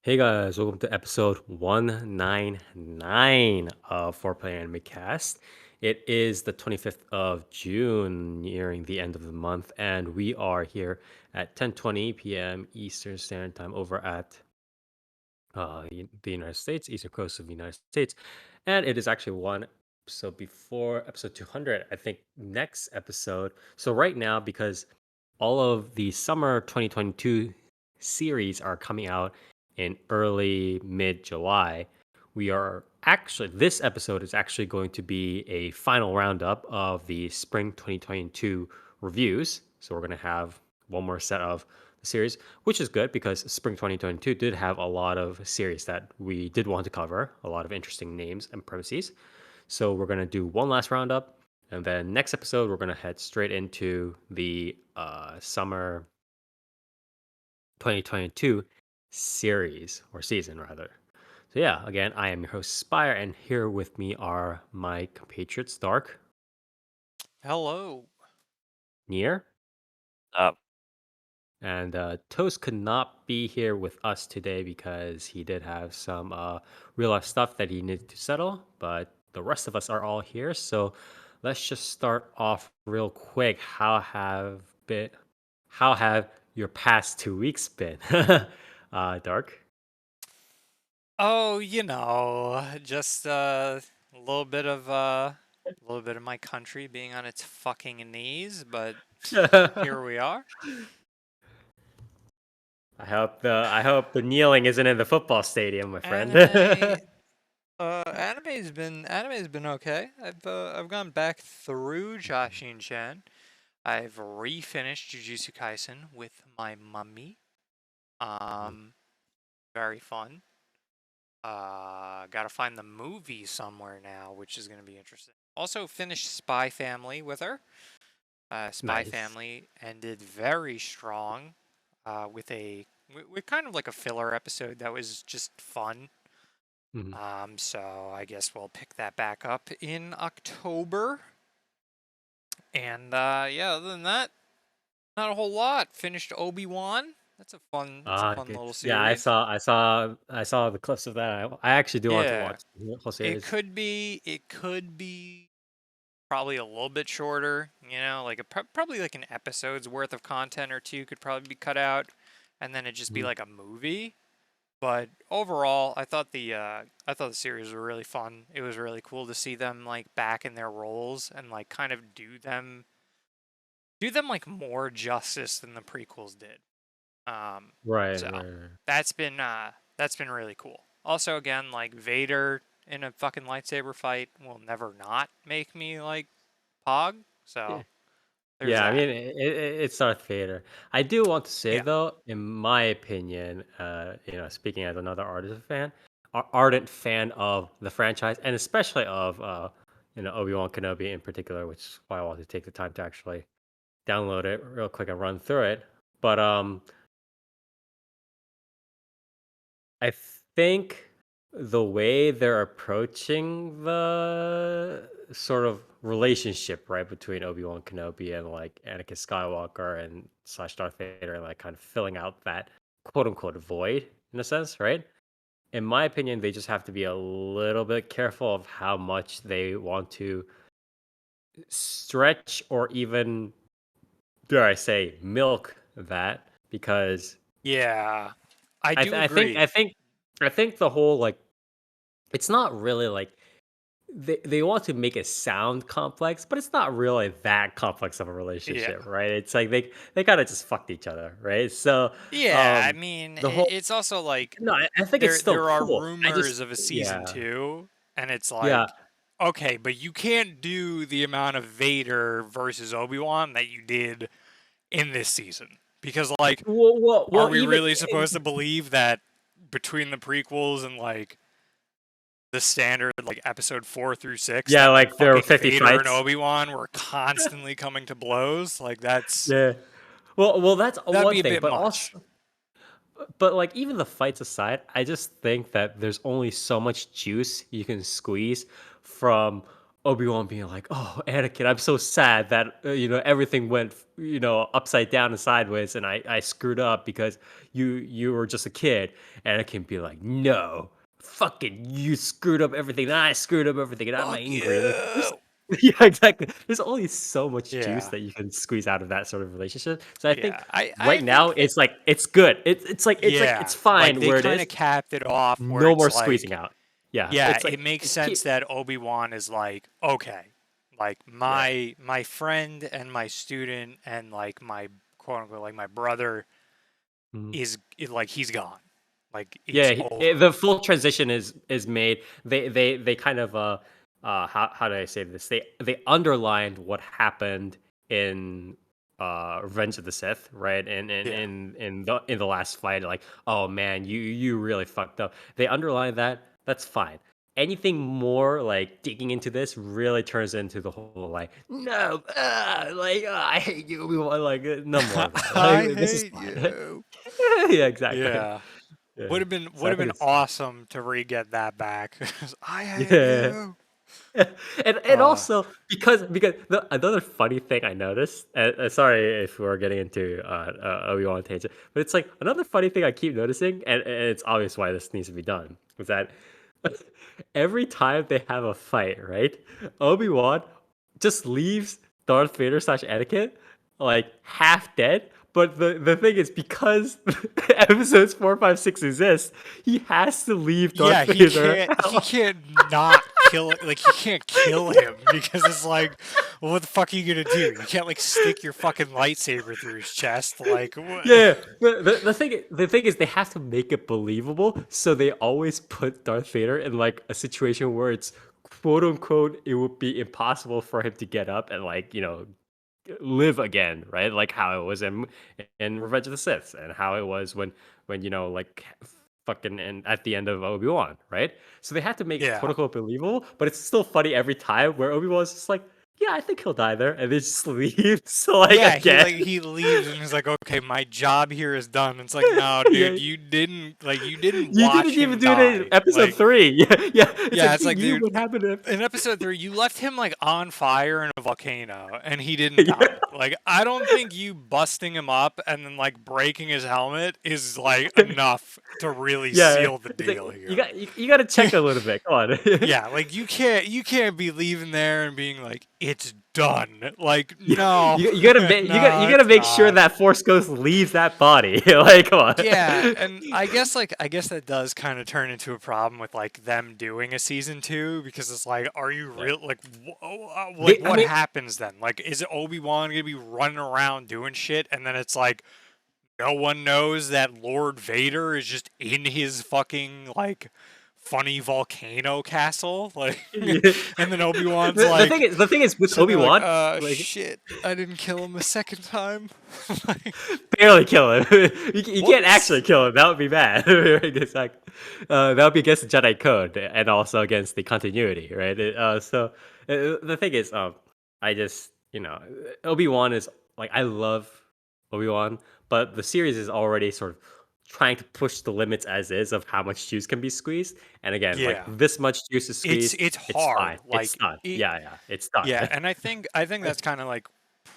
Hey guys, welcome to episode 199 of 4PlayerAnimecast. It is the 25th of June, nearing the end of the month, and we are here at 10:20 p.m. Eastern Standard Time over at the United States, Eastern Coast of the United States. And it is actually one episode before episode 200, I think next episode. So right now, because all of the summer 2022 series are coming out in early mid July. We are actually, this episode is actually going to be a final roundup of the spring 2022 reviews. So we're going to have one more set of the series, which is good because spring 2022 did have a lot of series that we did want to cover, a lot of interesting names and premises. So we're going to do one last roundup. And then next episode, we're going to head straight into the summer 2022 series or season, rather. So, yeah, again, I am your host, Spire, and here with me are my compatriots, Dark, Hello. Nier, Uh, and Toast could not be here with us today because he did have some real life stuff that he needed to settle, but the rest of us are all here. So, let's just start off real quick. How have your past 2 weeks been, Dark? Oh, just a little bit of my country being on its fucking knees, but here we are. I hope the kneeling isn't in the football stadium, my friend. Anime, anime's been okay. I've gone back through Jashin-chan. I've refinished Jujutsu Kaisen with my mummy. Um, Very fun. Gotta find the movie somewhere now, which is gonna be interesting. Also finished Spy Family with her. Spy Nice. Family ended very strong, with kind of like a filler episode that was just fun. Mhm. So I guess we'll pick that back up in October. And yeah, other than that, not a whole lot. Finished Obi-Wan. That's a fun Good. little Yeah, I series. saw, I saw, I saw the clips of that. I actually do want to Yeah, watch the whole it series. could be probably a little bit shorter, like probably like an episode's worth of content or two could probably be cut out, and then it'd just be Mhm. like a movie. But overall, I thought the series was really fun. It was really cool to see them like back in their roles and like kind of do them like more justice than the prequels did. Right, So right, right. that's been really cool. Also, again, like Vader in a fucking lightsaber fight will never not make me like Pog. Yeah, So there's yeah. I that. mean, it's Darth Vader. I do want to say Yeah. though, in my opinion, speaking as another ardent fan of the franchise, and especially of Obi-Wan Kenobi in particular, which is why I want to take the time to actually download it real quick and run through it. But I think the way they're approaching the sort of relationship right between Obi-Wan Kenobi and like Anakin Skywalker and slash Darth Vader, and like kind of filling out that quote unquote void in a sense, right? In my opinion, they just have to be a little bit careful of how much they want to stretch or even, dare I say, milk that, because Yeah. I I, do th- I think I agree. think I think the whole like it's not really like they want to make it sound complex, but it's not really that complex of a Yeah. relationship, right? It's like they kind of just fucked each other, right? So Yeah, I mean, the whole it's also like no, I think it's still there are cool. I just rumors of a season yeah 2, and it's yeah like, okay, but you can't do the amount of Vader versus Obi-Wan that you did in this season. Because like, are well we even really supposed to believe that between the prequels and like the standard like episode 4 through 6 yeah, that like there were fucking 50 Vader and fights. Obi-Wan were constantly coming to blows? Like Yeah. Well, that's that'd one be a thing, bit but much. also but like even the fights aside, I just think that there's only so much juice you can squeeze from Obi-Wan being like, "Oh, Anakin, I'm so sad that, everything went, upside down and sideways, and I screwed up because you were just a kid." Anakin be like, "No, fucking you screwed up everything, and I screwed up everything, and I'm Fuck angry." Like, there's you. yeah, exactly. There's only so much juice Yeah. that you can squeeze out of that sort of relationship. So I think Yeah. I right now think that it's like it's good. It's like it's yeah, like fine they where it kind of is. capped it off where No more it's squeezing like out. Yeah, yeah, it's it like makes just sense keep. that Obi-Wan is like, okay, like Yeah. my friend and my student and like my quote unquote like my brother Mhm. like he's gone. Like it's Yeah, over. the full transition is made. They kind of how do I say this? They underlined what happened in Revenge of the Sith, right? And Yeah. in the last fight, like, oh man, you really fucked up. They underlined that. That's fine. Anything more like digging into this really turns into the whole like no, I hate you. We want like no more of that. I Like this is hate fine. you. Yeah, exactly. Yeah. Yeah. So Would I have think been it's awesome to re-get that back. I hate yeah. you. And Uh also because another funny thing I noticed, sorry if we're getting into Obi-Wan tangent, but it's like another funny thing I keep noticing, and it's obvious why this needs to be done, is that every time they have a fight, right? Obi-Wan just leaves Darth Vader slash Anakin like half dead. But the thing is, because episodes 4, 5, 6 exist, he has to leave yeah, Darth Vader. he can't not kill it. Like he can't kill him because it's like, well, what the fuck are you gonna do? You can't like stick your fucking lightsaber through his chest. Like what? Yeah, the thing is they have to make it believable, so they always put Darth Vader in like a situation where it's quote unquote it would be impossible for him to get up and like live again, right? Like how it was in Revenge of the Sith, and how it was when like fucking and at the end of Obi-Wan, right? So they had to make it quote Yeah. unquote believable, but it's still funny every time where Obi-Wan's just like, yeah, I think he'll die there, and they just leave. So like Yeah, again, he leaves and he's like, okay, my job here is done. It's like, no, dude, yeah. you didn't You didn't watch even him do it in die. episode Like, 3. Yeah, yeah. It's yeah, like it's you like, knew dude, what happened to in episode 3, you left him like on fire in a volcano and he didn't yeah. die. Like, I don't think you busting him up and then like breaking his helmet is like enough to really Yeah. seal the It's like deal you here. got you got to check a little bit. Come on. Yeah, like you can't be leaving there and being like it's done. Like Yeah, no, you gotta you no, gotta it's make sure not. that Force Ghost leaves that body. Like, come on. Yeah, and I guess that does kind of turn into a problem with like them doing a season 2 because it's like, are you Yeah. real like I what mean, happens then? Like, is Obi-Wan gonna be running around doing shit and then it's like no one knows that Lord Vader is just in his fucking like funny volcano castle, like, yeah. and then Obi-Wan's The thing like is the thing is with sitting there like, Obi-Wan, like shit, I didn't kill him a second time. Like, barely kill him. You can't actually whoops. kill him. That would be bad. It's like, that would be against the Jedi code and also against the continuity, right? The thing is, I just Obi-Wan is like I love Obi-Wan, but the series is already sort of trying to push the limits as is of how much juice can be squeezed. And again, like Yeah. this much juice is squeezed, It's it's hard. fine. It's Like done. it, Yeah, yeah, it's done. yeah, and I think that's kind of like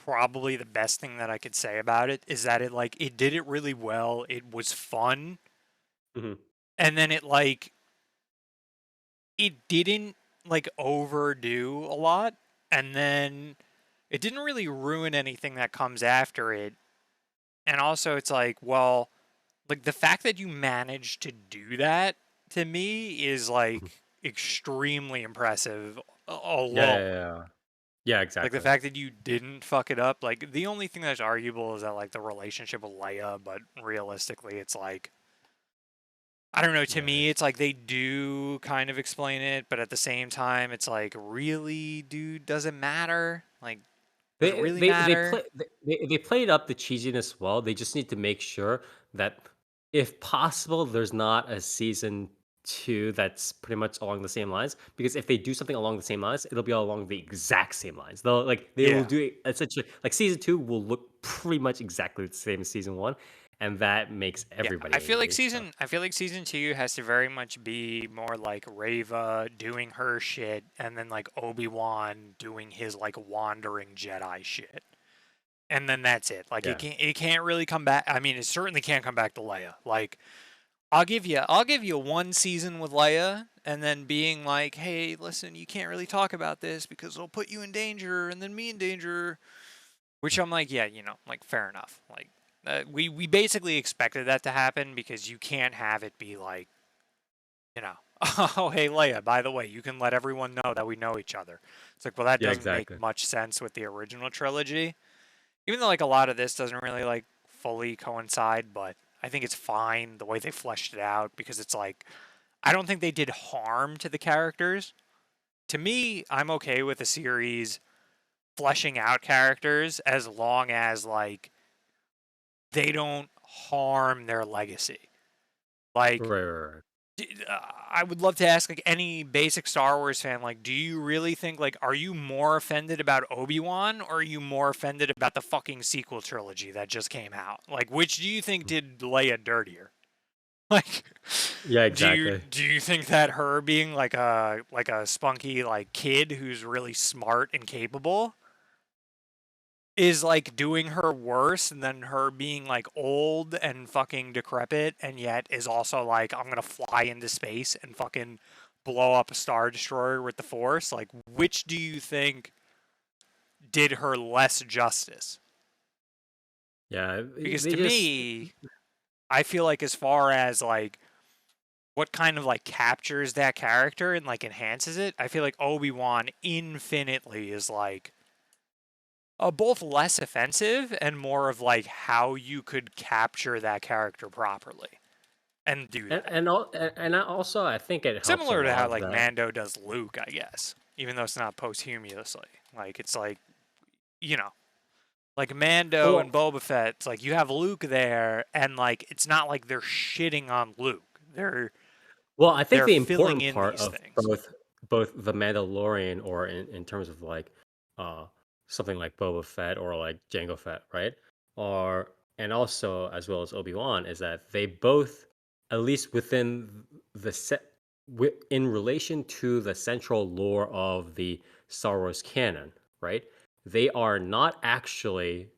probably the best thing that I could say about it is that it like it did it really well. It was fun, Mhm. and then it like it didn't like overdo a lot, and then it didn't really ruin anything that comes after it. And also it's like, well, like the fact that you managed to do that to me is Mhm. like extremely impressive Yeah, yeah, alone. yeah, yeah. Yeah, Like the exactly. fact that you didn't fuck it up. Like the only thing that's arguable is that like the relationship with Leia, but realistically, it's like I don't know. To Yeah. me, it's like they do kind of explain it, but at the same time, it's like really, dude, does it matter? Like, does it really matter? They played up the cheesiness well. They just need to make sure that if possible, there's not a season two that's pretty much along the same lines. Because if they do something along the same lines, it'll be along the exact same lines. They will Yeah. do it essentially like season two will look pretty much exactly the same as season one, and that makes Yeah, everybody angry. So I feel like season 2 has to very much be more like Reva doing her shit and then like Obi-Wan doing his like wandering Jedi shit. And then that's it. Like yeah, it can't really come back. I mean, it certainly can't come back to Leia. Like I'll give you one season with Leia and then being like, "Hey, listen, you can't really talk about this because it'll put you in danger and then me in danger." Which I'm like, yeah, like fair enough. Like we basically expected that to happen because you can't have it be like, you know, oh hey Leia, by the way, you can let everyone know that we know each other. It's like, well, that yeah, doesn't make exactly. much sense with the original trilogy. Even though like a lot of this doesn't really like fully coincide, but I think it's fine the way they fleshed it out because it's like I don't think they did harm to the characters. To me, I'm okay with a series fleshing out characters as long as like they don't harm their legacy. Like, Right, right, right. I would love to ask like any basic Star Wars fan, like, do you really think like, are you more offended about Obi-Wan or are you more offended about the fucking sequel trilogy that just came out? Like, which do you think did Leia dirtier? Like, Yeah, exactly. do you think that her being like a spunky like kid who's really smart and capable is like doing her worse than her being like old and fucking decrepit and yet is also like I'm gonna fly into space and fucking blow up a star destroyer with the force? Like which do you think did her less justice? Yeah, Because they to just me, I feel like as far as like what kind of like captures that character and like enhances it, I feel like Obi-Wan infinitely is like both less offensive and more of like how you could capture that character properly and do that. I think it helps a Similar to how lot like that Mando does Luke, I guess, even though it's not posthumously. Like it's like you know, like Mando and well, Boba Fett. It's like you have Luke there, and like it's not like they're shitting on Luke. I think They're the filling important in part these of things. both the Mandalorian or in terms of like uh something like Boba Fett or like Jango Fett, right? Or and also as well as Obi-Wan is that they both at least within the set in relation to the central lore of the Star Wars canon, right? They are not actually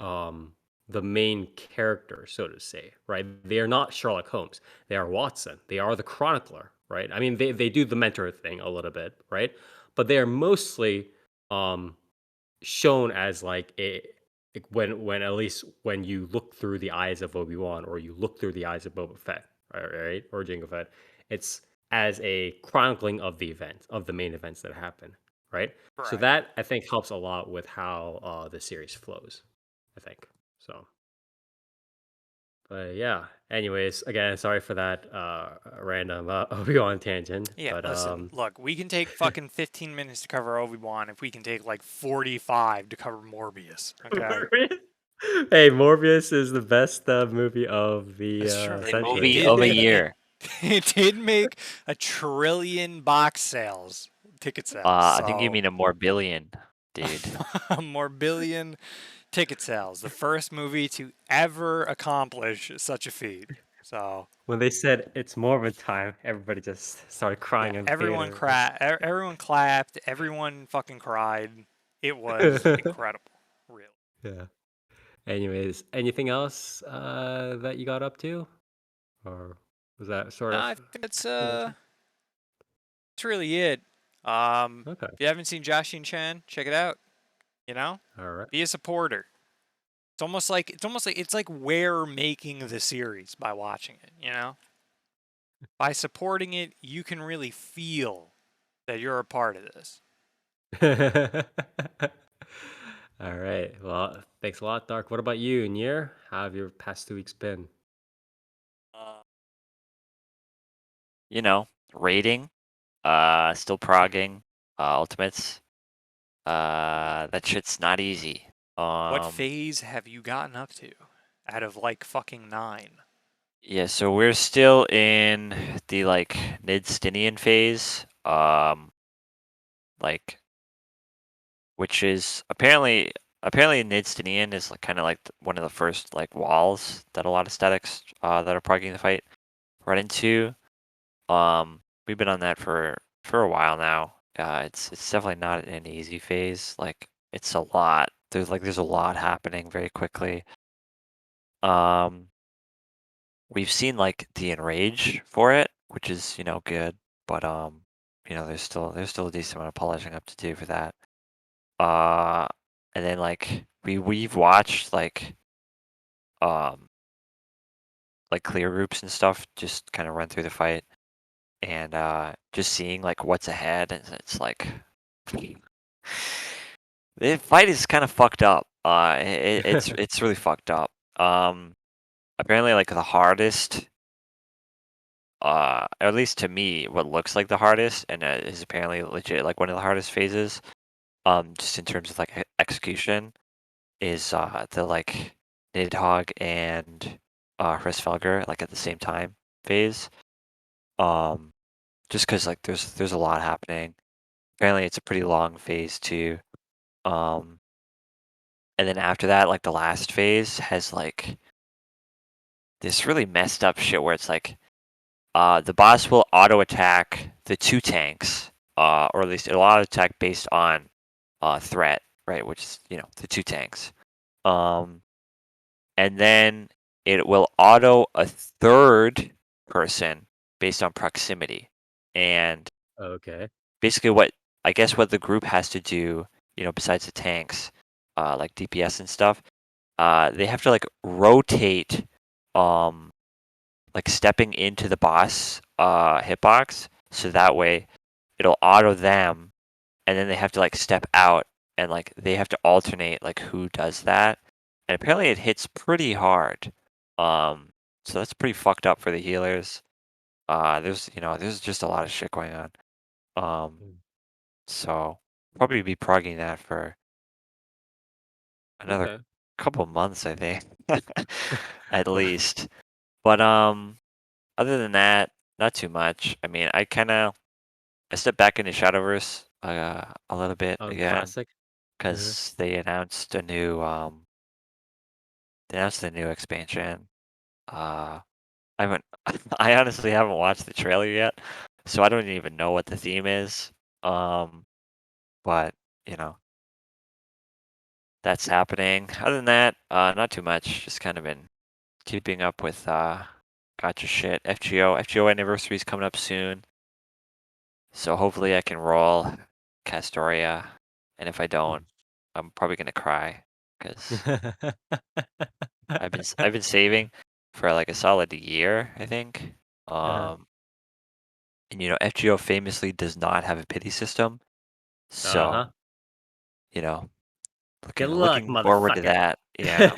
um the main character, so to say, right? They are not Sherlock Holmes. They are Watson. They are the chronicler, right? I mean, they do the mentor thing a little bit, right? But they are mostly um, shown as like when at least when you look through the eyes of Obi Wan or you look through the eyes of Boba Fett, right, or Jango Fett, it's as a chronicling of the event of the main events that happen, right? So Right. that I think helps a lot with how the series flows. I think so. But yeah. Anyways, again, sorry for that random Obi-Wan tangent. Yeah, But listen, look, we can take fucking 15 minutes to cover Obi-Wan if we can take like 45 to cover Morbius, okay? Morbius. Hey, Morbius is the best movie of the That's true. The It century. movie did of a make it. year. It did make a trillion box sales, ticket sales. I think you So mean a more billion, dude. more billion ticket sales. The first movie to ever accomplish such a feat. So When they said it's Morbid time, everybody just started yeah, crying in the theater. everyone clapped, everyone fucking cried. It was incredible, really. Yeah. Anyways, anything else that you got up to, or was that sort No, of I think pretty much it? that's really it. Okay. If you haven't seen Joshing Chan, check it out. You know, All right. be a supporter. It's like we're making the series by watching it. You know, by supporting it, you can really feel that you're a part of this. All right. Well, thanks a lot, Dark. What about you, Nier? How have your past 2 weeks been? Uh, rating. Still progging. Ultimates. That shit's not easy. What Um, phase have you gotten up to? Out of like fucking 9. Yeah, so we're still in the like Nidstinian phase, like which is apparently Nidstinian is like kind of like one of the first like walls that a lot of statics that are progging the fight run into. We've been on that for a while now. It's definitely not an easy phase. Like it's a lot. There's a lot happening very quickly. Um, we've seen like the enrage for it, which is good, but there's still a decent amount of polishing up to do for that. Uh, and then like we've watched um like clear groups and stuff just kind of run through the fight and just seeing like what's ahead, and it's like the fight is kind of fucked up. It's really fucked up. Apparently like the hardest, at least to me, what looks like the hardest, and is apparently legit like one of the hardest phases, just in terms of like execution, is the like Nidhogg and Hrisfelger like at the same time phase. Um, just because like there's a lot happening. Apparently, it's a pretty long phase too. Um, and then after that, like the last phase has like this really messed up shit where it's like the boss will auto attack the two tanks, or at least it'll auto attack based on threat, right? Which is the two tanks. Um, and then it will auto a third person based on proximity. And Okay. basically, what the group has to do, besides the tanks, like DPS and stuff, they have to like rotate, um, like stepping into the boss hitbox, so that way it'll auto them, and then they have to like step out, and like they have to alternate like who does that, and apparently it hits pretty hard. So that's pretty fucked up for the healers. There's just a lot of shit going on. Um, Mm. so probably be progging that for another Okay. couple months, I think, at least. But other than that, not too much. I mean, I stepped back into Shadowverse a little bit Oh, again classic. Uh-huh. because they announced a new expansion. Uh, I haven't I honestly haven't watched the trailer yet, so I don't even know what the theme is. Um, but you know that's happening. Other than that, not too much. Just kind of been keeping up with gotcha shit. FGO anniversary is coming up soon, so hopefully I can roll Castoria, and if I don't, I'm probably gonna cry because I've been saving for like a solid year, I think. Uh-huh. Um, and FGO famously does not have a pity system, Uh-huh. so you know, Good luck, looking forward to motherfucker. that. Yeah,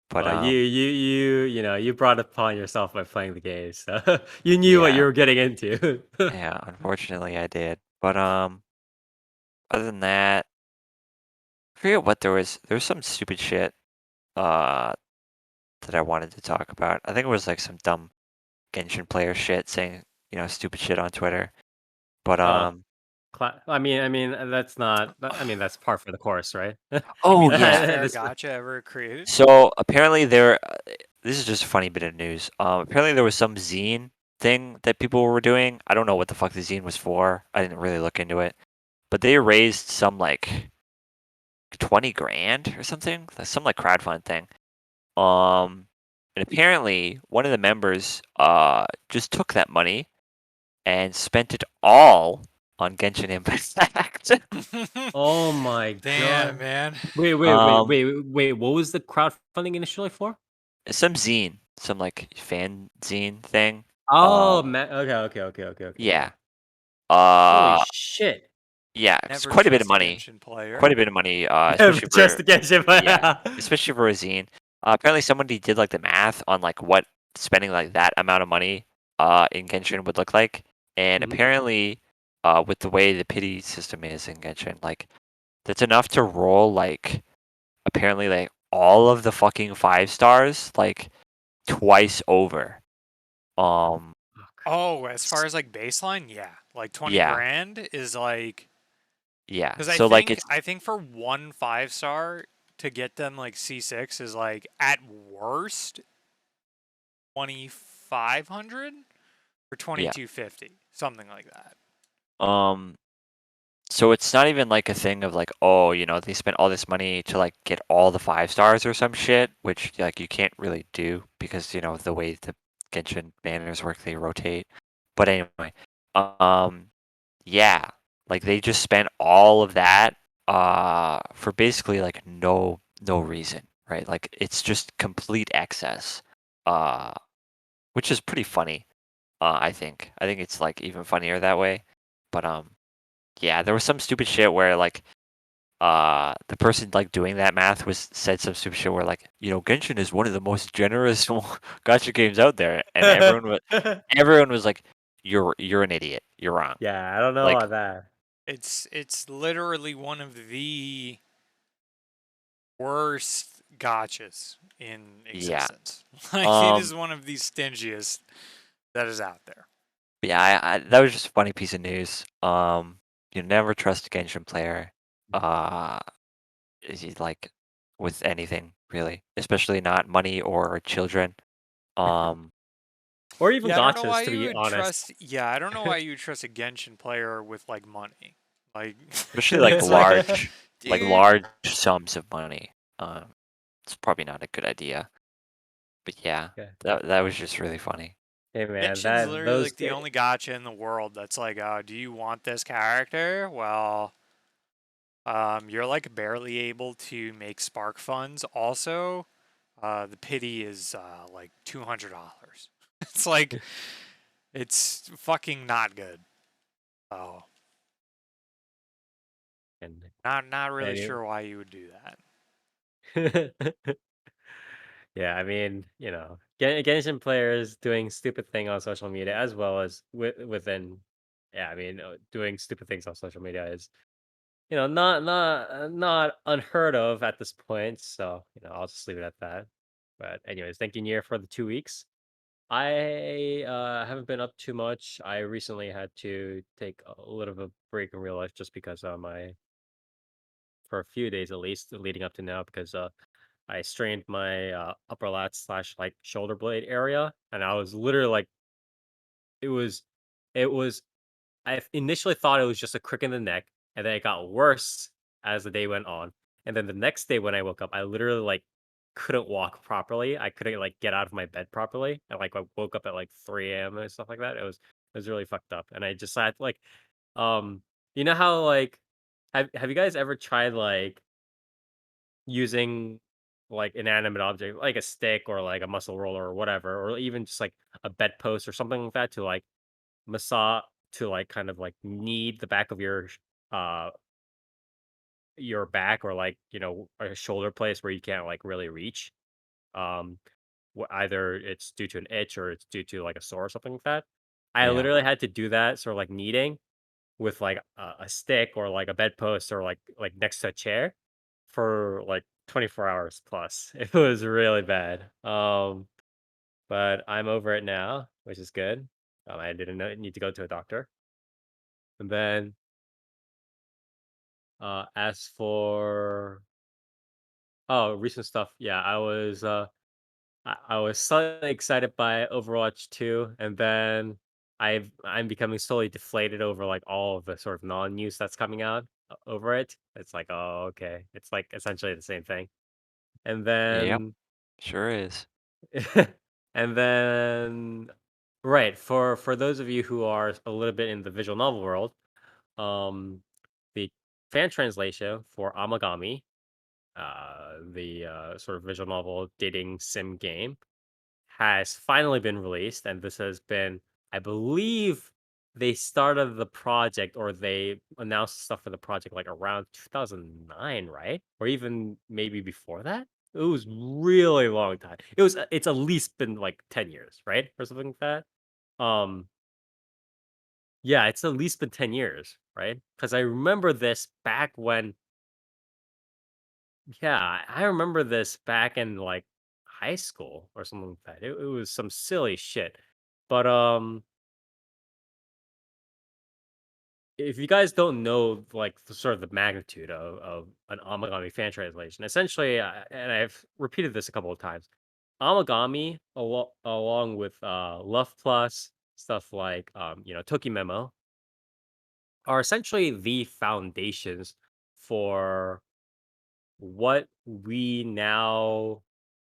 but Well, you brought it upon yourself by playing the game, so you knew what you yeah, were getting into. yeah. Unfortunately, I did. But other than that, I forget what there was some stupid shit uh that I wanted to talk about. I think it was like some dumb Genshin player shit saying stupid shit on Twitter. But Oh, I mean, that's not. I mean, that's par for the course, right? I oh mean, yeah. Unfair this. gotcha ever created? So apparently this is just a funny bit of news. Apparently there was some zine thing that people were doing. I don't know what the fuck the zine was for. I didn't really look into it, but they raised some like 20 grand or something, some like crowdfund thing. Um, and apparently one of the members just took that money and spent it all on Genshin Impact. Oh my Damn, god! man. um, Wait. What was the crowdfunding initially for? some zine, some like fan zine thing. Oh Um, man. Okay. yeah. Holy Uh, shit! yeah, it's Never quite a bit of trust a money. Genshin player. Quite a bit of money, Never especially trust for against him. yeah, especially for a zine. Apparently, somebody did like the math on like what spending like that amount of money in Genshin would look like, and Mhm. apparently, with the way the pity system is in Genshin, like that's enough to roll like apparently like all of the fucking 5 stars, like twice over. Um, Oh, as far as like baseline, yeah, like 20 yeah, grand is like, yeah. because So like it's I think for one 5-star to get them like C6 is like at worst 2,500 or yeah. 2,250, something like that. Um, so it's not even like a thing of like, oh, they spent all this money to like get all the 5 stars or some shit, which like you can't really do because the way the Genshin banners work, they rotate. But anyway, um, yeah, like they just spent all of that for basically like no reason, right? Like it's just complete excess, uh, which is pretty funny. I think it's like even funnier that way. But yeah, there was some stupid shit where like the person like doing that math said some stupid shit where like Genshin is one of the most generous gacha games out there, and everyone was like, you're an idiot, you're wrong. Yeah, I don't know Like about that. It's literally one of the worst gotchas in yeah, existence. Like it um is one of the stingiest that is out there. yeah, that was just a funny piece of news. You never trust a Genshin player. Uh, like with anything really, especially not money or children. Um, Or even Yeah, I don't know why gotchas, to you be would honest. trust. Yeah, I don't know why you would trust a Genshin player with like money. Like, especially like it's like, dude, large sums of money. It's probably not a good idea. But yeah, Yeah. that was just really funny. Hey man, Genshin's literally those like the only gacha in the world that's like, do you want this character? Well, you're like barely able to make spark funds. Also, the pity is like $200. It's like, it's fucking not good. Oh, and not really anyway. sure why you would do that. Yeah, I mean, Genshin players doing stupid thing on social media as well as within. Yeah, I mean, doing stupid things on social media is not unheard of at this point. So I'll just leave it at that. But anyways, thank you, Nier, for the 2 weeks. I haven't been up too much. I recently had to take a little of a break in real life just because my for a few days at least leading up to now because I strained my upper lat slash like shoulder blade area, and I was literally like, it was, it was. Initially thought it was just a crick in the neck, and then it got worse as the day went on. And then the next day when I woke up, I literally like couldn't walk properly. I couldn't like get out of my bed properly. I woke up at like 3 a.m. and stuff like that. It was really fucked up, and I just had like, um, you know how like, have you guys ever tried like using like inanimate object like a stick or like a muscle roller or whatever, or even just like a bedpost or something like that to like massage to like kind of like knead the back of uh your back or like a shoulder place where you can't like really reach, um either it's due to an itch or it's due to like a sore or something like that. I Yeah, literally had to do that sort of like kneading with like a stick or like a bedpost or like next to a chair for like 24 hours plus. It was really bad. But I'm over it now, which is good. I didn't need to go to a doctor. And then as for recent stuff, yeah, I was slightly excited by Overwatch 2, and then I'm becoming slowly deflated over like all of the sort of non-news that's coming out over it. It's like, oh, okay. It's like essentially the same thing. And yep, then sure is. and then right, for those of you who are a little bit in the visual novel world, um the fan translation for Amagami, the sort of visual novel dating sim game, has finally been released, and this has been, I believe, they started the project or they announced stuff for the project like around 2009, right? Or even maybe before that. It was really long time. It's at least been like 10 years, right? Or something like that. Yeah, it's at least been 10 years, right? Because I remember this back when, yeah, I remember this back in like high school or something like that. It was some silly shit. But if you guys don't know like the sort of the magnitude of an Amagami fan translation, essentially, and I've repeated this a couple of times, Amagami along with Love Plus stuff like Toki Memo are essentially the foundations for what we now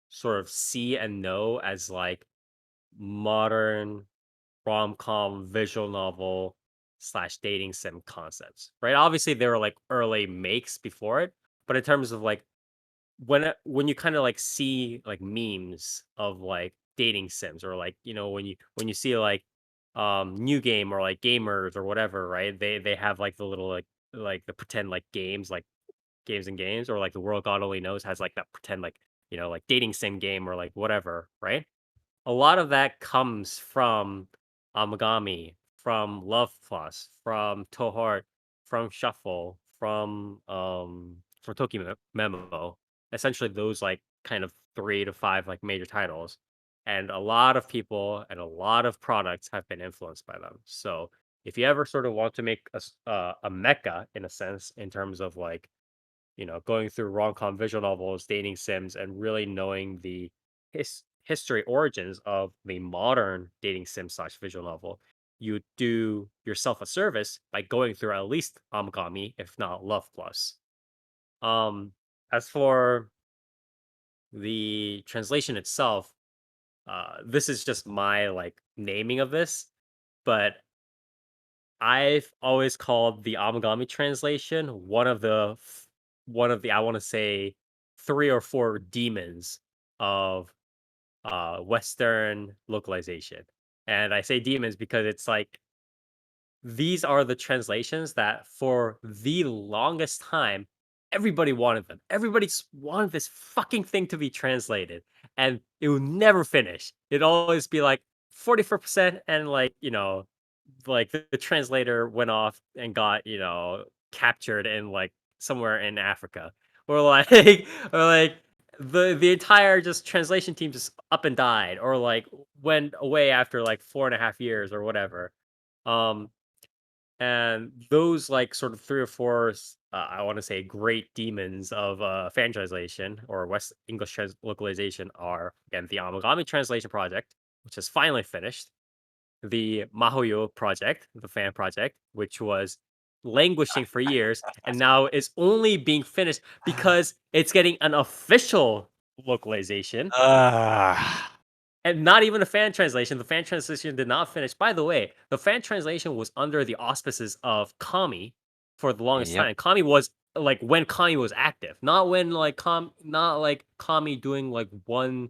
sort of see and know as like modern rom-com visual novel slash dating sim concepts, right? Obviously, there were like early makes before it, but in terms of like when you kind of like see like memes of like dating sims or like when you see like new game or like gamers or whatever, right? They have like the little like the pretend like games like games and games or like the world god only knows has like that pretend like like dating sim game or like whatever, right? A lot of that comes from Amagami, from Love Plus, from Toheart, from Shuffle, from Memo. Essentially, those like kind of 3 to 5 like major titles, and a lot of people and a lot of products have been influenced by them. So if you ever sort of want to make a mecca in a sense in terms of like going through rom-com visual novels, dating sims, and really knowing the history origins of the modern dating sim slash visual novel, you do yourself a service by going through at least Amagami, if not Love Plus. Um, as for the translation itself, this is just my like naming of this, but I've always called the Amagami translation one of the I want to say 3 or 4 demons of Western localization. And I say demons because it's like these are the translations that for the longest time everybody wanted them. Everybody just wanted this fucking thing to be translated and it would never finish. It'd always be like 44% and like the translator went off and got, captured in like somewhere in Africa. Or like or like the entire just translation team just up and died or like went away after like 4.5 years or whatever. Um and those like sort of 3 or 4 I want to say great demons of fan translation or West English localization are again the Amagami translation project, which is finally finished, the Mahoyo project, the fan project, which was languishing for years and now is only being finished because it's getting an official localization Ah, and not even a fan translation. The fan translation did not finish. By the way, the fan translation was under the auspices of Kami for the longest yep. time. Kami was like when Kami was active, not when like not like Kami doing like one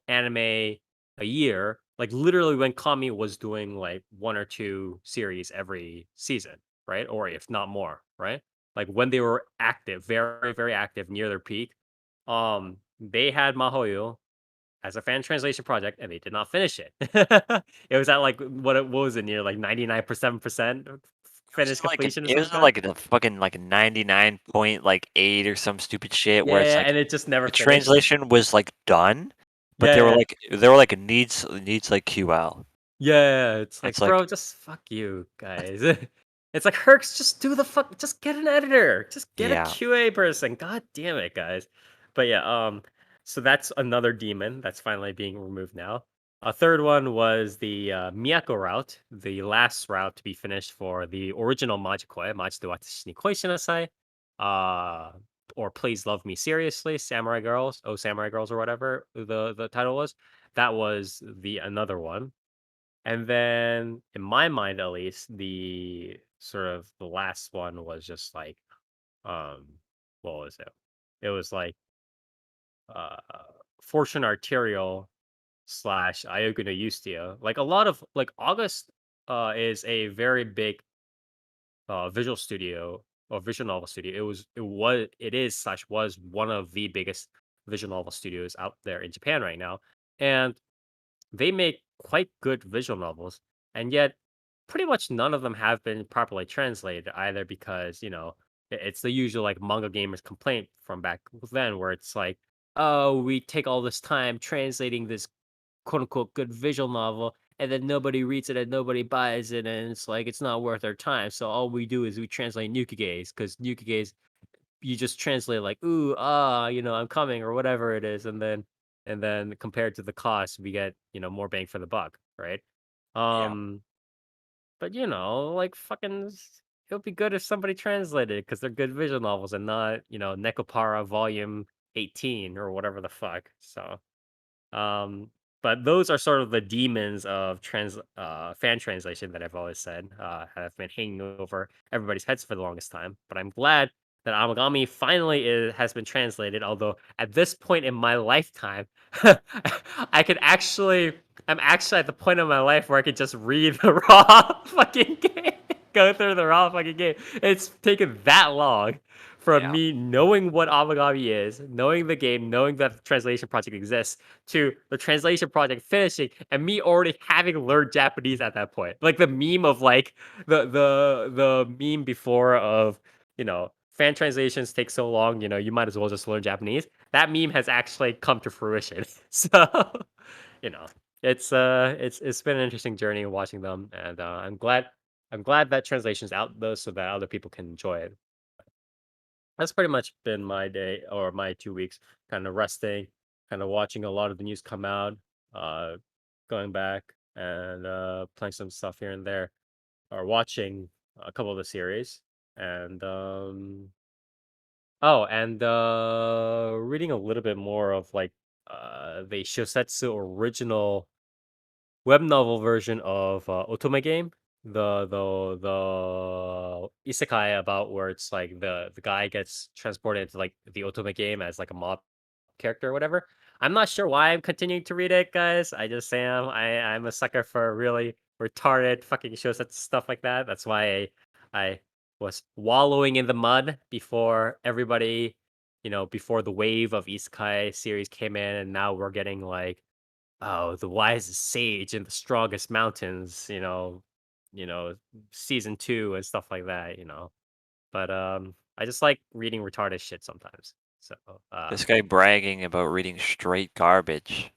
anime a year, like literally when Kami was doing like 1 or 2 series every season, right? Or if not more, right? Like when they were active, very, very active near their peak. They had Mahoyo as a fan translation project and they did not finish it. It was at like what was it near like 99% finished completion or It some was shit? like a fucking like 99 point like 8 or some stupid shit Yeah, where it's yeah, like and it just never the finished. translation was like done, but Yeah, yeah. they were like needs like QL. Yeah, it's It's like, like bro, just fuck you guys. It's like Herx, just do the fuck, just get an editor, just get a yeah. QA person. God damn it, guys. But yeah, so that's another demon that's finally being removed now. A third one was the Miyako route, the last route to be finished for the original Majikoi, Majido Watashi ni Koi Shinasai, uh, or Please Love Me Seriously, Samurai Girls, Oh Samurai Girls, or whatever the title was. That was the another one. And then in my mind at least, the sort of the last one was just like um what was it? It was like uh Fortune Arterial slash Iogu no Ustia. Like a lot of like August is a very big visual studio or visual novel studio. It is slash was one of the biggest visual novel studios out there in Japan right now. And they make quite good visual novels, and yet pretty much none of them have been properly translated either because, it's the usual like manga gamers complaint from back then where it's like oh, we take all this time translating this quote unquote good visual novel, and then nobody reads it and nobody buys it, and it's like it's not worth our time. So all we do is we translate Nukigays because Nukigays you just translate like ooh I'm coming or whatever it is, and then compared to the cost, we get more bang for the buck, right? Yeah. But like it would be good if somebody translated it because they're good visual novels and not Nekopara Volume 18 or whatever the fuck. So um, but those are sort of the demons of fan translation that I've always said have been hanging over everybody's heads for the longest time. But I'm glad that Amagami finally has been translated. Although at this point in my lifetime, I could actually, I'm actually at the point of my life where I could just read the raw fucking game, go through the raw fucking game. It's taken that long from Yeah. me knowing what Amagami is, knowing the game, knowing that the translation project exists, to the translation project finishing, and me already having learned Japanese at that point. Like the meme of like the meme before of fan translations take so long, you might as well just learn Japanese. That meme has actually come to fruition. So you know, it's been an interesting journey watching them, and I'm glad that translation's out though, so that other people can enjoy it. That's pretty much been my day or my 2 weeks, kind of resting, kind of watching a lot of the news come out, uh, going back and playing some stuff here and there, or watching a couple of the series, and and reading a little bit more of like the Shosetsu original web novel version of Otome game, the isekai about where it's like the guy gets transported into like the Otome game as like a mob character or whatever. I'm not sure why I'm continuing to read it, guys. I just am. I'm a sucker for really retarded fucking shows that stuff like that. That's why I was wallowing in the mud before everybody, before the wave of isekai series came in, and now we're getting like oh, the wisest sage in the strongest mountains, season 2 and stuff like that. But I just like reading retarded shit sometimes. So This guy bragging about reading straight garbage.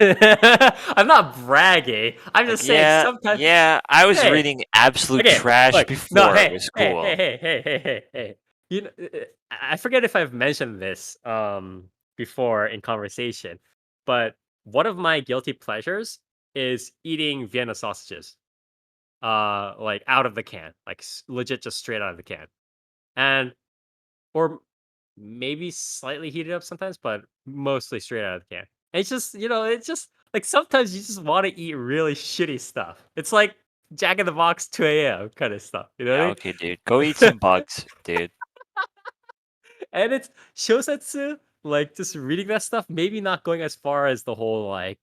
I'm not bragging. I'm Like, just saying yeah, sometimes yeah, I was hey, reading absolute okay, trash look, no, before it hey, was hey, hey, cool. hey, hey, hey, hey, hey. I forget if I've mentioned this before in conversation, but one of my guilty pleasures is eating Vienna sausages. Like out of the can, like legit just straight out of the can. And or maybe slightly heated up sometimes, but mostly straight out of the can. And it's just like sometimes you just want to eat really shitty stuff. It's like Jack in the Box 2 a.m. kind of stuff. You know Yeah, what okay, dude. Go eat I mean? some bugs, dude. And it's shosetsu, like just reading that stuff, maybe not going as far as the whole like,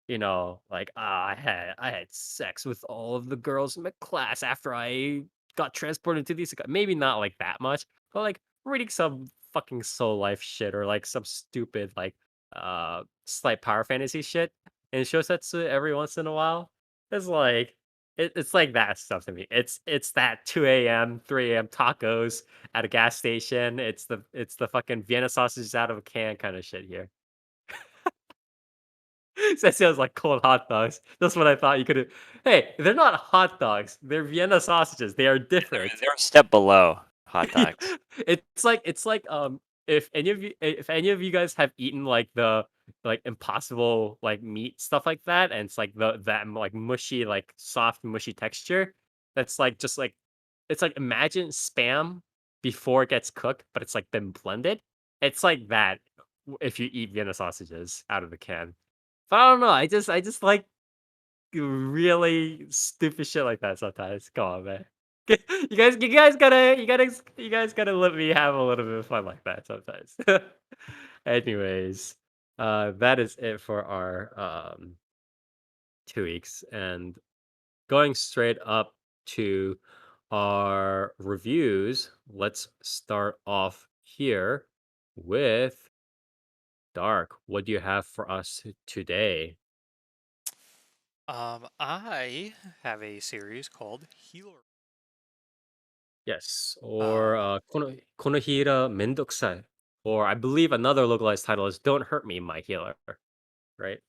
like I had sex with all of the girls in my class after I got transported to these. Maybe not like that much, but like reading some fucking soul life shit or like some stupid like slight power fantasy shit in shosetsu every once in a while. It's like it's like that stuff to me. It's that 2 a.m., 3 a.m. tacos at a gas station. It's the fucking Vienna sausages out of a can kind of shit here. That sounds like cold hot dogs. That's what I thought you could have. Hey, they're not hot dogs. They're Vienna sausages. They are Yeah, different. they're a step below hot dogs. It's like if any of you guys have eaten like the like impossible like meat stuff like that, and it's like that like mushy like soft mushy texture. That's like just like it's like imagine spam before it gets cooked, but it's like been blended. It's like that if you eat Vienna sausages out of the can. But I don't know. I just like really stupid shit like that sometimes. Come on, man. You guys gotta let me have a little bit of fun like that sometimes. Anyways, that is it for our 2 weeks, and going straight up to our reviews. Let's start off here with Dark. What do you have for us today? I have a series called Healer. Yes, or Um, この日らめんどくさい. Or I believe another localized title is "Don't Hurt Me, My Healer," right?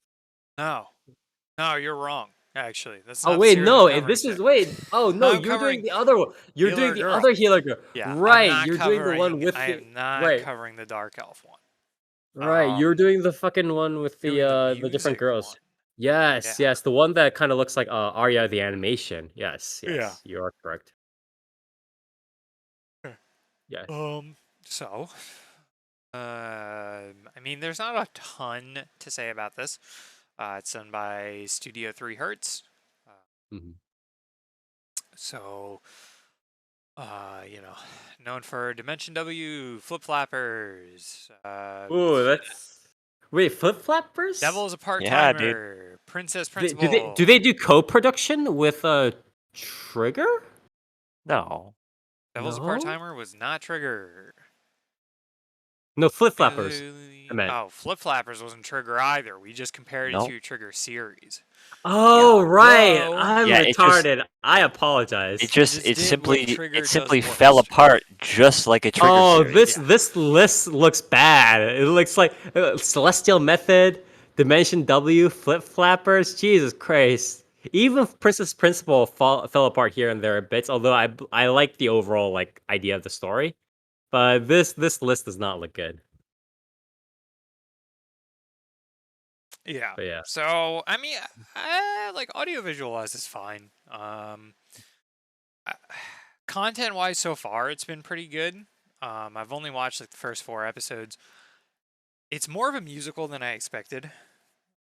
No, no, you're wrong. Actually, that's Oh not the wait, series I'm no, covering this is today. wait. Oh no, I'm you're doing covering the other one. You're doing Healer the Girl. other healer girl. Yeah, I'm Right, not you're doing the one covering. with I the am not right. covering the Dark Elf one. Right, you're doing the fucking one with Doing the the different music girls. one. Yes, Yeah. yes, the one that kind of looks like Arya the animation. Yes, Yeah. yes, you are correct. Sure. Yes. So, I mean, there's not a ton to say about this. It's done by Studio 3 Hertz. Mhm. So, you know, known for Dimension W, Flip Flappers, Ooh, that's wait, Flip Flappers? Devil is a Part Yeah, dude. Timer, Princess Do Principal. they do co-production with Trigger? No. Devil's a Part No, Timer was not Trigger. no Flip Flappers. I meant. Oh, Flip Flappers wasn't Trigger either. We just compared it Nope. to Trigger series. Oh Yeah, right, bro. I'm Yeah, retarded. I it apologize. They just just did what it Trigger does simply fell worst. apart just like a Trigger Oh, series. Yeah. this list looks bad. It looks like Celestial Method, Dimension W, Flip Flappers. Jesus Christ! Even Princess Principal fell apart here and there a bit. Although I like the overall like idea of the story, but this list does not look good. Yeah. But yeah, So, I mean, like audiovisual wise is fine. Content wise, so far it's been pretty good. I've only watched like the first 4 episodes. It's more of a musical than I expected,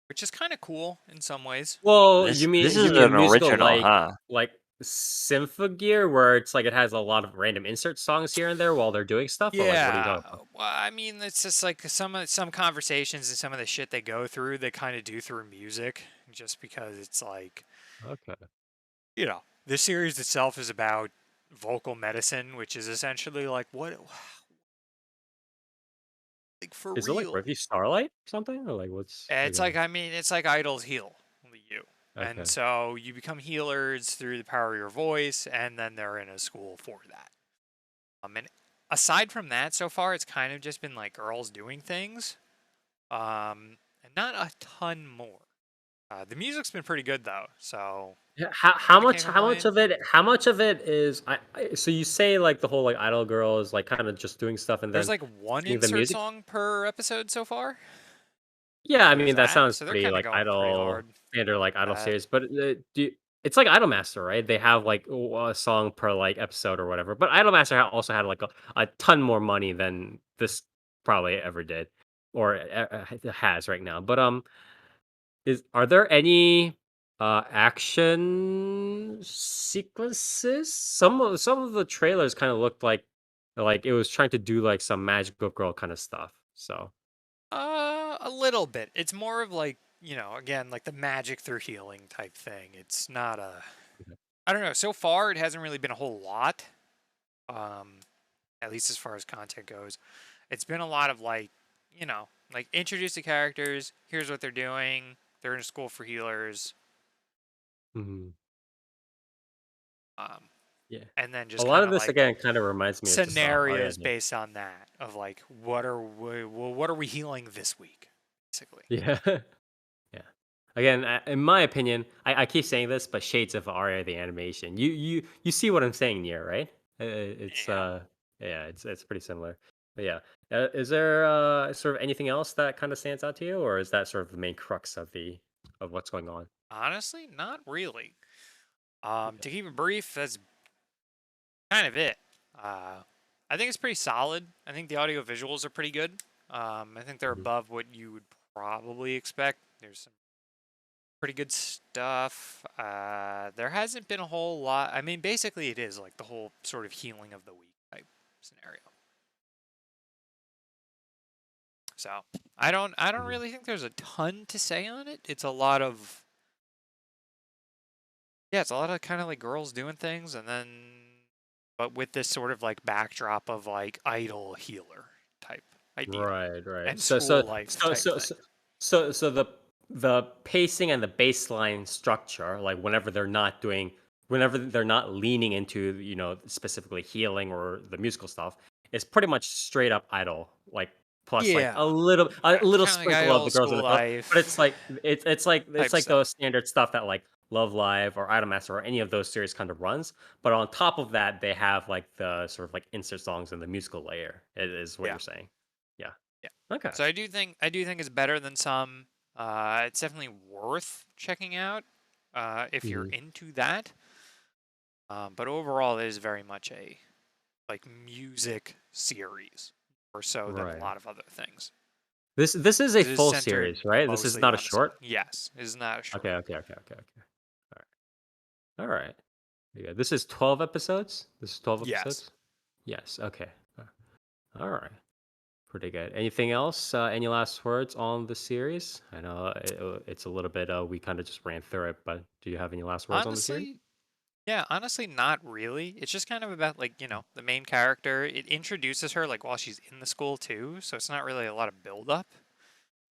which is kind of cool in some ways. well, This you is mean a an musical original, huh? like Symphogear, where it's like it has a lot of random insert songs here and there while they're doing stuff, or like what are you Yeah. talking about? Well, I mean, it's just like some conversations and some of the shit they go through, they kind of do through music, just because it's like, Okay, the series itself is about vocal medicine, which is essentially like what, like for is it like real. Review Starlight or something, or like what's like It's like, I mean, it's like idols heal you. And okay. so you become healers through the power of your voice, and then they're in a school for that. And aside from that, so far, it's kind of just been like girls doing things, and not a ton more. The music's been pretty good though, so Yeah, I can't complain. how much of it is so you say like the whole like idol girl is like kind of just doing stuff and There's then like one singing the insert music? song per episode so far. Yeah, I There's mean that that, sounds so they're pretty kind of like going pretty idol hard. standard like idol That series, but it's like Idolmaster, right? They have like a song per like episode or whatever. But Idolmaster also had like a ton more money than this probably ever did or has right now. But are there any action sequences? Some of the trailers kind of looked like it was trying to do like some magical girl kind of stuff. So a little bit. It's more of like, again, like the magic through healing type thing. It's not a, okay. I don't know. So far, it hasn't really been a whole lot. Um, at least as far as content goes, it's been a lot of like, like introduce the characters. Here's what they're doing. They're in a school for healers. Mhm. Um, Yeah. and then A just lot kind of of this like again kind of reminds me of just scenarios Ariadne. based on that of like what are we healing this week, basically. Yeah. Yeah. Again, in my opinion, I keep saying this, but shades of Aria the animation. You see what I'm saying here, right? It's Yeah. yeah, it's pretty similar. But yeah, is there sort of anything else that kind of stands out to you, or is that sort of the main crux of the of what's going on? Honestly, not really. Okay. To keep it brief, that's kind of it. I think it's pretty solid. I think the audio visuals are pretty good. I think they're Mhm. above what you would probably expect. There's some pretty good stuff. There hasn't been a whole lot. I mean, basically, it is like the whole sort of healing of the week type scenario. So I don't Mhm. really think there's a ton to say on it. It's a lot of, yeah, it's a lot of kind of like girls doing things, and then, but with this sort of like backdrop of like idol healer type idea Right, right. and school life type thing. So the pacing and the baseline structure, like whenever they're not leaning into, specifically healing or the musical stuff, is pretty much straight up idol, like plus like Yeah, a little kind of like sprinkle of the Idol girls in School the film, but it's Life like it's type like stuff. those standard stuff that like Love Live or Idol Master or any of those series kind of runs. But on top of that, they have like the sort of like insert songs and the musical layer. Is what Yeah, you're saying? Yeah. yeah. Okay. So I do think it's better than some. It's definitely worth checking out if you're Mhm. into that. But overall, it is very much a like music series more so than a Right. lot of other things. This is a It is full centered series, right? This is mostly not a on a song. short. Yes, it is not a Okay. short. Okay. Okay. Okay. Okay. All right. Yeah. This is 12 episodes. This is 12 Yes. episodes. Yes. Okay. All right. Pretty good. Anything else? Any last words on the series? I know it's a little bit. We kind of just ran through it, but do you have any last words on the series? Honestly, yeah, honestly, not really. It's just kind of about like, the main character. It introduces her like while she's in the school too, so it's not really a lot of build up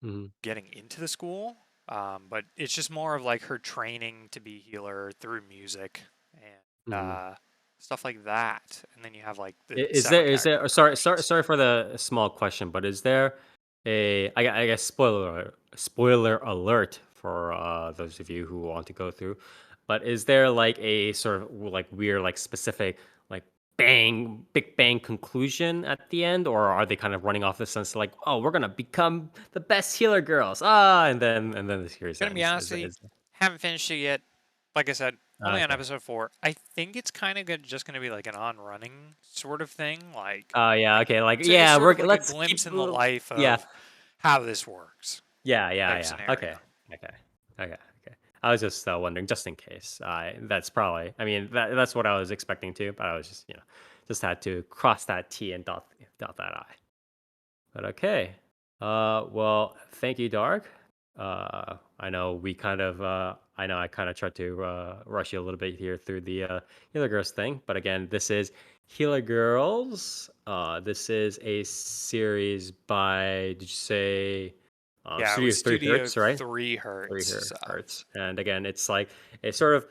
Mm-hmm. getting into the school. But it's just more of like her training to be healer through music and Mm-hmm. stuff like that. And then you have like the Is separate there character sorry progressions. sorry for the small question, but is there I guess spoiler alert for those of you who want to go through, but is there like a sort of like weird like specific like big bang conclusion at the end, or are they kind of running off the sense like, oh, we're gonna become the best healer girls, and then the series Gonna be ends? honest with you, Is haven't finished it yet. Like I said, only on okay. episode 4. I think it's kind of good, just gonna be like an on-running sort of thing. Oh yeah, okay, like It's yeah, sort we're of like a let's glimpse keep in the life yeah. of how this works type Yeah. Okay. scenario. Okay. Okay. I was just wondering, just in case. That's probably. I mean, that's what I was expecting too. But I was just, just had to cross that T and dot that I. But okay. Well, thank you, Dark. I know we kind of. I know I kind of tried to rush you a little bit here through the Healer Girls thing, but again, this is Healer Girls. This is a series by. Did you say? Yeah, it Studio was Three Studio Hertz, right? 3 Three Hertz. Hertz, and again, it's like it's sort of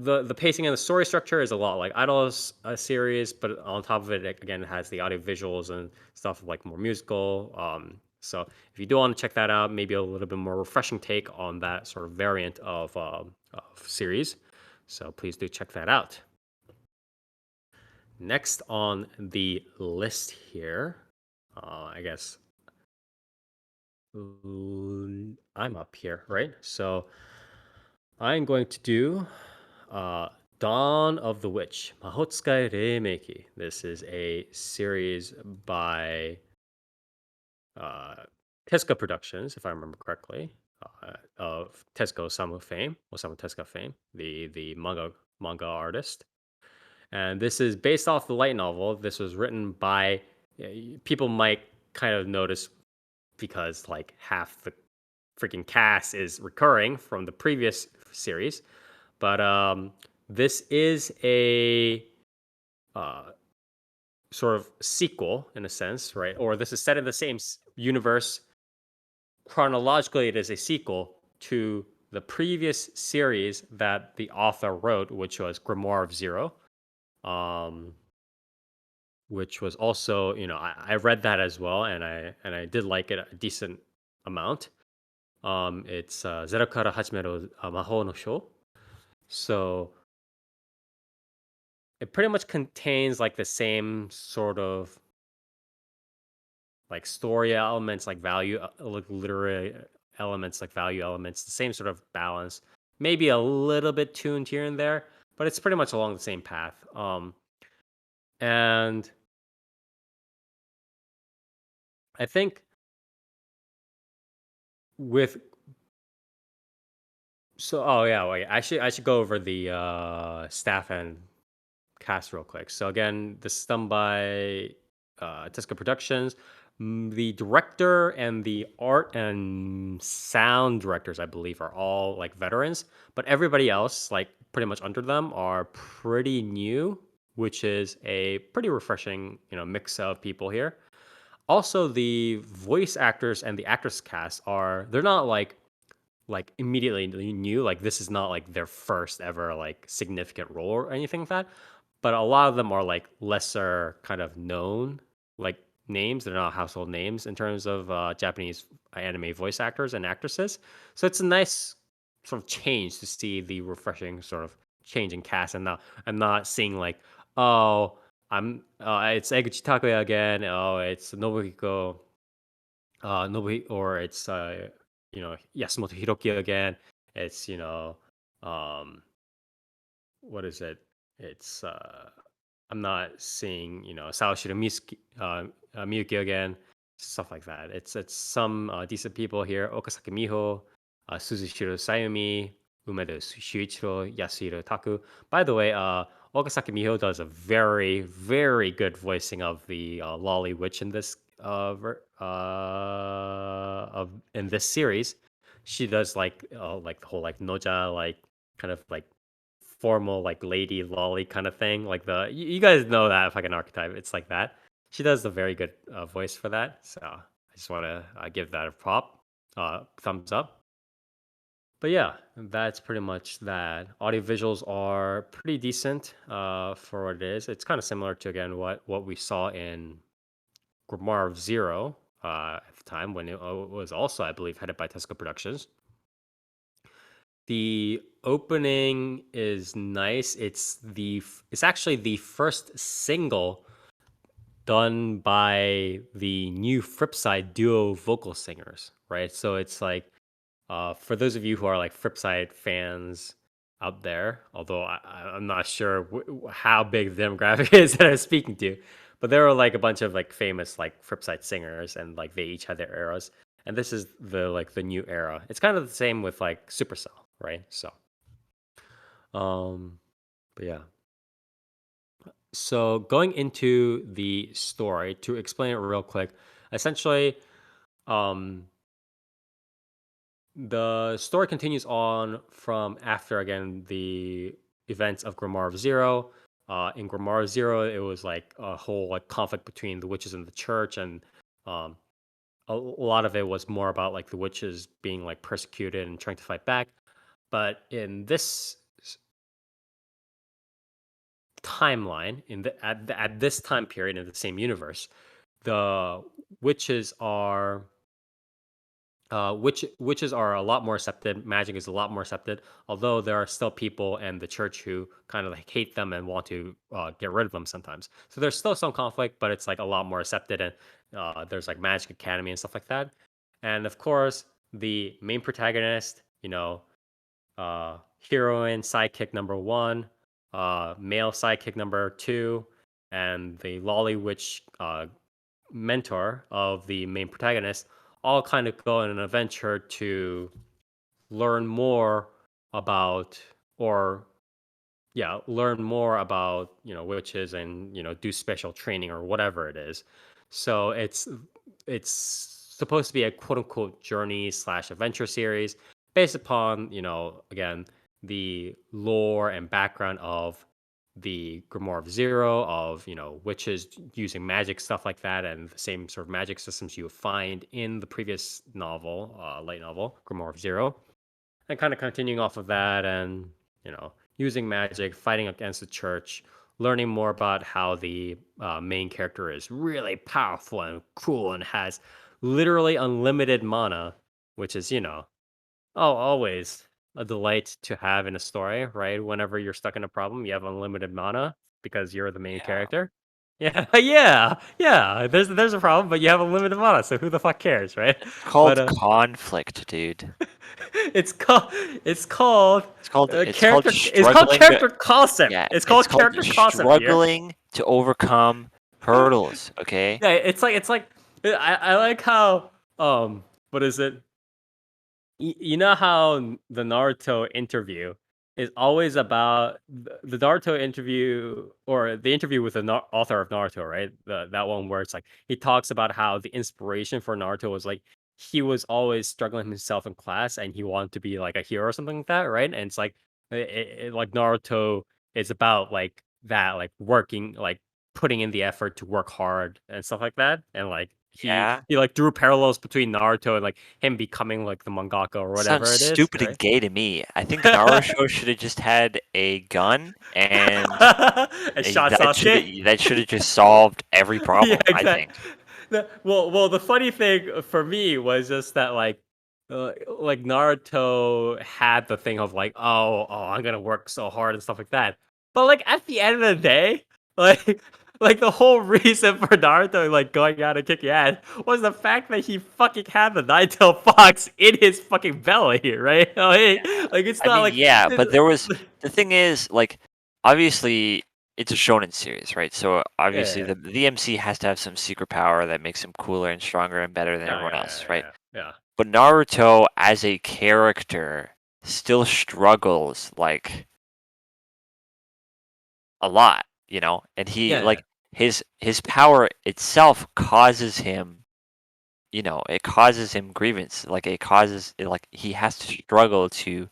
the pacing and the story structure is a lot like Idol's series, but on top of it, again, it has the audio visuals and stuff like more musical. So if you do want to check that out, maybe a little bit more refreshing take on that sort of variant of series. So please do check that out. Next on the list here, I guess I'm up here, right? So I'm going to do uh, Dawn of the Witch, Mahotsukai Reimeki. This is a series by uh, Tezuka Productions, if I remember correctly, of Tezuka Osamu Tezuka fame, the manga artist. And this is based off the light novel. This was written by people might kind of notice because like half the freaking cast is recurring from the previous series. But this is a uh, sort of sequel in a sense, right? Or this is set in the same universe. Chronologically, it is a sequel to the previous series that the author wrote, which was Grimoire of Zero, um, which was also, I read that as well, and I did like it a decent amount. It's Zero Kara Hachimeru Mahou no Sho. So it pretty much contains like the same sort of like story elements, like value, like literary elements, like value elements, the same sort of balance. Maybe a little bit tuned here and there, but it's pretty much along the same path. And I think with oh yeah, wait, I should go over the staff and cast real quick. So again, this is done by Tezuka Productions. The director and the art and sound directors, I believe, are all like veterans, but everybody else, like pretty much under them, are pretty new, which is a pretty refreshing, mix of people here. Also, the voice actors and the actress cast they're not like immediately new. Like this is not like their first ever like significant role or anything like that, but a lot of them are like lesser kind of known like names. They're not household names in terms of Japanese anime voice actors and actresses. So it's a nice sort of change to see the refreshing sort of change in cast, and I'm not seeing like, oh, it's Eguchi Takuya again. Oh, it's Nobuhiko, or it's Yasumoto Hiroki again. It's um, what is it? It's I'm not seeing Sawashiro Miyuki again, stuff like that. It's some decent people here: Okasaki Miho, Suzushiro Sayumi, Umedo Shuichiro, Yasuhiro Taku. By the way, Okasaki Miho does a very very good voicing of the Lolly Witch in this in this series. She does like the whole like Noja like kind of like formal like lady lolly kind of thing. Like you guys know that fucking archetype. It's like that. She does a very good voice for that. So I just want to give that a thumbs up. But yeah, that's pretty much that. Audio visuals are pretty decent for what it is. It's kind of similar to again what we saw in Grimoire of Zero at the time when it was also, I believe, headed by Tesco Productions. The opening is nice. It's actually the first single done by the new Fripside duo vocal singers, right? So it's like for those of you who are like Fripside fans out there, although I'm not sure how big the demographic is that I'm speaking to, but there are like a bunch of like famous like Fripside singers, and like they each had their eras, and this is the new era. It's kind of the same with like Supercell, right? So, but yeah. So going into the story to explain it real quick, essentially, um, the story continues on from after again the events of Grimoire of Zero. In Grimoire of Zero, it was like a whole like conflict between the witches and the church, and um, a lot of it was more about like the witches being like persecuted and trying to fight back. But in this timeline, at this time period in the same universe, the witches are witches are a lot more accepted. Magic is a lot more accepted, although there are still people in the church who kind of like hate them and want to get rid of them sometimes. So there's still some conflict, but it's like a lot more accepted, and there's like Magic Academy and stuff like that. And of course, the main protagonist, heroine sidekick number one, male sidekick number two, and the lolly witch mentor of the main protagonist all kind of go on an adventure to learn more about or learn more about witches, and do special training or whatever it is. So it's supposed to be a quote unquote journey slash adventure series based upon again the lore and background of the Grimoire of Zero, of witches using magic, stuff like that, and the same sort of magic systems you would find in the previous novel, light novel Grimoire of Zero, and kind of continuing off of that, and using magic, fighting against the church, learning more about how the main character is really powerful and cool and has literally unlimited mana, which is always a delight to have in a story, right? Whenever you're stuck in a problem, you have unlimited mana because you're the main Yeah. character. Yeah, yeah. There's a problem, but you have unlimited mana, so who the fuck cares, right? It's But called conflict, dude. it's called it's called It's called character. It's called struggling. character concept. Yeah, It's it's called called character concept here. struggling to overcome hurdles. Okay. Yeah, it's like I like how what is it? You know how the Naruto interview is always about the Naruto interview, or the interview with the author of Naruto, right? That one where it's like he talks about how the inspiration for Naruto was like he was always struggling himself in class and he wanted to be like a hero or something like that, right? And it's like like Naruto is about like that, like working, like putting in the effort to work hard and stuff like that, and like Yeah. he like drew parallels between Naruto and like him becoming like the mangaka or Sounds whatever it is, stupid and right? gay to me. I think Naruto should have just had a gun, and And shot Sasuke. that should have just solved every Yeah, problem, I exactly. think. Well, the funny thing for me was just that like Naruto had the thing of like, I'm gonna work so hard and stuff like that. But like at the end of the day, like like the whole reason for Naruto like going out and kicking ass was the fact that he fucking had the nine-tailed fox in his fucking belly, right? Like it's I not mean, like yeah, but the thing is, like, obviously it's a shonen series, right? So obviously yeah, the MC has to have some secret power that makes him cooler and stronger and better than everyone else, right? yeah. But Naruto as a character still struggles like a lot, you know? And he Yeah, like his power itself causes him, it causes him grievance. Like like he has to struggle to,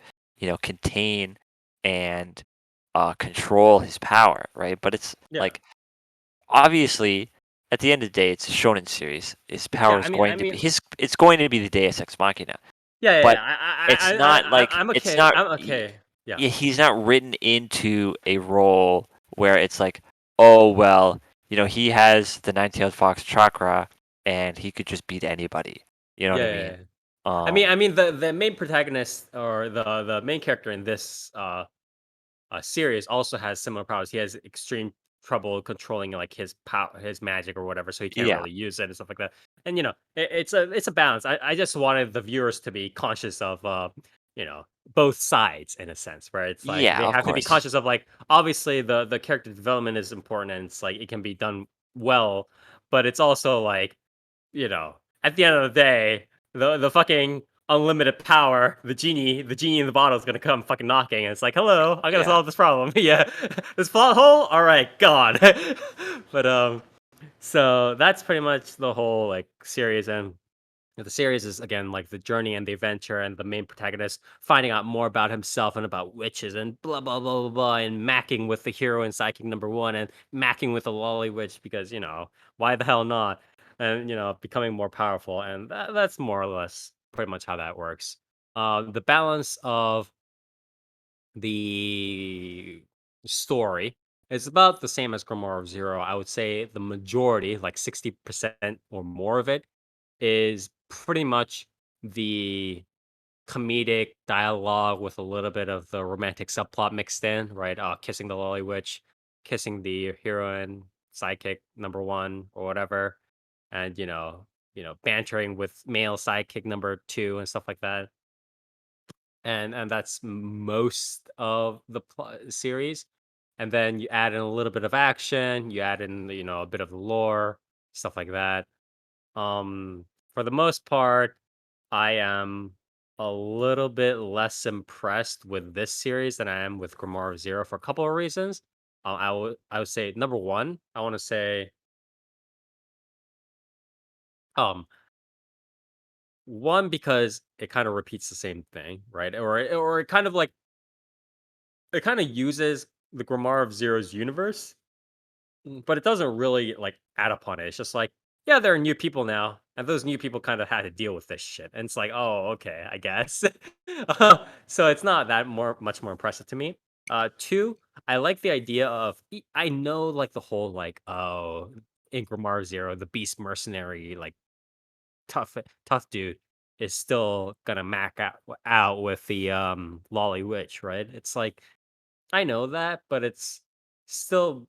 contain and control his power, right? But it's yeah. like obviously at the end of the day it's a shonen series. His Yeah, power is I going to be mean, it's going to be the Deus Ex Machina. yeah. But it's not like I'm it's okay. not I'm okay. Yeah, yeah, he's not written into a role where it's like, oh well, he has the nine-tailed fox chakra and he could just beat anybody. You know what I yeah. mean? I mean, the main protagonist or the main character in this series also has similar powers. He has extreme trouble controlling like his power, his magic or whatever, so he can't Yeah. really use it and stuff like that. And it's a balance. I just wanted the viewers to be conscious of you know both sides in a sense, where it's like Yeah, they of have to be course. conscious of like obviously the character development is important and it's like it can be done well, but it's also like at the end of the day, the fucking unlimited power, the genie in the bottle is gonna come fucking knocking, and it's like, hello, I gotta Yeah. solve this problem. Yeah, this plot hole. All right, gone. But so that's pretty much the whole like series, and the series is again like the journey and the adventure, and the main protagonist finding out more about himself and about witches and blah blah blah blah blah, and macking with the hero and psychic number one, and macking with the lolly witch because why the hell not, and becoming more powerful, and that's more or less pretty much how that works. The balance of the story is about the same as Grimoire of Zero. I would say the majority, like 60% or more of it, is pretty much the comedic dialogue with a little bit of the romantic subplot mixed in, right? Kissing the lolly witch, kissing the heroine, sidekick number one or whatever, and bantering with male sidekick number two and stuff like that. And that's most of the series. And then you add in a little bit of action, you add in a bit of the lore, stuff like that. For the most part, I am a little bit less impressed with this series than I am with Grimoire of Zero for a couple of reasons. I would say number one, I want to say um one because it kind of repeats the same thing, right? Or it kind of uses the Grimoire of Zero's universe. But it doesn't really, like, add upon it. It's just like, yeah, there are new people now, and those new people kind of had to deal with this shit. And it's like, oh, okay, I guess. So it's not that much more impressive to me. Two, I like the idea of I know like the whole like, oh, in Grimoire Zero, the beast mercenary, like tough dude is still gonna mac out with the lolly witch, right? It's like I know that, but it's still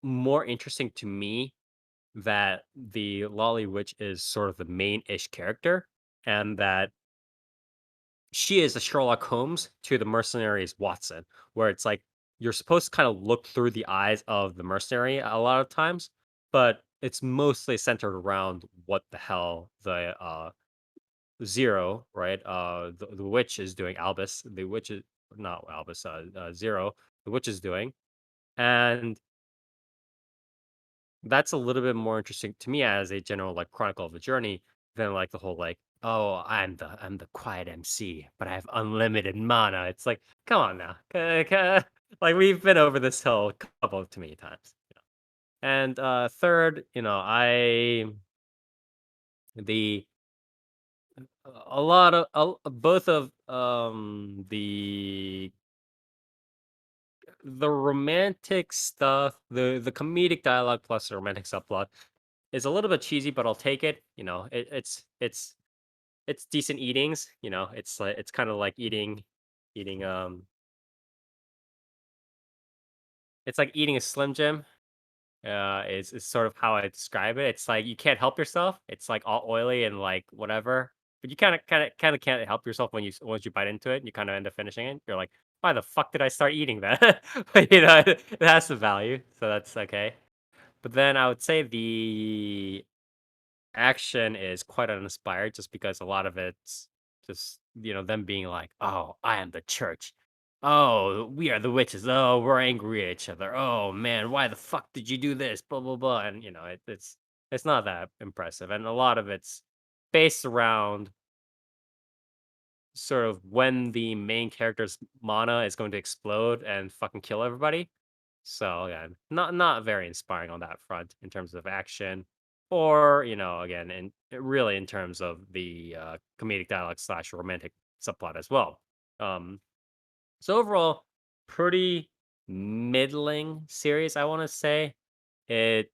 more interesting to me that the Lolly Witch is sort of the main-ish character, and that she is a Sherlock Holmes to the mercenaries Watson, where it's like you're supposed to kind of look through the eyes of the mercenary a lot of times, but it's mostly centered around what the hell the Zero, right? The witch is doing. Albus, the witch is not Albus. Zero, the witch is doing, and that's a little bit more interesting to me as a general like chronicle of a journey than like the whole like, oh, I'm the quiet MC, but I have unlimited mana. It's like, come on now. Like we've been over this hill a couple too many times. And third, the a lot of both of the romantic stuff, the comedic dialogue plus the romantic subplot is a little bit cheesy, but I'll take it. It's decent eatings. It's like it's kind of like eating it's like eating a Slim Jim. Is sort of how I describe it. It's like you can't help yourself. It's like all oily and like whatever. But you kind of can't help yourself once you bite into it. You kind of end up finishing it. You're like, why the fuck did I start eating that? But it has some value, so that's okay. But then I would say the action is quite uninspired just because a lot of it's just, them being like, "Oh, I am the church. Oh, we are the witches. Oh, we're angry at each other. Oh man, why the fuck did you do this? Blah blah blah." And it's not that impressive. And a lot of it's based around sort of when the main character's mana is going to explode and fucking kill everybody. So again, not very inspiring on that front in terms of action, or again, and really in terms of the comedic dialogue slash romantic subplot as well. Um, so overall, pretty middling series, I want to say. It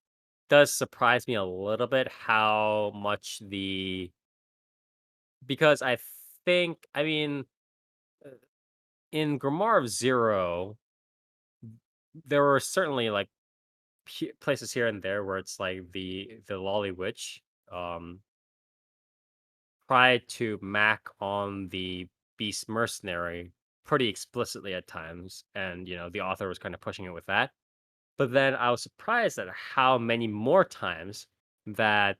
does surprise me a little bit how much because I mean, uh, in Grimoire of Zero, there were certainly like places here and there where it's like the lolly witch um tried to mac on the beast mercenary pretty explicitly at times, and the author was kind of pushing it with that. But then I was surprised at how many more times that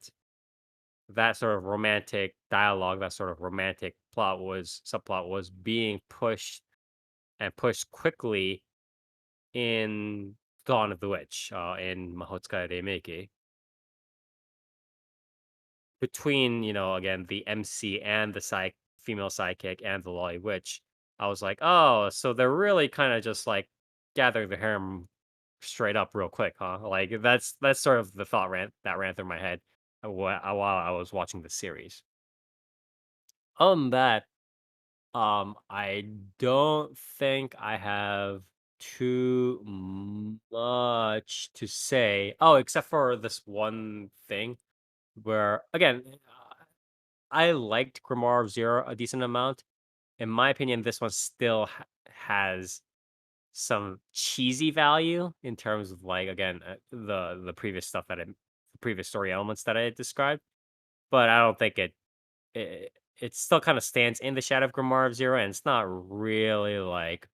that sort of romantic dialogue, that sort of romantic subplot was being pushed, and pushed quickly, in Dawn of the Witch, in Mahotsukai Remake, between, again, the MC and the female sidekick and the lolly witch. I was like, oh, so they're really kind of just like gathering the harem straight up real quick, huh? Like that's sort of the thought that ran through my head while I was watching the series. On that, I don't think I have too much to say. Oh, except for this one thing where, again, I liked Grimoire of Zero a decent amount. In my opinion, this one still has some cheesy value in terms of, like, again, the previous the previous story elements that I had described. But I don't think it, it still kind of stands in the shadow of Grimoire of Zero, and it's not really like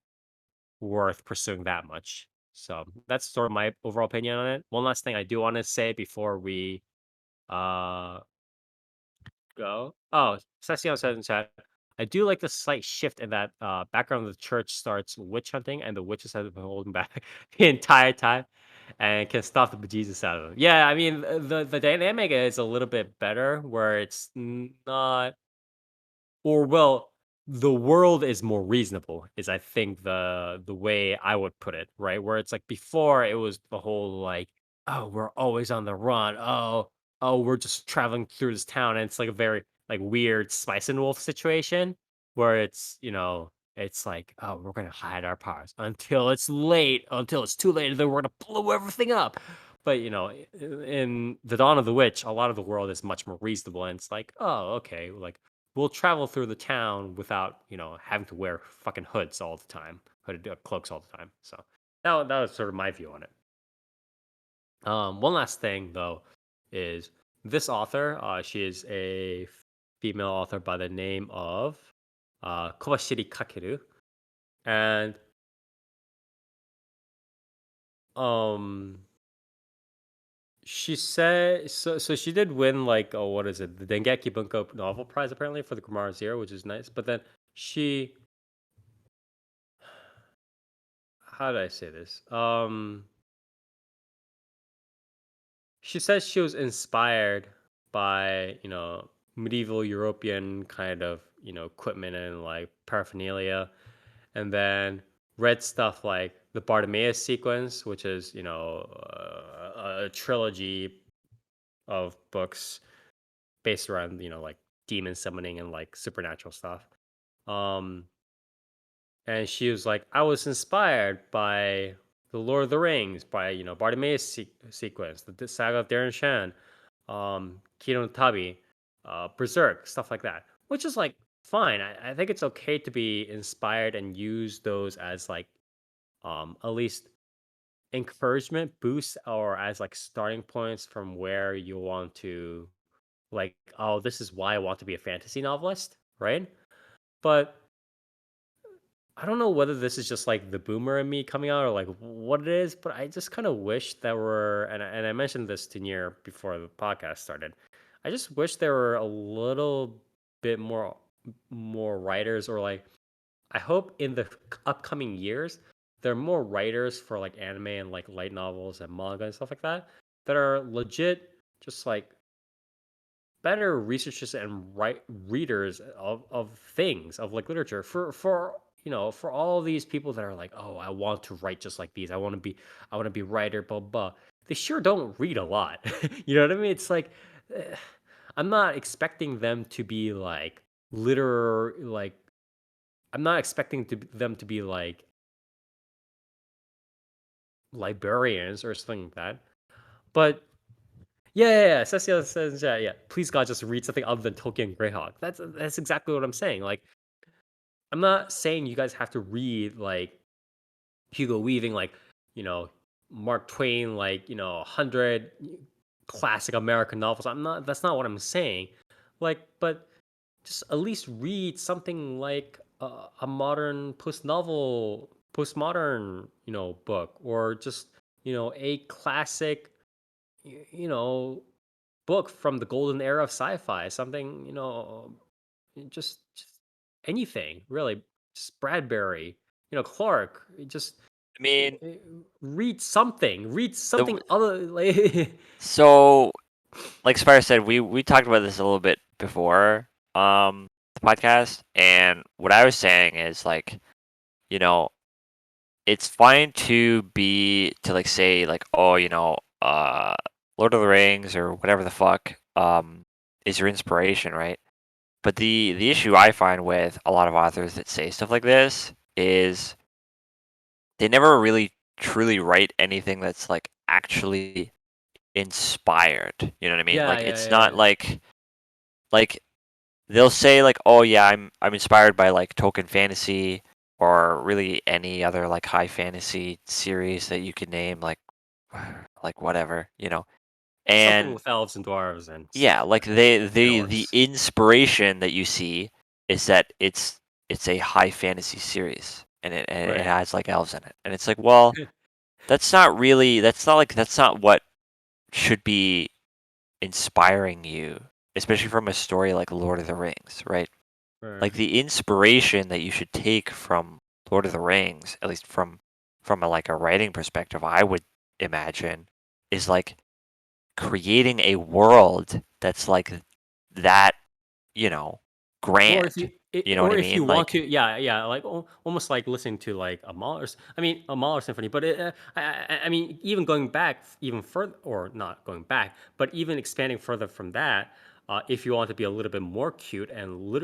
worth pursuing that much. So that's sort of my overall opinion on it. One last thing I do want to say before we uh go. Oh, Session says in chat, I do like the slight shift in that background of the church starts witch hunting, and the witches have been holding back the entire time and can stop the bejesus out of them. Yeah, I mean, the dynamic is a little bit better where it's not, or well, the world is more reasonable, is I think the way I would put it, right? Where it's like before it was the whole like, oh, we're always on the run. Oh, we're just traveling through this town. And it's like a very like weird Spice and Wolf situation where it's like, oh, we're gonna hide our powers until it's late, until it's too late, and then we're gonna blow everything up. But in the Dawn of the Witch, a lot of the world is much more reasonable, and it's like, oh, okay, like we'll travel through the town without having to wear fucking hoods all the time, hooded cloaks all the time. So that was sort of my view on it. One last thing though is this author. She is a female author by the name of Kobashiri Kakeru, and um she said so she did win, like, oh, what is it, the Dengeki Bunko novel prize apparently for the Grimoire Zero, which is nice. But then she how did I say this? She says she was inspired by, medieval European kind of, equipment and like paraphernalia, and then read stuff like the Bartimaeus sequence, which is, a trilogy of books based around like demon summoning and like supernatural stuff. Um, and she was like, I was inspired by the Lord of the Rings, by Bartimaeus sequence, the saga of Darren Shan, Kino Tabi, Berserk, stuff like that. Which is like fine. I think it's okay to be inspired and use those as like at least encouragement boosts or as like starting points from where you want to like, oh, this is why I want to be a fantasy novelist, right? But I don't know whether this is just like the boomer in me coming out or like what it is, but I just kind of wish there were, and I mentioned this to Nier before the podcast started. I just wish there were a little bit more writers, or like I hope in the upcoming years there are more writers for like anime and like light novels and manga and stuff like that that are legit, just like better researchers and readers of things of like literature for for all these people that are like, oh, I want to write just like these, I want to be writer, blah blah. They sure don't read a lot. You know what I mean? It's like eh, I'm not expecting them to be like like I'm not expecting them to be like librarians or something like that. But yeah. Cecilia says, yeah. Please God, just read something other than Tolkien Greyhawk. That's exactly what I'm saying. Like, I'm not saying you guys have to read like Hugo Weaving, like you know Mark Twain, like 100 classic American novels. I'm not. That's not what I'm saying. Like, but just at least read something like a modern postmodern book, or just a classic you know book from the golden era of sci-fi, something just anything really, just Bradbury, Clark, just I mean, uh, read the something other like so like Spire said, we talked about this a little bit before the podcast, and what I was saying is like, you know, it's fine to like say like, oh, Lord of the Rings or whatever the fuck is your inspiration, right? But the issue I find with a lot of authors that say stuff like this is they never really truly write anything that's like actually inspired. You know what I mean? yeah Like yeah it's yeah not yeah like they'll say like, "Oh yeah, I'm inspired by like Tolkien fantasy or really any other like high fantasy series that you could name, like whatever, you know." something And with elves and dwarves and yeah, like and the orcs, inspiration that you see is that it's a high fantasy series and it right? has like elves in it. And it's like, well, that's not what should be inspiring you, especially from a story like Lord of the Rings, right? Right. Like the inspiration that you should take from Lord of the Rings, at least from a like a writing perspective, I would imagine, is like creating a world that's like that, you know, Or if grand. You know what or I if you mean? want Like, to, yeah, like almost like listening to like a Mahler, a Mahler symphony. But I mean, even going back even further, or not going back, but even expanding further from that, if you want to be a little bit more cute and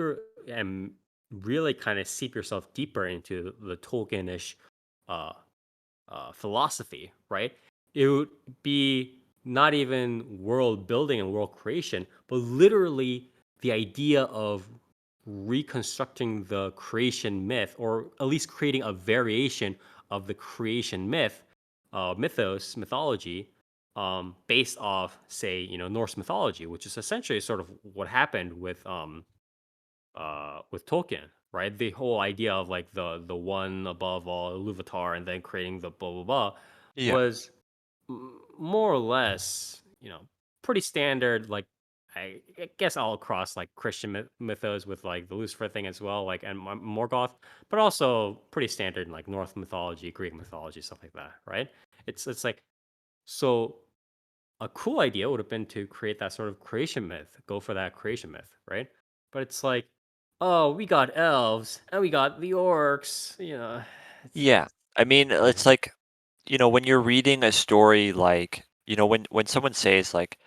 and really kind of seep yourself deeper into the Tolkienish uh, philosophy, right? It would be not even world building and world creation, but literally the idea of reconstructing the creation myth, or at least creating a variation of the creation mythology, based off, say, Norse mythology, which is essentially sort of what happened with Tolkien, right? The whole idea of like the one above all Iluvatar and then creating the blah blah blah yeah, was more or less, pretty standard. Like I guess all across like Christian mythos with like the Lucifer thing as well, like and Morgoth, but also pretty standard in like Norse mythology, Greek mythology, stuff like that, right? It's like so a cool idea would have been to create that sort of creation myth, go for that creation myth, right? But it's like, oh, we got elves and we got the orcs, yeah. I mean, yeah, it's like, when you're reading a story like, when someone says like,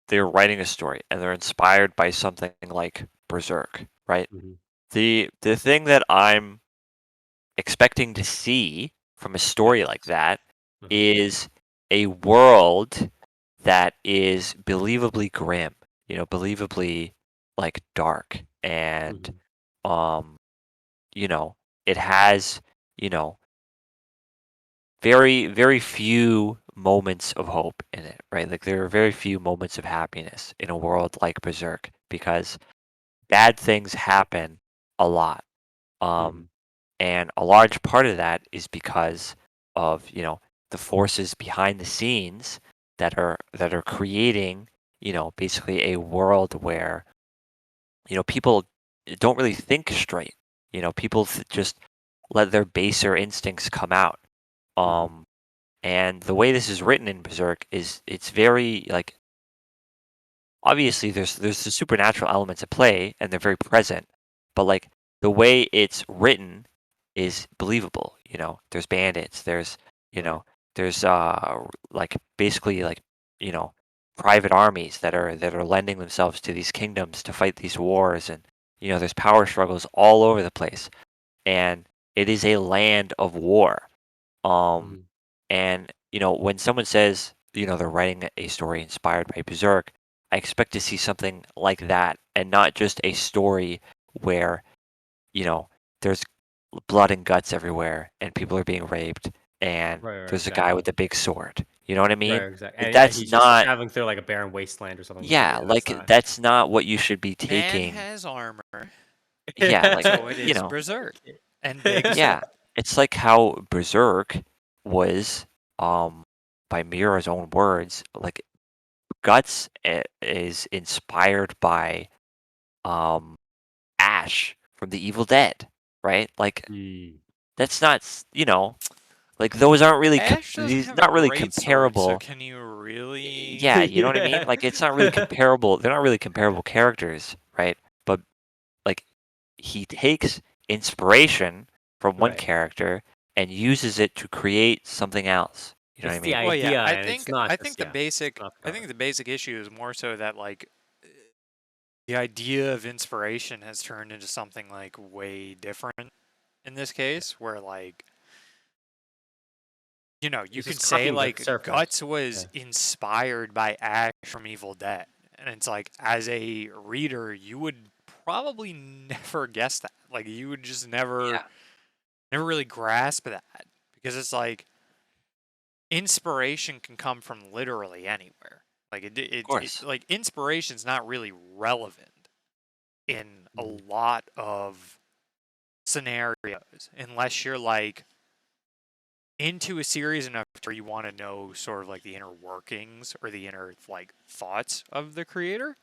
they're writing a story and they're inspired by something like Berserk, right? Mhm. The thing that I'm expecting to see from a story like Yes. that Uh-huh. is a world that is believably grim, believably like dark and Mhm. um you know, it has, you know, very, very few moments of hope in it, right? Like there are very few moments of happiness in a world like Berserk because bad things happen a lot. Um, Mhm. and a large part of that is because of, the forces behind the scenes that are creating, basically a world where, people don't really think straight. People just let their baser instincts come out. Mhm. Um, and the way this is written in Berserk is it's very like obviously there's the supernatural elements at play and they're very present, but like the way it's written is believable. There's bandits, you Right. know, there's like basically like you know private armies that are lending themselves to these kingdoms to fight these wars, and there's power struggles all over the place, and it is a land of war. Um, Mhm. and when someone says, they're writing a story inspired by Berserk, I expect to see something like that, and not just a story where there's blood and guts everywhere, and people are being raped, and Right, right, there's a guy with exactly. a big sword. You know what I Right, mean? exactly. Like And that's he's just not, traveling through like a barren wasteland or something like that. yeah, Yeah, that's like not. that's not what you should be Man taking. has armor, Yeah, like so it is Berserk and big yeah, sword. it's like how Berserk was, by Mira's own words, like Guts is inspired by um Ash from the Evil Dead, right? Like Mm. that's not, like those aren't really Ash doesn't these have a not really great sword, so comparable. can you really? Yeah, you know what I mean? Like it's not really comparable. They're not really comparable characters, right? But like he takes inspiration from one Right. character and uses it to create something else. You know what It's I the mean? Well, yeah, idea, I and it's think not I just think the yeah, it's basic not the I think cover. the basic issue is more so that like the idea of inspiration has turned into something like way different in this Yeah. case, where like you It's can just say copying the like surface. Guts was Yeah. inspired by Ash from Evil Dead, and it's like as a reader you would probably never guess that. Like you would just never Yeah, never really grasp that because it's like inspiration can come from literally anywhere. Like of course. like inspiration's not really relevant in a Mhm. lot of scenarios unless you're like into a series enough where you want to know sort of like the inner workings or the inner like thoughts of the creator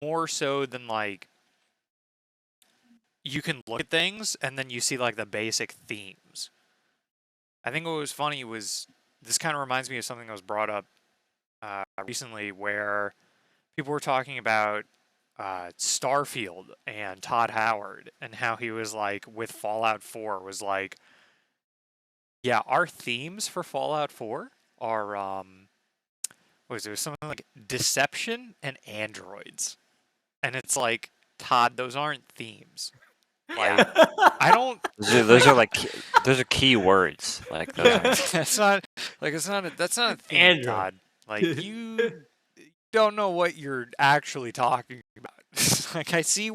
more so than like you can look at things and then you see like the basic themes. I think what was funny was this kind of reminds me of something that was brought up recently where people were talking about Starfield and Todd Howard and how he was like with Fallout 4 was like, yeah, our themes for Fallout 4 are what was it? It was something like deception and androids, and it's like Todd, those aren't themes. Yeah. Like I don't Those are like like those are key words. Like those yeah, are that's not like that's not a theme, Android. Todd. Like you don't know what you're actually talking about. Like I see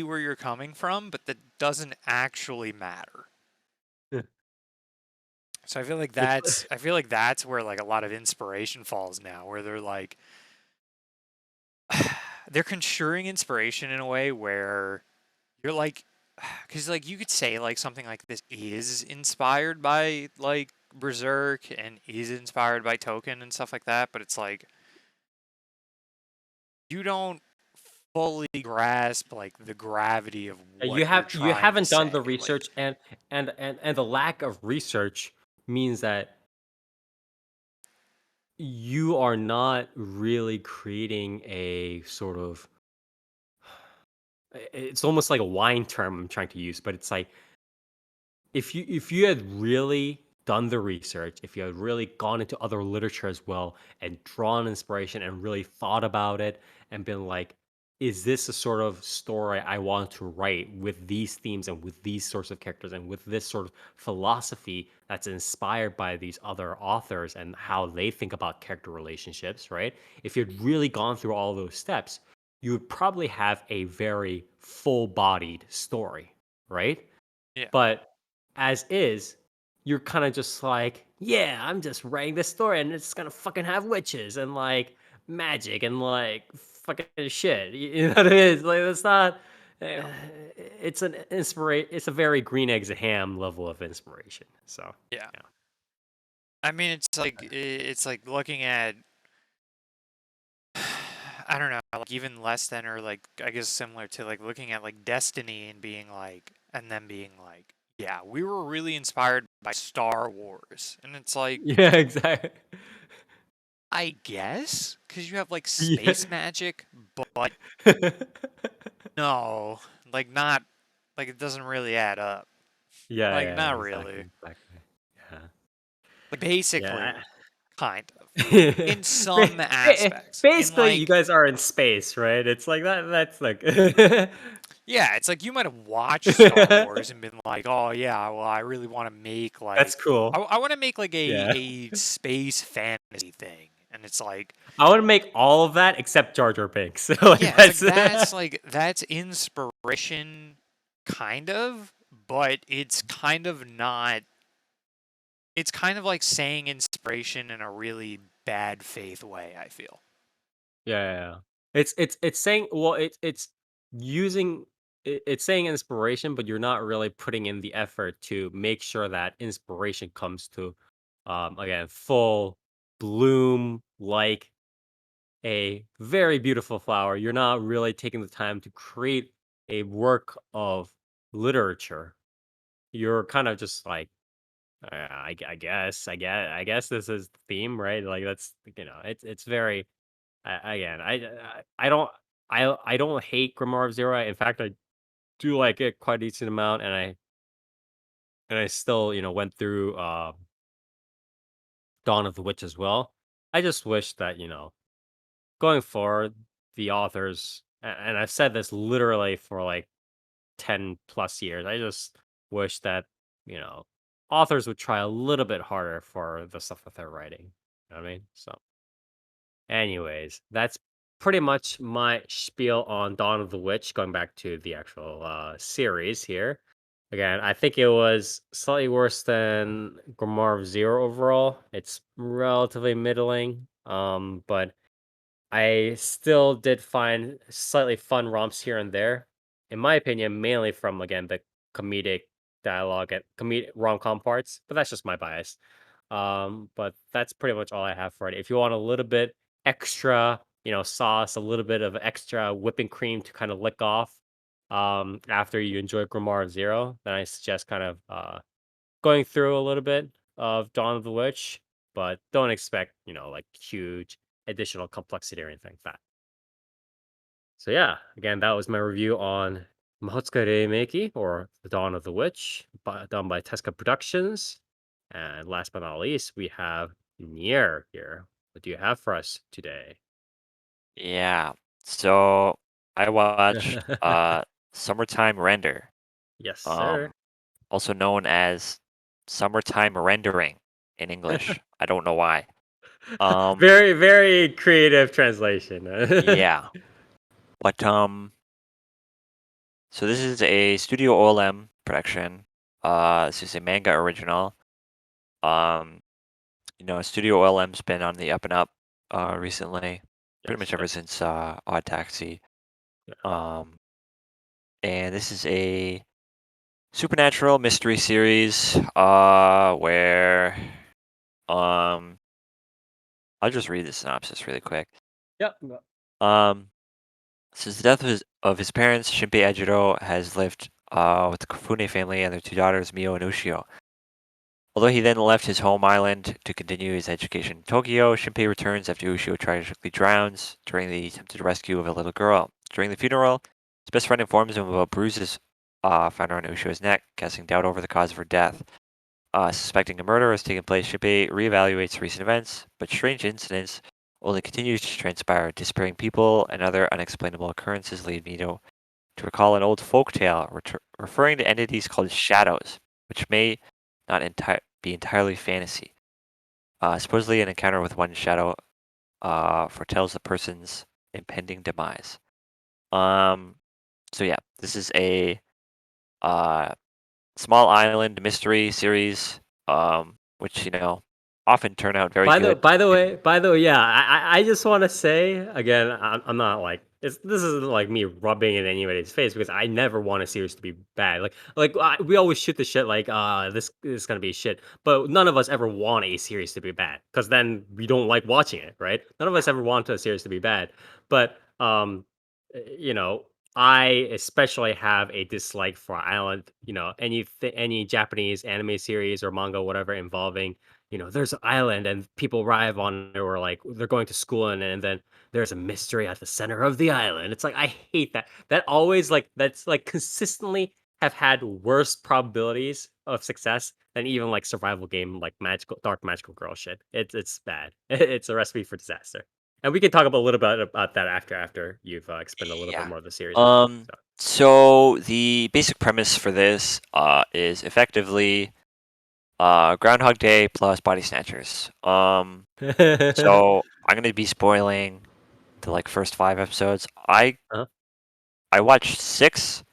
where you're coming from, but that doesn't actually matter. So It's I feel like that's where like a lot of inspiration falls now, where they're like they're construing inspiration in a way where you're like because like you could say like something like this is inspired by like Berserk and is inspired by Token and stuff like that, but it's like you don't fully grasp like the gravity of you what you're you trying to haven't done say. the Like, research, and the lack of research means that you are not really creating a sort of it's almost like a wine term I'm trying to use, but it's like if you had really done the research, if you had really gone into other literature as well and drawn inspiration and really thought about it and been like, is this a sort of story I want to write with these themes and with these sorts of characters and with this sort of philosophy that's inspired by these other authors and how they think about character relationships, right? If you'd really gone through all those steps, you would probably have a very full bodied story, right? Yeah. But as is, you're kind of just like, yeah, I'm just writing this story and it's gonna fucking have witches and like magic and like fucking shit. You know what it is? Like it's not. Yeah. It's an inspiration. It's a very green eggs and ham level of inspiration. So Yeah. yeah. I mean, it's like looking at I don't know, like even less than or like I guess similar to like looking at like Destiny and being like and then being like, yeah, we were really inspired by Star Wars. And it's like, Yeah, exactly. I guess cuz you have like Yeah. space magic, but no, like not like it doesn't really add up. Yeah, Like yeah, not exactly, really. exactly. Yeah. Like Yeah. basically kind of Ba- in some ba- aspects. In Basically, you like guys are in space, right? It's like that. That's like. yeah, it's like you might have watched Star Wars and been like, "Oh yeah, well I really want to make That's like cool. I want to make like Yeah. a space fantasy thing." And it's like, I want to make all of that except Jar Jar Binks. So like yeah, it's that's. like that's inspiration kind of, but it's kind of not it's kind of like saying inspiration in a really bad faith way, I feel. Yeah, yeah, yeah. It's saying, well, it's using it's saying inspiration, but you're not really putting in the effort to make sure that inspiration comes to again full bloom like a very beautiful flower. You're not really taking the time to create a work of literature. You're kind of just like, I guess this is the theme, right? Like that's it's very again. I don't hate Grimoire of Zero. In fact, I do like it quite a decent amount, and I still went through Dawn of the Witch as well. I just wish that going forward, the authors, and I've said this literally for like 10 plus years, I just wish that, you know, authors would try a little bit harder for the stuff that they're writing. You know what I mean? So, anyways, that's pretty much my spiel on Dawn of the Witch, going back to the actual series here. Again, I think it was slightly worse than Grimoire of Zero overall. It's relatively middling, but I still did find slightly fun romps here and there. In my opinion, mainly from again the comedic dialogue and comedic rom-com parts, but that's just my bias. But that's pretty much all I have for it. If you want a little bit extra, sauce, a little bit of extra whipping cream to kind of lick off, after you enjoy Grimoire of Zero, then I suggest kind of going through a little bit of Dawn of the Witch, but don't expect, like huge additional complexity or anything like that. So yeah, again, that was my review on Mahotsuka Reimeki or The Dawn of the Witch, done by Tezuka Productions. And last but not least, we have Nier here. What do you have for us today? Yeah. So I watched Summertime Render, Yes, sir. um, also known as Summertime Rendering in English. I don't know why. Um, Very, very creative translation. yeah. But so this is a Studio OLM production. This is a manga original. Um, Studio OLM's been on the up and up recently, pretty Yes, much ever yep. since Odd Taxi. Yeah. Um, and this is a supernatural mystery series where um I'll just read the synopsis really quick. Yep. Um, since the death of his parents, Shinpei Ejiro has lived with the Kofune family and their two daughters, Mio and Ushio. Although he then left his home island to continue his education in Tokyo, Shinpei returns after Ushio tragically drowns during the attempted rescue of a little girl. During the funeral, his best friend informs him about bruises found around Ushio's neck, casting doubt over the cause of her death. suspecting a murder has taken place, Shinpei reevaluates recent events, but strange incidents only continue to transpire. Disappearing people and other unexplainable occurrences lead Mito to recall an old folk tale referring to entities called shadows, which may not be entirely fantasy. Supposedly, an encounter with one shadow foretells the person's impending demise. So yeah, this is a uh, small island mystery series, which often turn out very good. By the way, yeah, I just want to say again, I'm not like this isn't like me rubbing it in anybody's face because I never want a series to be bad. We always shoot the shit like this is gonna be shit, but none of us ever want a series to be bad because then we don't like watching it, right? None of us ever want a series to be bad, but you know. I especially have a dislike for Island, any Japanese anime series or manga, whatever, involving there's an island and people arrive on it or like they're going to school in it, and then there's a mystery at the center of the island. It's like I hate that. That always that's like consistently have had worse probabilities of success than even like survival game like magical dark magical girl shit. It's bad. It's a recipe for disaster. And we can talk about a little bit about that after you've explained a little bit Yeah. more of the series with me. So. So the basic premise for this is effectively Groundhog Day plus Body Snatchers. So I'm gonna be spoiling the like first 5 episodes. Uh-huh. I watched 6,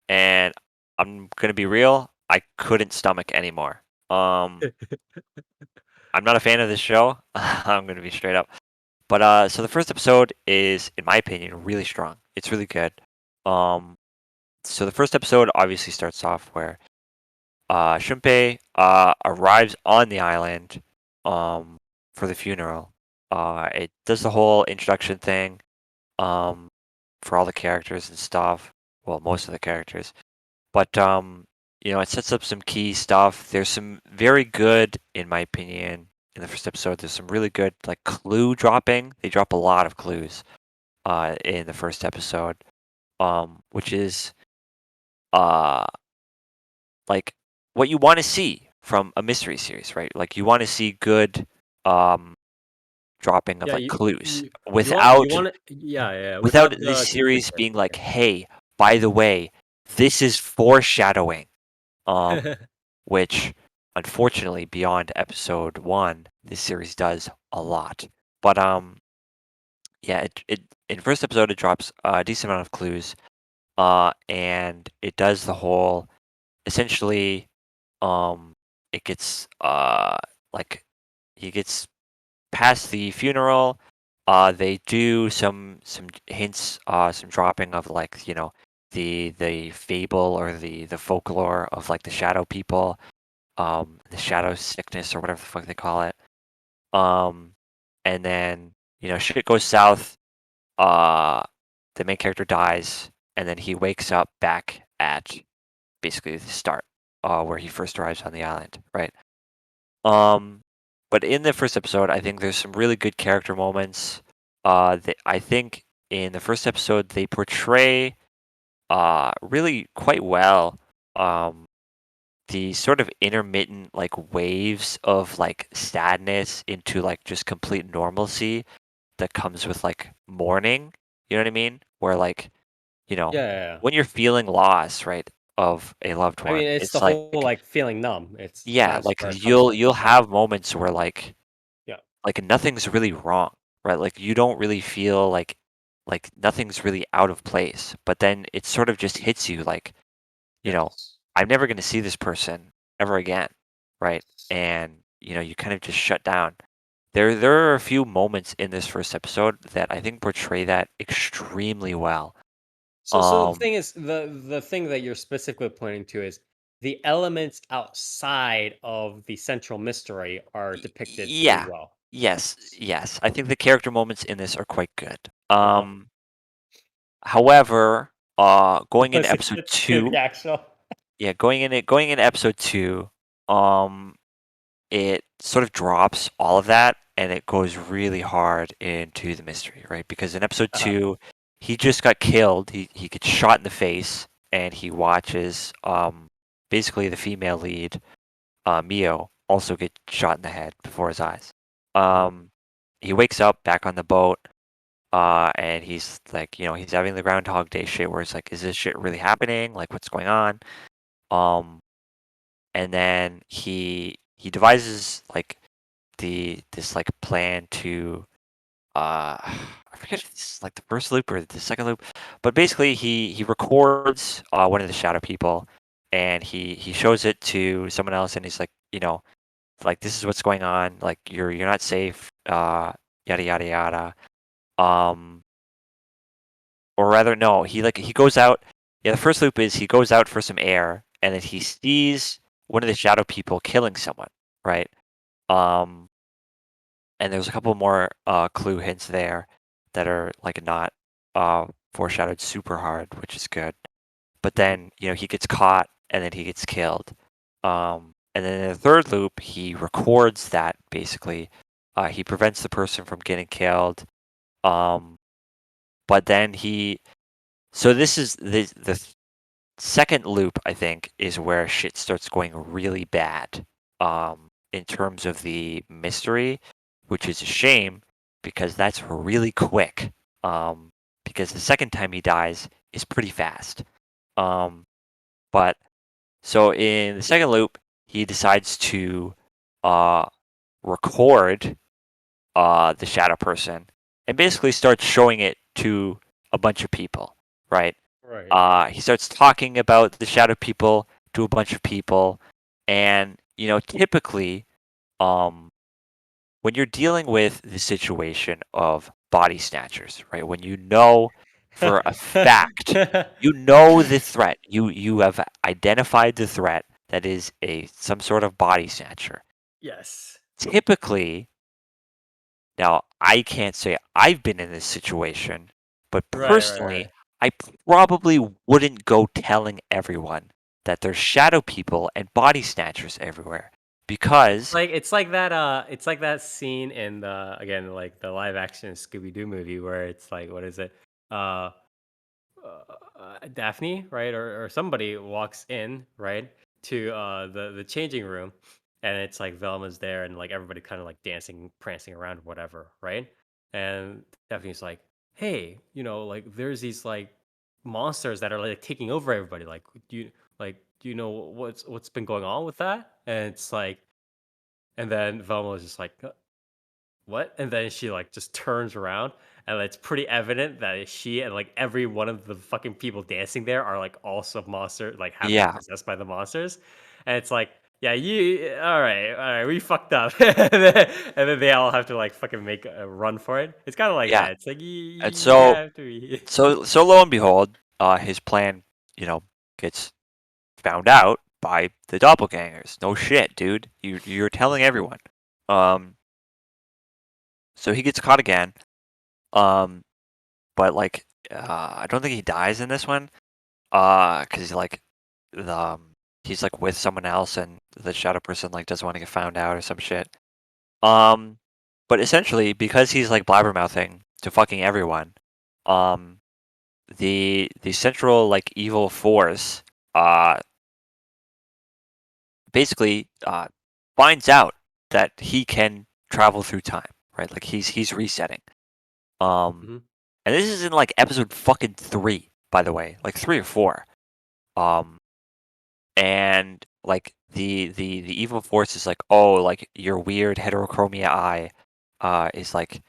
and I'm gonna be real. I couldn't stomach anymore. I'm not a fan of this show. I'm gonna be straight up. But so the first episode is, in my opinion, really strong. It's really good. Um, so the first episode obviously starts off where Shunpei arrives on the island for the funeral. It does the whole introduction thing um, for all the characters and stuff. Well, most of the characters. But it sets up some key stuff. There's some very good, in my opinion, in the first episode. There's some really good like clue dropping. They drop a lot of clues in the first episode, which is uh like what you want to see from a mystery series, right? Like you want to see good um dropping of Yeah, like clues you without want to yeah, without without this the series confusion. being like, hey, by the way, this is foreshadowing. Um, which unfortunately beyond episode 1, this series does a lot. But yeah, it in first episode it drops a decent amount of clues. And it does the whole essentially um it gets like he gets past the funeral. They do some hints, some dropping of like the fable or the folklore of like the shadow people, the shadow sickness or whatever the fuck they call it. Um, and then shit goes south. Uh, the main character dies, and then he wakes up back at basically the start, where he first arrives on the island, right? Um, but in the first episode, I think there's some really good character moments. I think in the first episode they portray really quite well um the sort of intermittent like waves of like sadness into like just complete normalcy that comes with like mourning. You know what I mean? Where like, you know, Yeah. when you're feeling loss, right, of a loved I mean, one, it's the it's like, whole like feeling numb. It's yeah, that's like where it comes you'll from. you'll have moments where Yeah. like nothing's really wrong, right? Like you don't really feel like nothing's really out of place, but then it sort of just hits you like, you know, Yes. I'm never going to see this person ever again, right? And you kind of just shut down. There are a few moments in this first episode that I think portray that extremely well. So the Um, thing is, the thing that you're specifically pointing to is the elements outside of the central mystery are depicted pretty yeah, well. yes. I think the character moments in this are quite good. Uh-huh. However, going into Was episode it the 2, actual? yeah, going into episode 2, um, it sort of drops all of that and it goes really hard into the mystery, right? Because in episode Uh-huh. 2, he just got killed. He gets shot in the face and he watches basically the female lead Mio, also get shot in the head before his eyes. He wakes up back on the boat, and he's like, he's having the Groundhog Day shit where it's like, is this shit really happening? Like, what's going on? And then he devises like this like plan to I forget if it's like the first loop or the second loop, but basically he records one of the shadow people, and he shows it to someone else, and he's like, like, this is what's going on, like, you're not safe, yada yada yada. Or rather, no, he goes out. Yeah, the first loop is he goes out for some air, and then he sees one of the shadow people killing someone, right? Um, and there's a couple more clue hints there that are like not foreshadowed super hard, which is good. But then he gets caught, and then he gets killed. And then in the third loop, he records that basically. He prevents the person from getting killed. But then so this is the second loop, I think, is where shit starts going really bad. In terms of the mystery, which is a shame because that's really quick. Because the second time he dies is pretty fast. But so in the second loop, he decides to record the shadow person and basically starts showing it to a bunch of people, right? Right. He starts talking about the shadow people to a bunch of people, and typically, when you're dealing with the situation of body snatchers, right? When for a fact, the threat, you have identified the threat that is some sort of body snatcher. Yes. Typically, now I can't say I've been in this situation, but Right. personally, I probably wouldn't go telling everyone that there's shadow people and body snatchers everywhere because It's like that scene in the again like the live action Scooby Doo movie where it's like what is it? Uh Daphne, right, or somebody walks in, right, to the changing room, and it's like Velma's there, and like everybody kind of like dancing, prancing around, whatever, right? And Daphne's like, "Hey, like there's these like monsters that are like taking over everybody. Like, do you know what's been going on with that?" And it's like, and then Velma was just like, what? And then she like just turns around, and it's pretty evident that she and like every one of the fucking people dancing there are like also monster, like have been yeah, possessed by the monsters. And it's like, yeah, all right, we fucked up. And then they all have to like fucking make a run for it. It's kind of like yeah. that. It's like And you so have to be. so lo and behold, his plan, gets found out by the doppelgangers. No shit, dude. You're telling everyone. Um, so he gets caught again. Um, but like, I don't think he dies in this one. Because the he's like with someone else, and the shadow person like doesn't want to get found out or some shit. Um, but essentially, because he's like blabbermouthing to fucking everyone, um, the central like evil force, basically finds out that he can travel through time, right? Like he's resetting. Um, Mhm. and this is in like episode fucking 3, by the way, like 3 or 4. Um, and like the evil force is like, oh, like your weird heterochromia eye is like,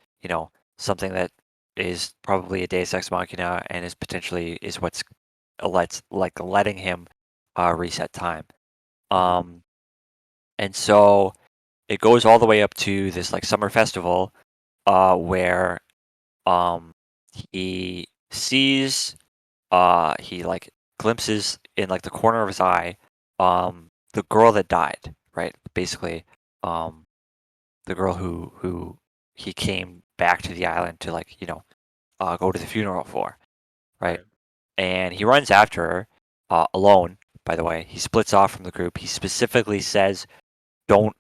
something that is probably a deus ex machina, and is potentially is what's letting him reset time. Mhm. um and so it goes all the way up to this like summer festival, where um he sees, he like glimpses in like the corner of his eye, the girl that died, right? Basically, um, the girl who he came back to the island to like, go to the funeral for, right? Right. And he runs after her, alone. By the way, he splits off from the group. He specifically says, "Don't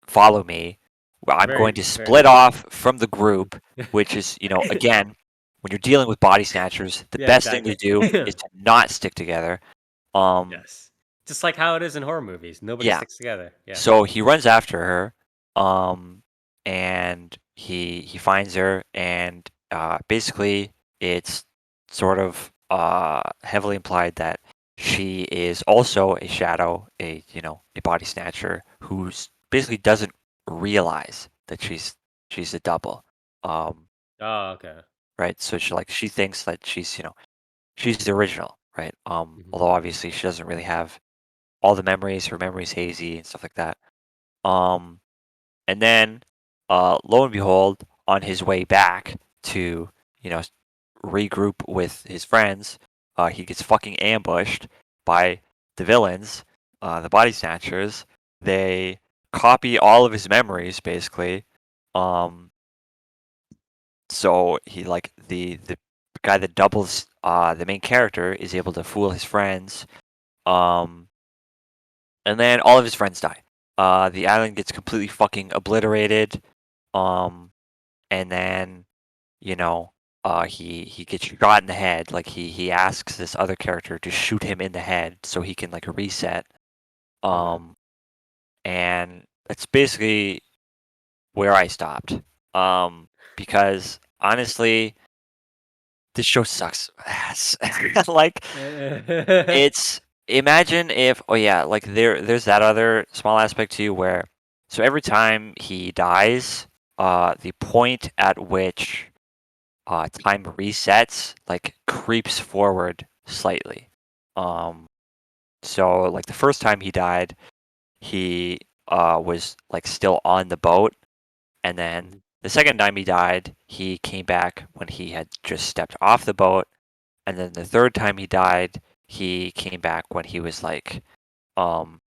follow me. I'm going Very to very split important. off from the Mhm. group," which is, again, when you're dealing with body snatchers, the Yeah, best thing to exactly. do is to not stick together. Um, Yes. Just like how it is in horror movies, nobody Yeah. sticks together. Yeah. So he runs after her, and he finds her, and basically it's sort of heavily implied that she is also a shadow, a body snatcher who's basically doesn't realize that she's a double. Um, Oh, okay. right. So she thinks that she's the original, right? Although Mhm. obviously she doesn't really have all the memories. Her memory's hazy and stuff like that. Um, and then, lo and behold, on his way back to, you know, regroup with his friends, he gets fucking ambushed by the villains, the body snatchers. They copy all of his memories, basically. Um, so he like the guy that doubles the main character is able to fool his friends. Um, and then all of his friends die. The island gets completely fucking obliterated. Um, and then you know, he gets shot in the head. Like he asks this other character to shoot him in the head so he can like reset. Okay. Um, and that's basically where I stopped. Because honestly, this show sucks ass. Like it's imagine if oh yeah, like there's that other small aspect too where so every time he dies, the point at which time resets like creeps forward slightly. Um, so like the first time he died, he was like still on the boat, and then Mhm. the second time he died, he came back when he had just stepped off the boat, and then the third time he died, he came back when he was like um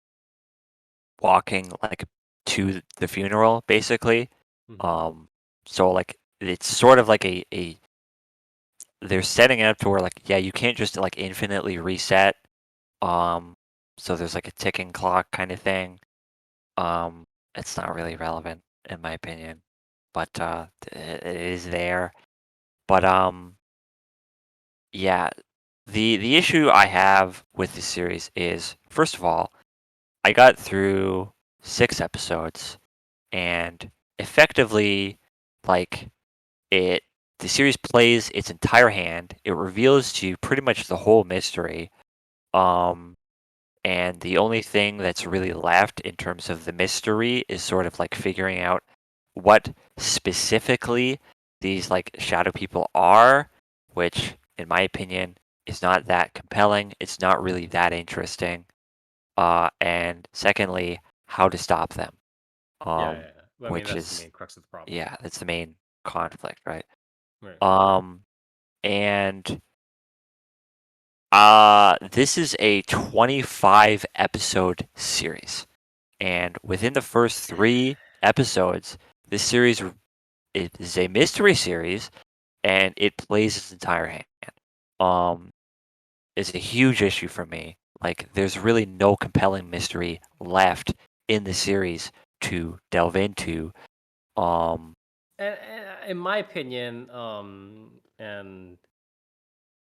walking like to the funeral basically. Mhm. Um, so like it's sort of like a they're setting it up to where like yeah you can't just like infinitely reset um so there's like a ticking clock kind of thing. um it's not really relevant in my opinion, but it is there. But yeah, the issue I have with this series is first of all I got through 6 episodes and effectively like it the series plays its entire hand. It reveals to you pretty much the whole mystery. Um, and the only thing that's really left in terms of the mystery is sort of like figuring out what specifically these like shadow people are, which in my opinion is not that compelling. It's not really that interesting. And secondly, how to stop them. Yeah, yeah, yeah. Well, I mean, Which that's the is main crux of the problem. yeah, that's the main conflict, right? Right. Um, and this is a 25 episode series. And within the first 3 episodes, this series is a mystery series and it plays its entire hand. Um, it's a huge issue for me. Like, there's really no compelling mystery left in the series to delve into. Um, And in my opinion, and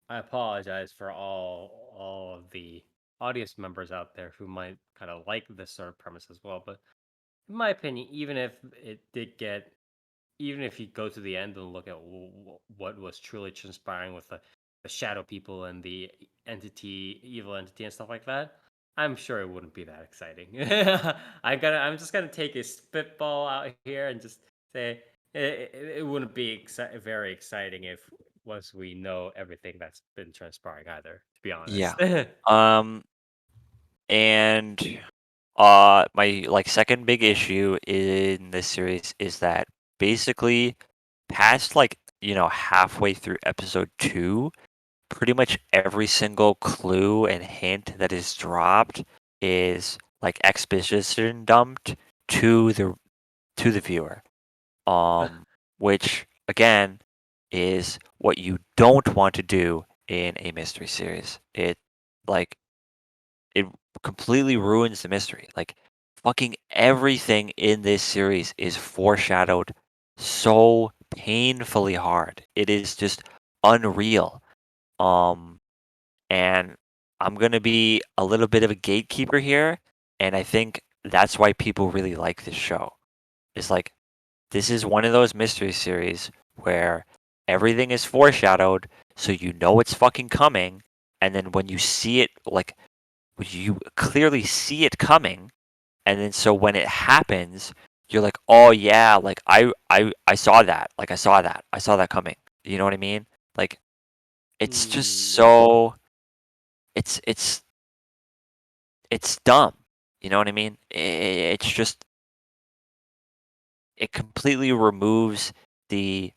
I apologize for all of the audience members out there who might kind of like this sort of premise as well. But in my opinion, even if it did get, even if you go to the end and look at what was truly transpiring with the shadow people and the evil entity and stuff like that, I'm sure it wouldn't be that exciting. I'm just gonna take a spitball out here and just say it wouldn't be very exciting if once we know everything that's been transpiring either. To be yeah. honest. Um, and my like second big issue in this series is that basically past like halfway through episode 2, pretty much every single clue and hint that is dropped is like exposition dumped to the viewer. Um, which again is what you don't want to do in a mystery series. Like it completely ruins the mystery. Like fucking everything in this series is foreshadowed so painfully hard. It is just unreal. Um and I'm gonna be a little bit of a gatekeeper here, and I think that's why people really like this show. It's like this is one of those mystery series where everything is foreshadowed, so you know it's fucking coming, and then when you see it, like when you clearly see it coming, and then so when it happens, you're like, oh yeah, like I saw that, like I saw that coming. You know what I mean? Like it's just Yeah. so it's it's dumb. You know what I mean? It's just it completely removes the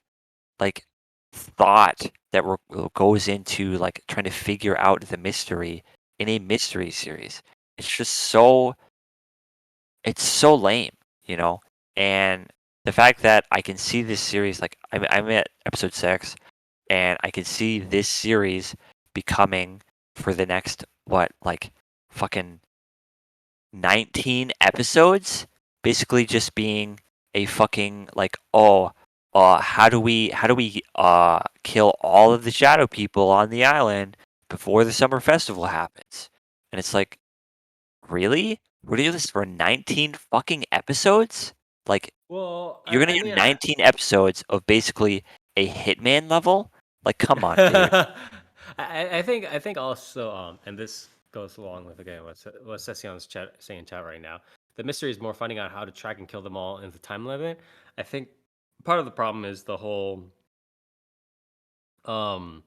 like thought that goes into like trying to figure out the mystery in a mystery series. It's just it's so lame, you know? And the fact that I can see this series, like I'm at episode 6, and I can see this series becoming for the next, what, like fucking 19 episodes, basically just being a fucking like, oh, how do we kill all of the shadow people on the island before the summer festival happens? And it's like, really? We're gonna do this for 19 fucking episodes? Like, Well, you're gonna I do mean, 19 episodes of basically a Hitman level? Like, come on, dude. I think also and this goes along with again what Session's chat saying in chat right now. The mystery is more finding out how to track and kill them all in the time limit. I think part of the problem is the whole um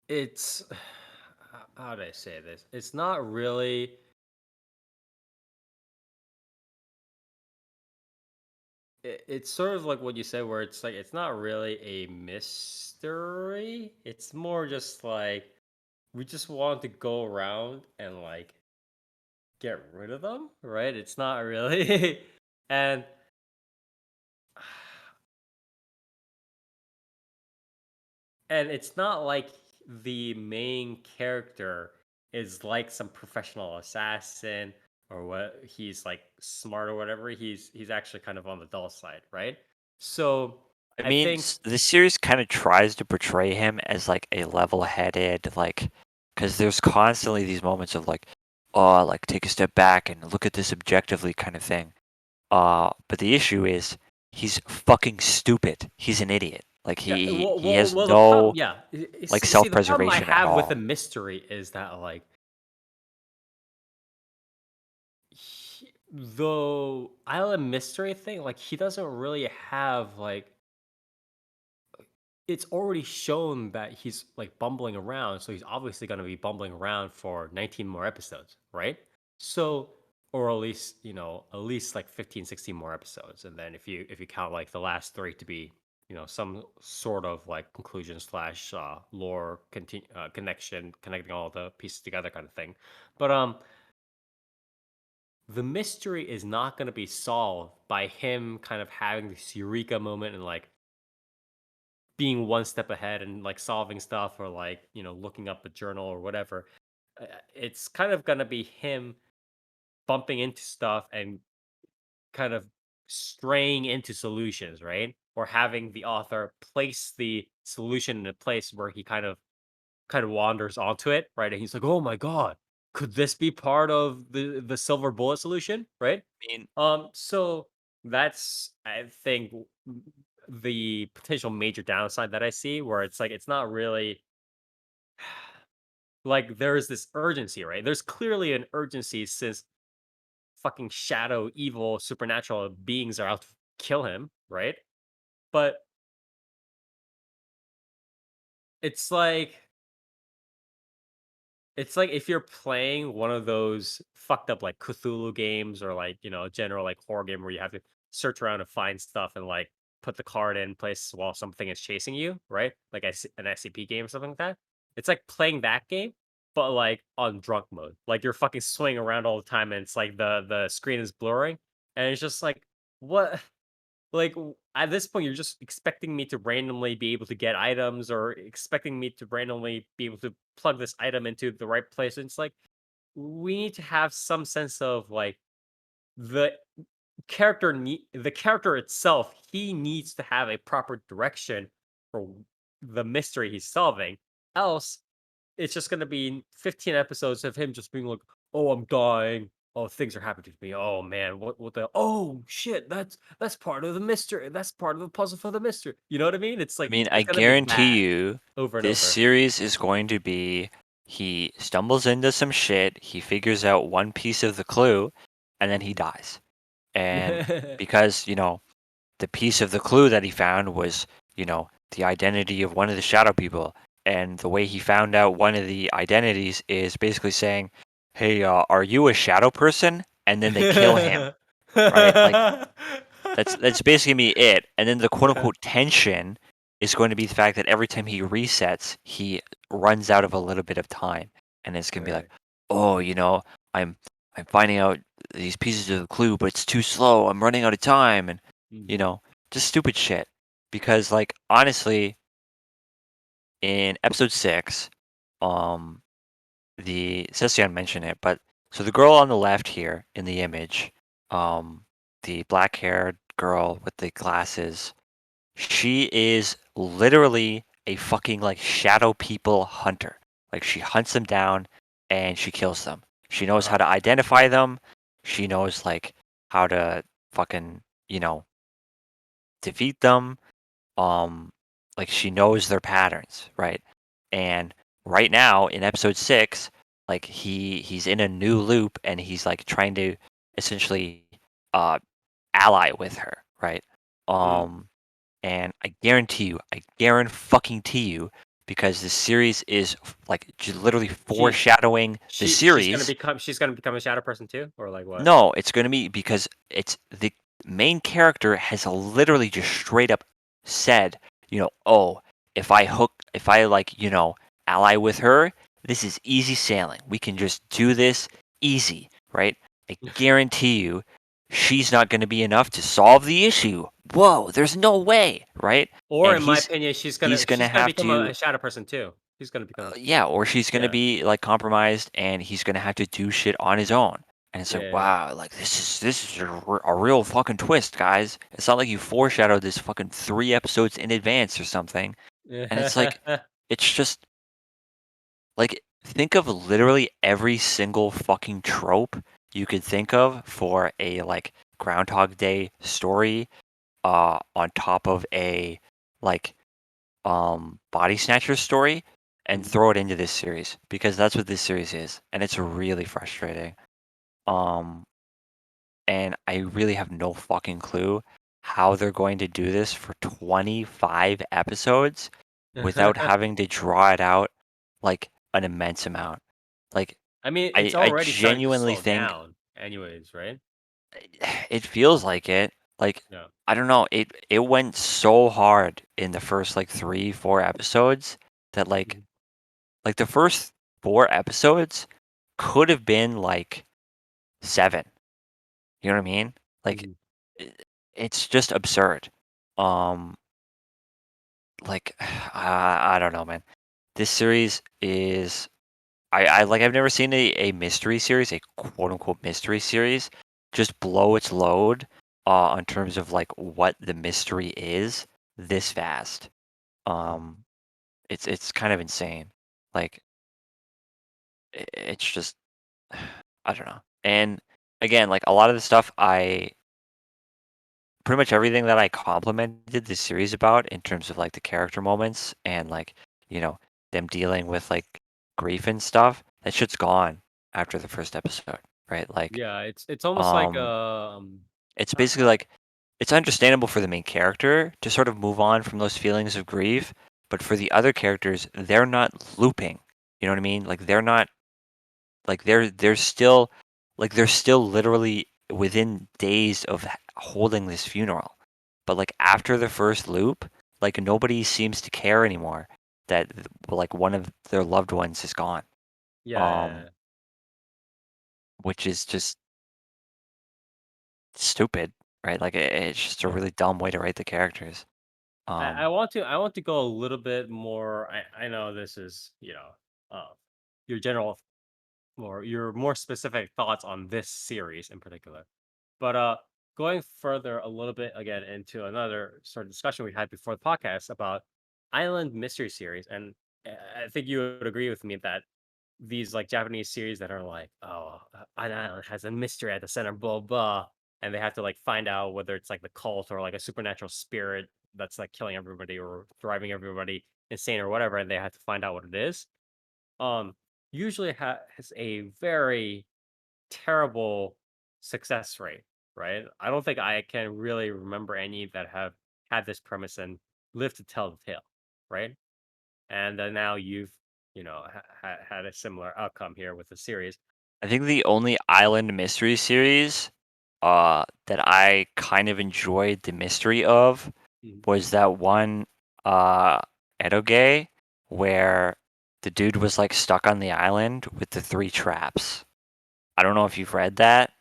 it's how do I say this? It's not really it's sort of like what you said where it's like it's not really a mystery. It's more just like we just want to go around and like get rid of them, right? It's not really. And it's not like the main character is like some professional assassin or what he's like smart or whatever. He's actually kind of on the dull side, right? So I I mean, think the series kind of tries to portray him as like a level-headed, like, because there's constantly these moments of like, oh, like take a step back and look at this objectively kind of thing. But the issue is he's fucking stupid. He's an idiot. Like yeah, he has the problem, no yeah. like See, the problem I self-preservation at have with the all. mystery is that like the island mystery thing, like he doesn't really have like it's already shown that he's like bumbling around, so he's obviously going to be bumbling around for 19 more episodes, right? So or at least, at least like 15, 16 more episodes. And then if you count like the last 3 to be, some sort of like conclusion slash lore connection, connecting all the pieces together kind of thing. But the mystery is not going to be solved by him kind of having this eureka moment and like being one step ahead and like solving stuff or like looking up a journal or whatever. It's kind of gonna be him bumping into stuff and kind of straying into solutions, right? Or having the author place the solution in a place where he kind of wanders onto it, right? And he's like, oh my god, could this be part of the silver bullet solution, right? I mean, So that's, I think, the potential major downside that I see, where it's like it's not really like there is this urgency, right? There's clearly an urgency since fucking shadow, evil, supernatural beings are out to kill him, right? But it's like it's like if you're playing one of those fucked up like Cthulhu games or like, a general like horror game where you have to search around and find stuff and like put the card in place while something is chasing you, right? Like an SCP game or something like that. It's like playing that game, but like on drunk mode. Like you're fucking swinging around all the time and it's like the screen is blurring. And it's just like, what? Like at this point, you're just expecting me to randomly be able to get items or expecting me to randomly be able to plug this item into the right place. And it's like we need to have some sense of like the the character itself. He needs to have a proper direction for the mystery he's solving. else it's just gonna be 15 episodes of him just being like, "Oh, I'm dying. Oh, things are happening to me. Oh man, what the? Oh shit, that's part of the mystery. That's part of the puzzle for the mystery." You know what I mean? It's I like mean, I it's gonna be guarantee that you over and this over. series is going to be he stumbles into some shit, he figures out one piece of the clue, and then he Mhm. dies. And because, the piece of the clue that he found was, the identity of one of the shadow people. And the way he found out one of the identities is basically saying, "Hey, are you a shadow person?" And then they kill him, right? Like that's basically me it. And then the quote Yeah. unquote tension is going to be the fact that every time he resets, he runs out of a little bit of time. And it's gonna be like, Right. oh, I'm I'm finding out these pieces of the clue, but it's too slow. I'm running out of time and you Mhm. know, just stupid shit. Because like honestly, in episode 6, um Cecian mentioned it, but so the girl on the left here in the image, the black haired girl with the glasses, she is literally a fucking like shadow people hunter. Like she hunts them down and she kills them. She knows how Uh-huh. to identify them. She knows like how to fucking, you know, defeat them. Um like she knows their patterns, right? And right now in episode 6, like he's in a new loop and he's like trying to essentially uh ally with her, right? Mm. Um and I guarantee fucking to you, because the series is like literally She foreshadowing the series. she's gonna become a shadow person too, or like what? No, it's going to be because it's the main character has literally just straight up said, oh, if I like, ally with her, this is easy sailing. We can just do this easy, right? I guarantee you, she's not going to be enough to solve the issue. Whoa, there's no way, right? Or And in my opinion, she's he's gonna going to she's gonna have become to a shadow person too. She's gonna become yeah, or she's gonna yeah. be like compromised, and he's gonna have to do shit on his own. And it's like, Yeah. wow, like this is a real fucking twist, guys. It's not like you foreshadowed this fucking 3 episodes in advance or something. And it's like, Yeah. it's just like think of literally every single fucking trope you could think of for a like Groundhog Day story, on top of a like body snatcher story and Mhm. throw it into this series, because that's what this series is, and it's really frustrating. Um and I really have no fucking clue how they're going to do this for 25 episodes without having to draw it out like an immense amount. Like I mean, it's I already starting to genuinely slow think down anyways, right? it feels like it. Like Yeah. I don't know, it went so hard in the first like 3 4 episodes that Mhm. like the first 4 episodes could have been like 7. You know what I mean? Like Mhm. I it's just absurd. Um, like I don't know, man. This series is I've never seen a mystery series, a quote unquote mystery series, just blow its load in terms of like what the mystery is this fast. Um, it's kind of insane. Like it's just I don't know. And again, like a lot of the stuff I pretty much everything that I complimented the series about in terms of like the character moments and like, you know, them dealing with like grief and stuff, that shit's gone after the first episode, right? Like, Yeah, it's almost like um, it's uh, basically like it's understandable for the main character to sort of move on from those feelings of grief, but for the other characters, they're not looping. You know what I mean? Like they're not like they're still they're still literally within days of holding this funeral. But like after the first loop, like nobody seems to care anymore that like one of their loved ones is gone. yeah, yeah, Um yeah. which is just stupid, right? Like it's just a Yeah. really dumb way to write the characters. I Um want to go a little bit more. I know this is, your general or your more specific thoughts on this series in particular. But going further a little bit again into another sort of discussion we had before the podcast about Island Mystery Series, and I think you would agree with me that these like Japanese series that are like, oh, an island has a mystery at the center, blah blah, and they have to like find out whether it's like the cult or like a supernatural spirit that's like killing everybody or driving everybody insane or whatever, and they have to find out what it is. Um, Usually has a very terrible success rate, right? I don't think I can really remember any that have had this premise and lived to tell the tale, right? And now you've, had a similar outcome here with the series. I think the only island mystery series that I kind of enjoyed the mystery of Mhm. was that one Edoge where the dude was like stuck on the island with the three traps. I don't know if you've read that,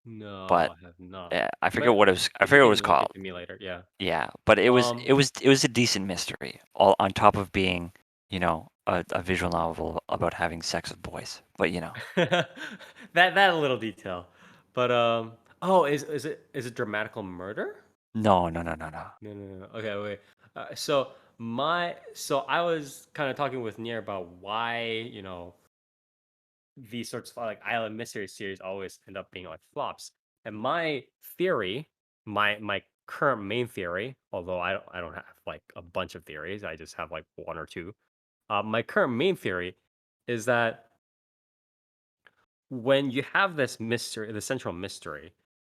but No, I have not. I forget But what it was. I if you forget what it was can link it called. to me later, yeah. Yeah, but it was Um, it was it was a decent mystery, all on top of being, a visual novel about having sex with boys. But that little detail, but oh, is it dramatical murder? no, no, no, no, no. No, no, no. Okay, wait. So I was kind of talking with Nier about why these sorts of like island mystery series always end up being like flops. And my theory, my current main theory, although I don't have like a bunch of theories, I just have like one or two. My current main theory is that when you have this mystery, the central mystery,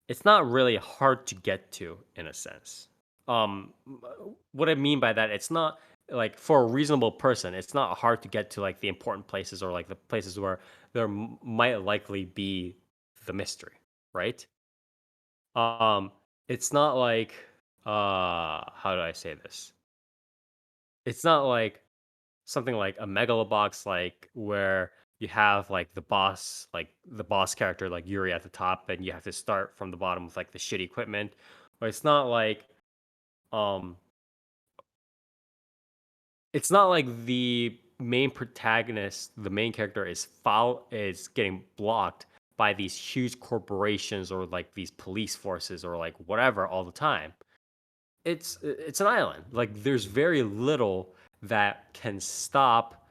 it's not really hard to get to in a sense. What I mean by that, it's not like for a reasonable person, it's not hard to get to like the important places or like the places where there might likely be the mystery, right? Um, it's not like how do I say this? It's not like something like a megalobox like where you have like the boss character like Yuri at the top and you have to start from the bottom with like the shitty equipment. Or um it's not like the main protagonist, the main character is getting blocked by these huge corporations or like these police forces or like whatever all the time. It's an island. Like there's very little that can stop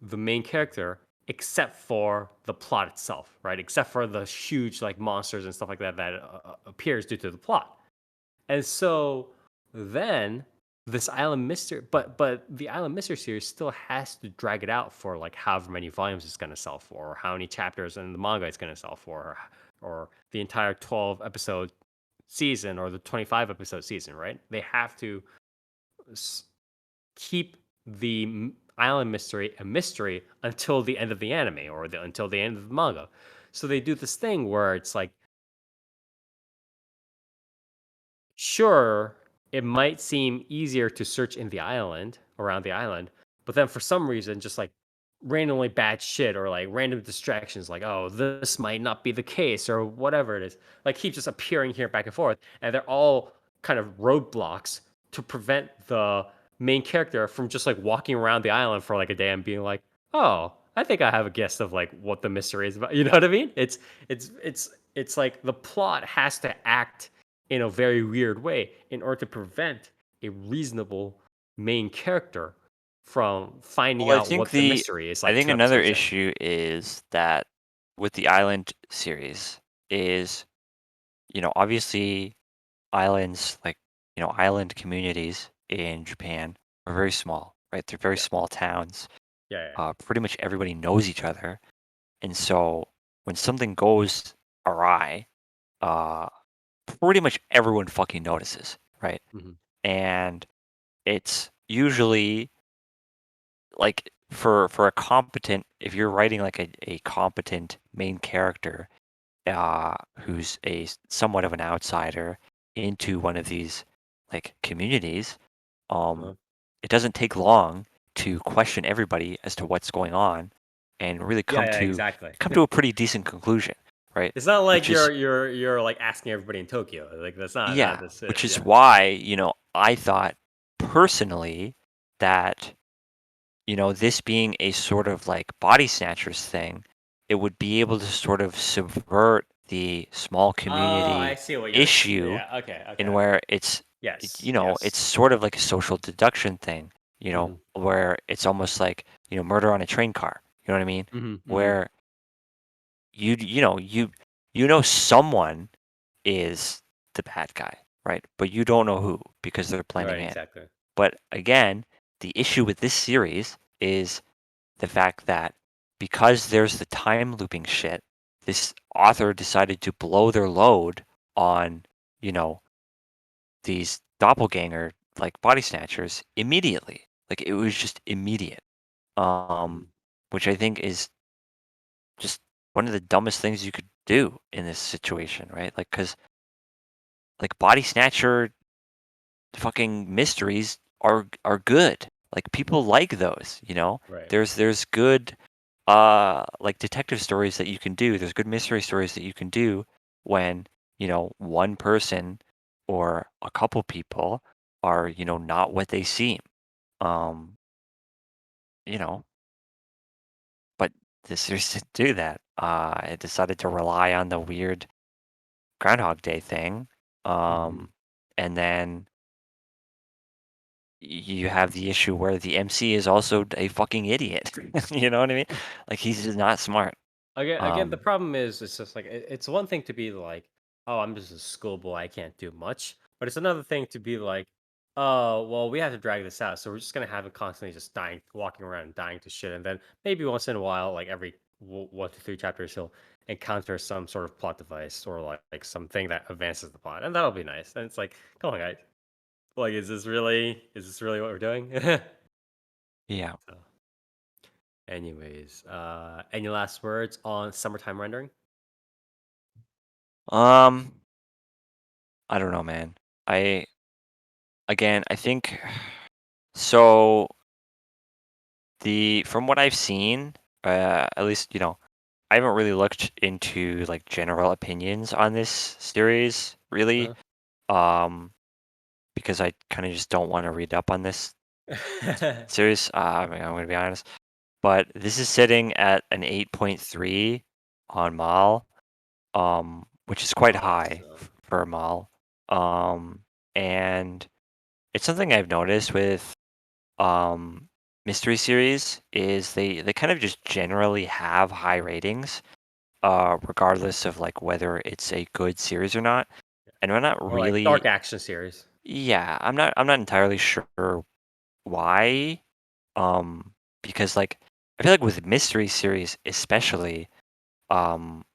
the main character except for the plot itself, right? Except for the huge like monsters and stuff like that that appears due to the plot. And so then this island mystery, but the island mystery series still has to drag it out for like however many volumes it's going to sell for, or how many chapters in the manga it's going to sell for, or the entire 12 episode season or the 25 episode season, right? They have to keep the island mystery a mystery until the end of the anime or until the end of the manga. So they do this thing where it's like, sure, it might seem easier to search in the island, around the island, but then for some reason, just like randomly bad shit or like random distractions, like, oh, this might not be the case or whatever it is, like keep just appearing here back and forth. And they're all kind of roadblocks to prevent the main character from just like walking around the island for like a day and being like, oh, I think I have a guess of like what the mystery is about. You know what I mean? It's like the plot has to act in a very weird way in order to prevent a reasonable main character from finding Well, out what the mystery is I like think two another episodes in. issue is that with the island series is, obviously islands like, island communities in Japan are very small, right? They're very Yeah, small towns. yeah, yeah. Pretty much everybody knows each other. And so when something goes awry, uh, pretty much everyone fucking notices, right? Mhm. And it's usually like for a competent, if you're writing like a competent main character who's somewhat of an outsider into one of these like communities, um Uh-huh. it doesn't take long to question everybody as to what's going on and really Yeah, come yeah, to exactly. a pretty decent conclusion, right? It's not like Which is you're like asking everybody in Tokyo. Like that's not Yeah, that's which it. is Yeah. why, I thought personally that, this being a sort of like body snatchers thing, it would be able to sort of subvert the small Oh, I community see what issue yeah, okay, in okay. where Yes, it's yes. sort of like a social deduction thing you know, Mhm. where it's almost like, murder on a train car. You know what I mean? Mhm. Mhm. Where you know someone is the bad guy, right? But you don't know who because they're blending Right. in. Exactly. But again, the issue with this series is the fact that because there's the time looping shit, this author decided to blow their load on, you know, these doppelganger like body snatchers immediately. Like it was just immediate. Mhm. Which I think is just one of the dumbest things you could do in this situation, right? Like, cause like body snatcher fucking mysteries are good. Like people like those, you know? Right. There's good like detective stories that you can do. There's good mystery stories that you can do when, one person or a couple people are, not what they seem. Um, you know, but this series didn't do that. It decided to rely on the weird Groundhog Day thing. Mhm. And then you have the issue where the MC is also a fucking idiot. You know what I mean? Like he's just not smart. Again, the Um, problem is it's just like it's one thing to be like, oh, I'm just a schoolboy, I can't do much. But it's another thing to be like, oh, well, we have to drag this out, so we're just gonna have it constantly just dying, walking around and dying to shit, and then maybe once in a while, like every 1 to 3 chapters, he'll encounter some sort of plot device or like something that advances the plot, and that'll be nice. And it's like, come on, guys, like, is this really what we're doing? yeah. So, anyways, any last words on summertime rendering? Um, I don't know, man. I I think so. The from what I've seen, at least I haven't really looked into like general opinions on this series, really. Um, because I kind of just don't want to read up on this series. I mean, I'm gonna be honest, but this is sitting at an 8.3 on Mal, which is quite high Awesome. for a Mal. And it's something I've noticed with um mystery series is they kind of just generally have high ratings, regardless of like whether it's a good series or not. And I'm not Or like dark really, action series. yeah, I'm not entirely sure why. Um, because like I feel like with mystery series especially, um,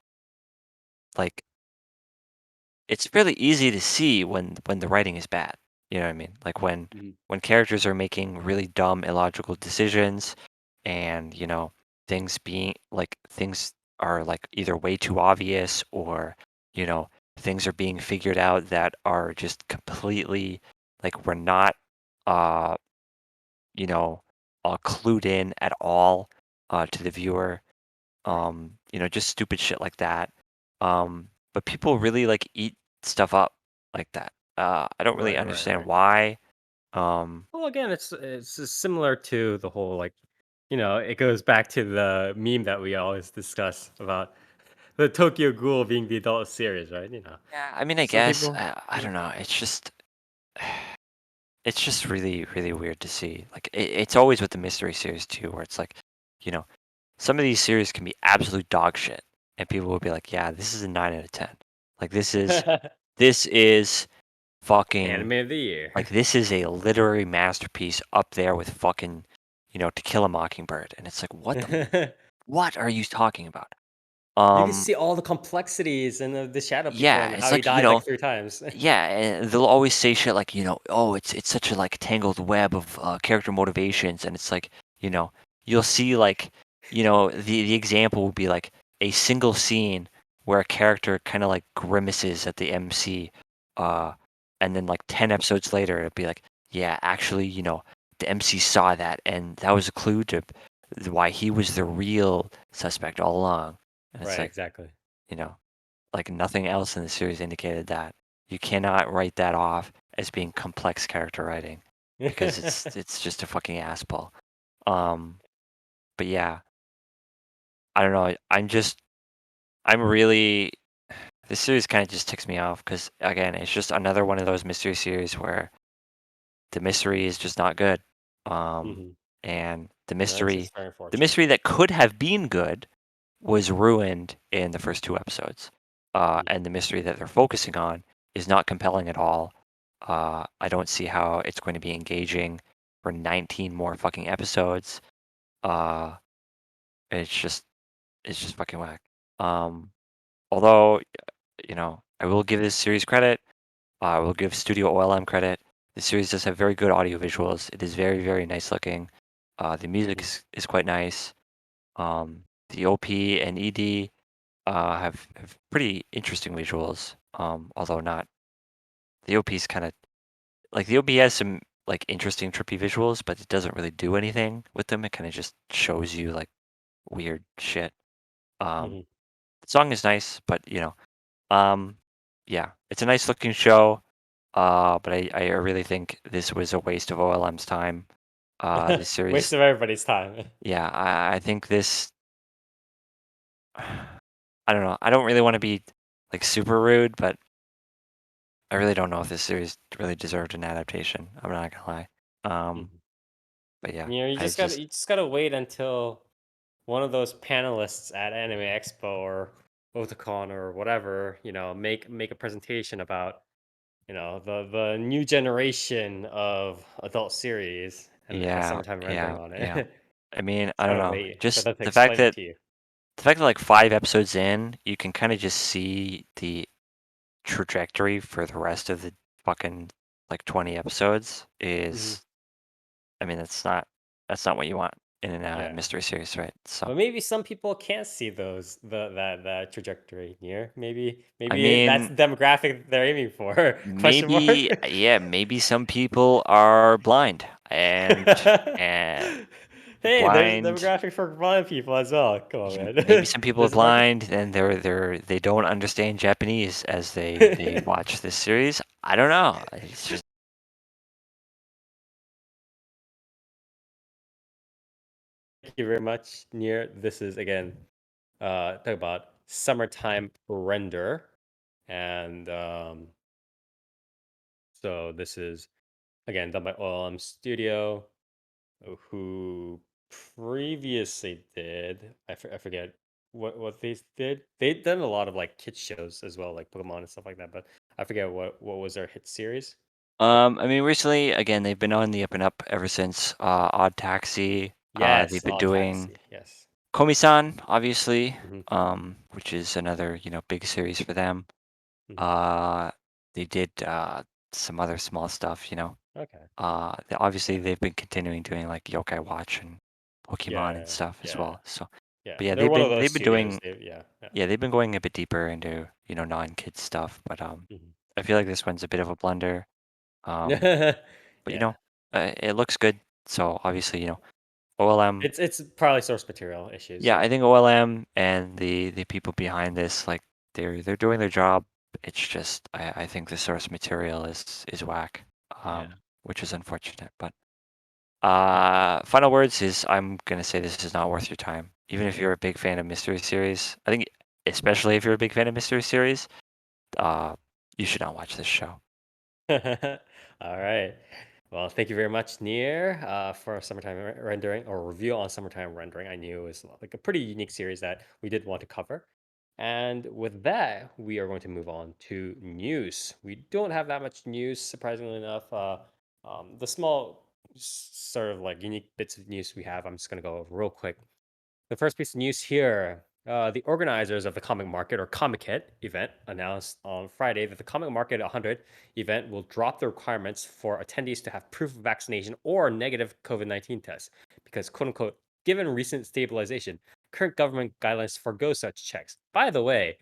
like it's fairly easy to see when the writing is bad. You know what I mean? Like Mhm. when characters are making really dumb, illogical decisions, and things are like either way too obvious or you know things are being figured out that are just completely like we're not uh you know clued in at all to the viewer. Right. Just stupid shit like that. But people really like eat stuff up like that. I don't really Right, right, understand right. why. Um, Well, again, it's just similar to the whole like, it goes back to the meme that we always discuss about the Tokyo Ghoul being the adult series, right? yeah, I mean, I Some guess people, I yeah. don't know. It's just really, really weird to see. Like, it's always with the mystery series too, where it's like, you know, some of these series can be absolute dog shit, and people will be like, "Yeah, this is a 9 out of 10. Like, this is fucking Anime of the year. like this is a literary masterpiece up there with fucking, To Kill a Mockingbird." And it's like, what are you talking about? You can Um, see all the complexities and the shadow people yeah, and it's how he like, died like 3 times. yeah, and they'll always say shit like, "Oh, it's such a like tangled web of character motivations," and it's like, you know, you'll see like, the example would be like a single scene where a character kind of like grimaces at the MC, uh, and then like 10 episodes later, it'd be like, yeah, actually, the MC saw that, and that was a clue to why he was the real suspect all along, and it's Right, like, exactly. you know. Like nothing else in the series indicated that. You cannot write that off as being complex character writing because it's just a fucking asshole. Um, but yeah, I don't know. I'm really this series kind of just ticks me off because again, it's just another one of those mystery series where the mystery is just not good. Mhm. And the No, it's mystery, very the unfortunate. mystery that could have been good was ruined in the first 2 episodes. Mhm. And the mystery that they're focusing on is not compelling at all. I don't see how it's going to be engaging for 19 more fucking episodes. Uh, it's just fucking whack. Although, I will give this series credit. I will give Studio OLM credit. The series does have very good audio visuals. It is very, very nice looking. The music Mhm. is quite nice. The OP and ED have pretty interesting visuals. Although not the OP's kind of like the OP has some like interesting trippy visuals, but it doesn't really do anything with them. It kind of just shows you like weird shit. Um, Mhm. the song is nice, but um, yeah, it's a nice looking show. But I really think this was a waste of OLM's time. This Waste series, of everybody's time. yeah, I think this. I don't know. I don't really want to be like super rude, but I really don't know if this series really deserved an adaptation. I'm not gonna lie. Um, Mhm. but yeah, You know, I just you just gotta wait until one of those panelists at Anime Expo or Otakon or whatever, make a presentation about, the new generation of adult series and has yeah, summertime rendering yeah, on it. yeah. I mean, I Just don't gotta know. wait for Just them to explain it to you. the fact that like 5 episodes in, you can kind of just see the trajectory for the rest of the fucking like 20 episodes Hmm. is, I mean, that's not what you want in a Yeah. mystery series, right? So, But maybe some people can't see that trajectory near. I Maybe that's mean, the demographic they're aiming for. Question mark. maybe, yeah, maybe some people are blind and Hey, there's a blind. demographic for blind people as well. Come on, man. Maybe some people are There's a market. blind and they don't understand Japanese as they watch this series. I don't know. It's just Thank you very much, Near. This is again talk about summertime render. And so this is again done by OLM Studio, who previously did I forget what they did. They'd done a lot of like kids shows as well, like Pokemon and stuff like that. But I forget what was their hit series. I mean recently again they've been on the up and up ever since Odd Taxi. They've Yes, been Odd doing Taxi. Yes. Komi-san, obviously, Hmm. which is another, big series for them. Hmm. Uh they did some other small stuff. Okay. Obviously they've been continuing doing like Yokai Watch and Pokemon and Yeah. stuff as Yeah. well. So Yeah. but yeah, They're one of those they've been studios. doing Yeah. Yeah. yeah, they've been going a bit deeper into, non-kid stuff, but Hmm. I feel like this one's a bit of a blunder. Um, but Yeah. it looks good. So obviously, OLM, It's probably source material issues. yeah, Yeah. I think OLM and the people behind this, like they're doing their job. It's just I think the source material is whack, Yeah. which is unfortunate. But final words is I'm gonna say this is not worth your time. Even if you're a big fan of mystery series, I think especially if you're a big fan of mystery series, uh, you should not watch this show. All right. Well, thank you very much, Nier, for summertime rendering or review on summertime rendering. I knew it was like a pretty unique series that we did want to cover. And with that, we are going to move on to news. We don't have that much news, surprisingly enough. The small, sort of like unique bits of news we have, I'm just going to go over real quick. The first piece of news here, the organizers of the Comic Market or Comic Hit event announced on Friday that the Comic Market 100 event will drop the requirements for attendees to have proof of vaccination or negative COVID-19 tests because, quote unquote, given recent stabilization, current government guidelines forgo such checks. By the way,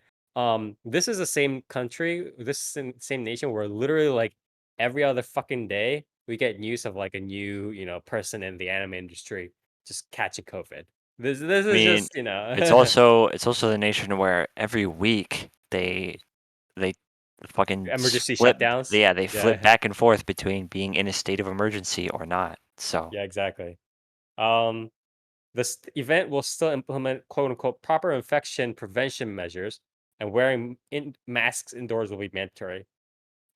this is the same country, same nation where literally like every other fucking day we get news of like a new, person in the anime industry just catching COVID. This I is mean, just, it's also the nation where every week they fucking emergency split. shutdowns. Yeah, they flip Yeah. back and forth between being in a state of emergency or not. So Yeah, exactly. Um, this event will still implement quote unquote proper infection prevention measures, and wearing masks indoors will be mandatory.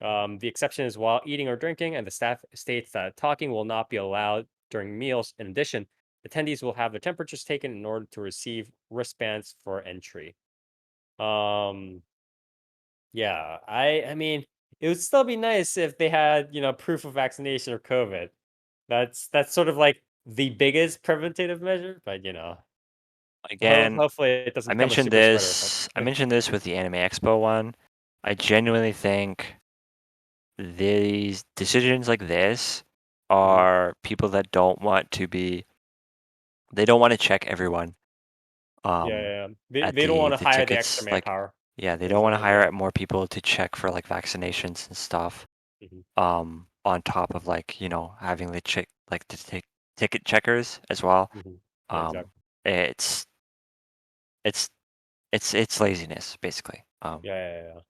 The exception is while eating or drinking, and the staff states that talking will not be allowed during meals. In addition, attendees will have their temperatures taken in order to receive wristbands for entry. Um, yeah, I mean, it would still be nice if they had, proof of vaccination or COVID. That's sort of like the biggest preventative measure, but Again, hopefully it doesn't I become a mentioned super spreader. this. I But mentioned this with the Anime Expo one. I genuinely think these decisions like this Mhm. are people that don't want to be. They don't want to check everyone. Yeah, Um, yeah, yeah. They at they don't want to the hire the extra tickets, like, manpower. yeah, they Is don't want to that hire yeah. out more people to check for like vaccinations and stuff. Mhm, On top of like having the check like to take ticket checkers as well. mhm. Yeah, Um, exactly. it's it's it's laziness basically. Yeah, yeah, yeah.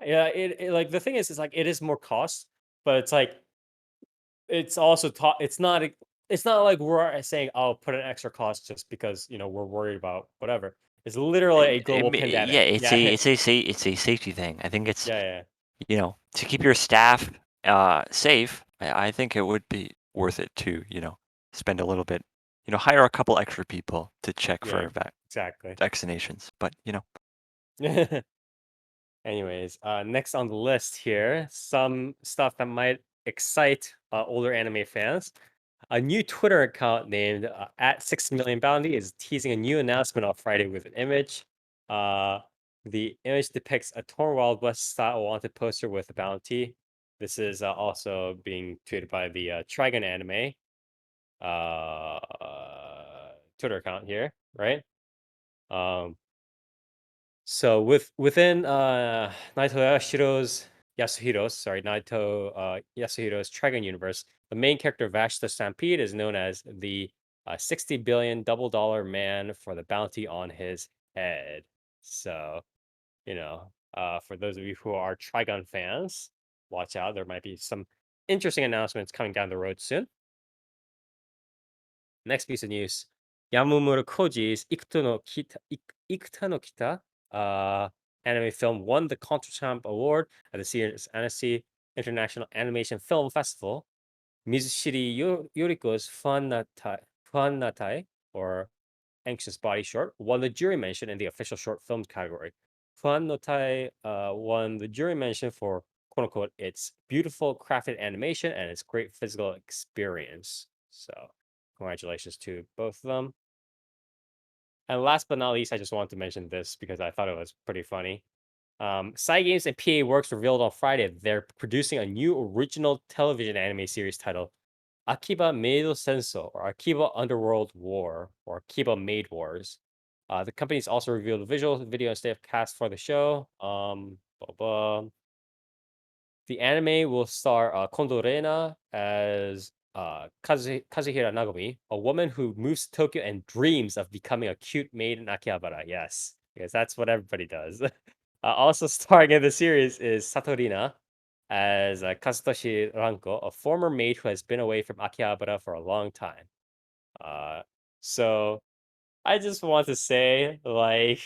Yeah, like the thing is like it is more cost, but it's like it's also taught. It's not like we're saying, "Oh, put an extra cost just because we're worried about whatever." It's literally a global Yeah, pandemic. Yeah, it's a safety thing. I think it's yeah, yeah, to keep your staff safe. I think it would be worth it to spend a little bit, hire a couple extra people to check yeah, for exactly. vaccinations. But Anyways, next on the list here, some stuff that might excite older anime fans. A new Twitter account named at 6 million Bounty is teasing a new announcement on Friday with an image. Uh, the image depicts a torn Wild West style wanted poster with a bounty. This is also being tweeted by the Trigon Anime uh, Twitter account here, right? Um, so within Naito Yasuhiro's Trigon universe, the main character Vashta Stampede is known as the 60 billion double dollar man for the bounty on his head. So, for those of you who are Trigon fans, watch out. There might be some interesting announcements coming down the road soon. Next piece of news. Yamamura Koji's Ikuta no Kita anime film won the Contrechamp Award at the Series Annecy International Animation Film Festival. Mizushiri Yoriko's Fun Natai, or Anxious Body Short, won the jury mention in the official short films category. Fun Notai won the jury mention for quote unquote its beautiful crafted animation and its great physical experience. So congratulations to both of them. And last but not least, I just wanted to mention this because I thought it was pretty funny. Cygames and PA Works revealed on Friday they're producing a new original television anime series titled Akiba Maid Senso, or Akiba Underworld War, or Akiba Maid Wars. The company's also revealed a visual, video, and staff cast for the show. Blah, blah. The anime will star Kondo Reina as Kazuhira Nagomi, a woman who moves to Tokyo and dreams of becoming a cute maid in Akihabara. Yes, because that's what everybody does. Also starring in the series is Satorina as Kazutoshi Ranko, a former maid who has been away from Akihabara for a long time. Uh, so I just want to say, like,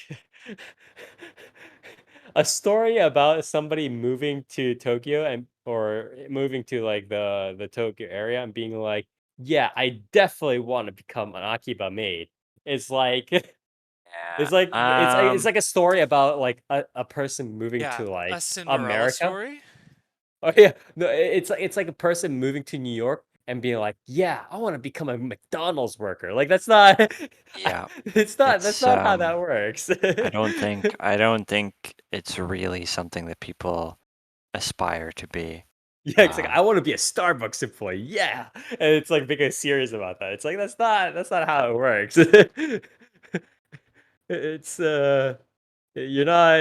a story about somebody moving to Tokyo and or moving to like the Tokyo area and being like, yeah, I definitely want to become an Akiba maid. It's like yeah. it's like a story about like a person moving Yeah, to a like Cinderella America. story. Oh yeah, no, it's like a person moving to New York and being like, yeah, I want to become a McDonald's worker. Like that's not, Yeah, it's not that's it's not how that works. I don't think it's really something that people aspire to be. Yeah, it's like I want to be a Starbucks employee. Yeah, and it's like being serious about that. It's like that's not how it works. It's you're not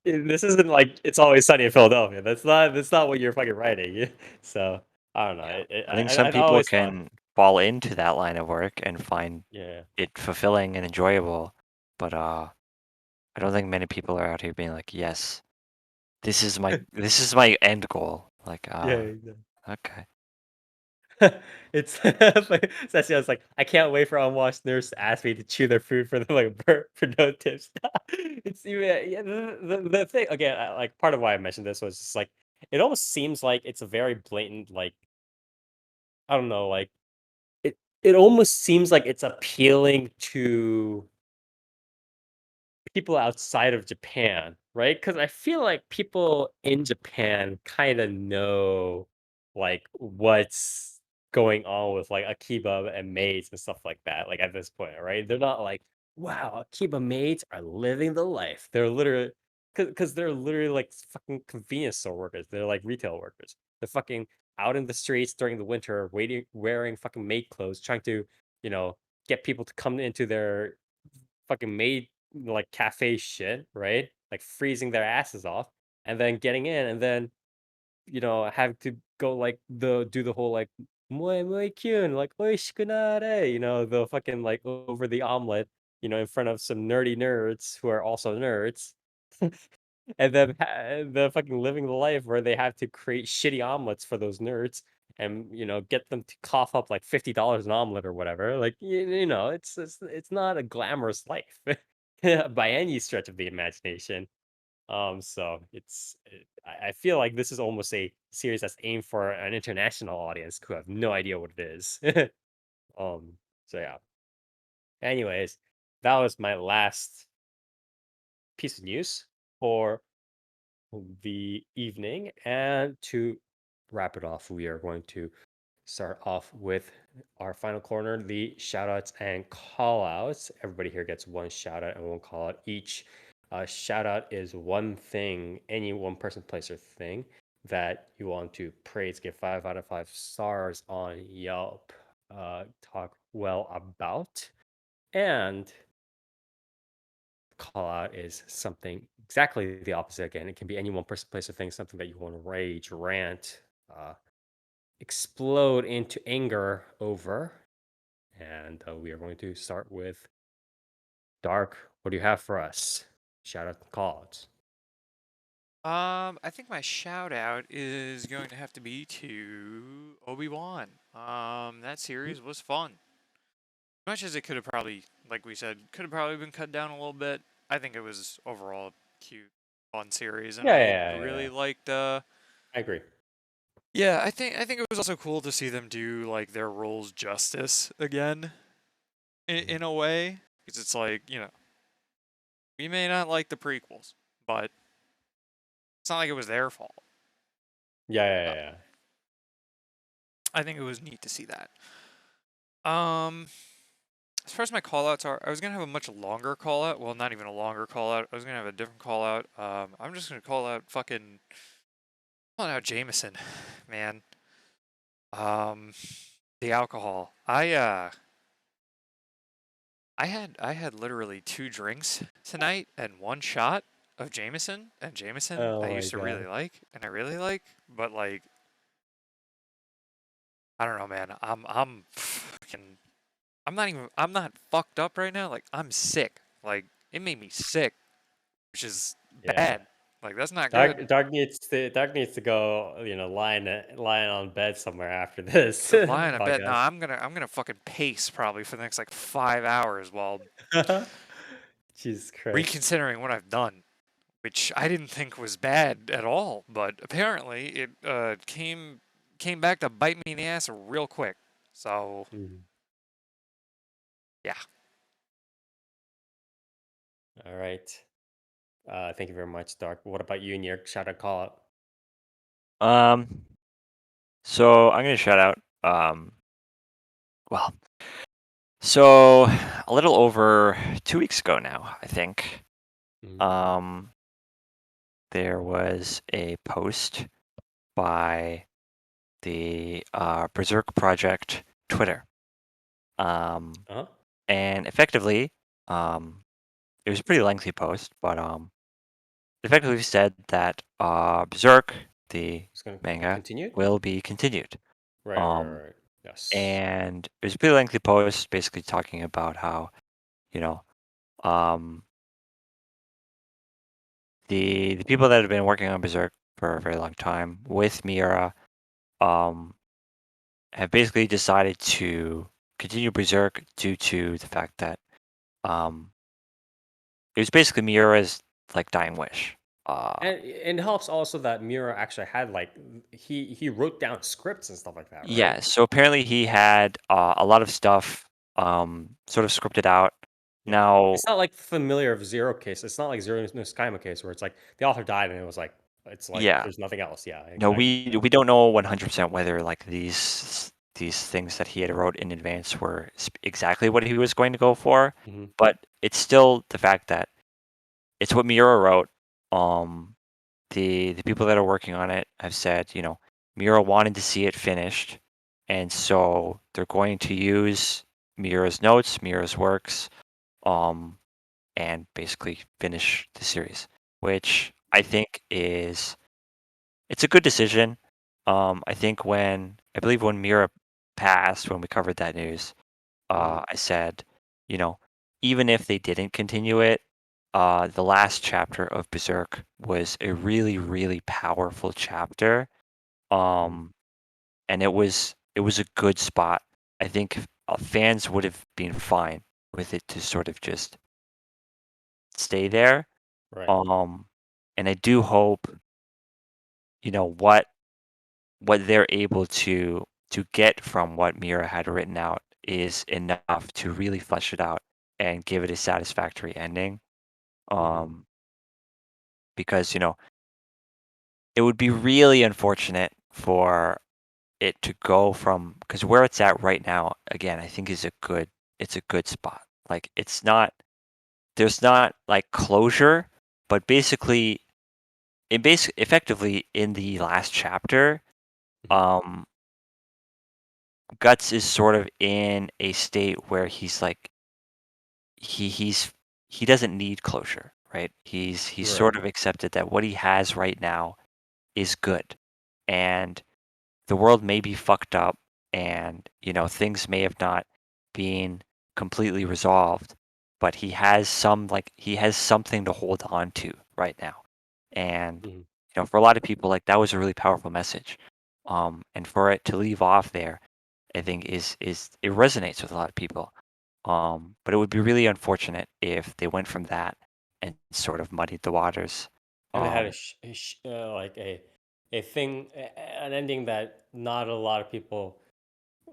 this isn't like It's Always Sunny in Philadelphia. That's not what you're fucking writing. So I don't know. Yeah, It, I think I some I people always thought, can fall into that line of work and find yeah, it fulfilling and enjoyable, but I don't think many people are out here being like, yes, this is my end goal. Like, yeah, exactly. okay. It's like Cecilia was like, I can't wait for unwashed nurse to ask me to chew their food for the like for no tips. It's even yeah, the thing again. Like part of why I mentioned this was just like it almost seems like it's a very blatant like I don't know, like it almost seems like it's appealing to people outside of Japan, right? Because I feel like people in Japan kind of know like what's going on with like Akiba and maids and stuff like that. Like at this point, right? They're not like, wow, Akiba maids are living the life. They're literally because they're literally like fucking convenience store workers. They're like retail workers. They're fucking out in the streets during the winter, waiting, wearing fucking maid clothes, trying to, you know, get people to come into their fucking maid like cafe shit, right? Like freezing their asses off and then getting in and then, having to go like do the whole like muy muy kyun, like oishikunare, the fucking like over the omelet, in front of some nerdy nerds who are also nerds. And then the fucking living the life where they have to create shitty omelets for those nerds and get them to cough up like $50 an omelet or whatever. Like it's not a glamorous life by any stretch of the imagination. So I feel like this is almost a series that's aimed for an international audience who have no idea what it is. um, so yeah. Anyways, that was my last piece of news for the evening. And to wrap it off, we are going to start off with our final corner, the shoutouts and callouts. Everybody here gets one shout out and one call out each. Shout out is one thing, any one person, place, or thing that you want to praise, give 5 out of 5 stars on Yelp, talk well about. And call out is something exactly the opposite again. It can be any one person, place, or thing, something that you want to rage, rant, explode into anger over. And we are going to start with Dark. What do you have for us? Shout out and call outs. I think my shout out is going to have to be to Obi-Wan. That series was fun. Much as it could have probably, like we said, could have probably been cut down a little bit. I think it was overall a cute, fun series, and Yeah, I yeah, yeah, really yeah. liked. I agree. Yeah, I think it was also cool to see them do like their roles justice again, Mhm. in a way, because it's like we may not like the prequels, but it's not like it was their fault. Yeah, yeah, Uh, yeah, yeah. I think it was neat to see that. Um, as far as my callouts are, I was gonna have a much longer call out. Well, not even a longer call out. I was gonna have a different call out. I'm just gonna call out fucking calling out Jameson, man. Um, the alcohol. I had literally 2 drinks tonight and 1 shot of Jameson. And Jameson I Oh my used to really god. like and I really like, but like I don't know, man. I'm fucking I'm not fucked up right now. Like I'm sick. Like it made me sick, which is Yeah. bad. Like that's not good. Dark needs to go, lying on bed somewhere after this Lying in bed. No, podcast. I'm gonna fucking pace probably for the next like 5 hours while Jesus Christ. reconsidering what I've done, which I didn't think was bad at all, but apparently it came back to bite me in the ass real quick. So Mhm. yeah. All right. Thank you very much, Dark. What about you and your shout out call out? Um, so I'm gonna shout out. Well, so a little over 2 weeks ago now, I think. Mhm. Um, there was a post by the Berserk Project Twitter. Uh-huh. And effectively, it was a pretty lengthy post, but effectively said that Berserk, the It's going to be manga, continued? will be continued. Right, right, Um, right, right. Yes. and it was a pretty lengthy post, basically talking about how, you know, um, the people that have been working on Berserk for a very long time with Miura, um, have basically decided to continue Berserk due to the fact that um, it was basically Miura's like dying wish. And it helps also that Mira actually had like he wrote down scripts and stuff like that, right? Yeah, so apparently he had a lot of stuff sort of scripted out. Yeah. Now, It's not like familiar of Zero case. It's not like Zero no Skyma case where it's like the author died and it was like it's like yeah, there's nothing else. Yeah, no, exactly. we don't know 100% whether like these things that he had wrote in advance were exactly what he was going to go for, Hmm. but it's still the fact that it's what Miura wrote. Um, the people that are working on it have said, Miura wanted to see it finished, and so they're going to use Miura's notes, Miura's works, um, and basically finish the series, which I think is it's a good decision. I think I believe when Mira passed, when we covered that news, Hmm. I said, you know, even if they didn't continue it, the last chapter of Berserk was a really, really powerful chapter. Hmm. Um, and it was a good spot. I think fans would have been fine with it to sort of just stay there. Right. Um, and I do hope, what they're able to get from what Mira had written out is enough to really flesh it out and give it a satisfactory ending. Hmm. Um, because it would be really unfortunate for it to go from because where it's at right now, again, I think it's a good spot. Like there's not like closure, but basically, effectively in the last chapter, Hmm. um, Guts is sort of in a state where he's like he's he doesn't need closure, right? He's Right. sort of accepted that what he has right now is good. And the world may be fucked up and, things may have not been completely resolved, but he has something to hold on to right now. And, Hmm. for a lot of people, like that was a really powerful message. And for it to leave off there, I think is it resonates with a lot of people. But it would be really unfortunate if they went from that and sort of muddied the waters. And they had Um, like a thing, an ending that not a lot of people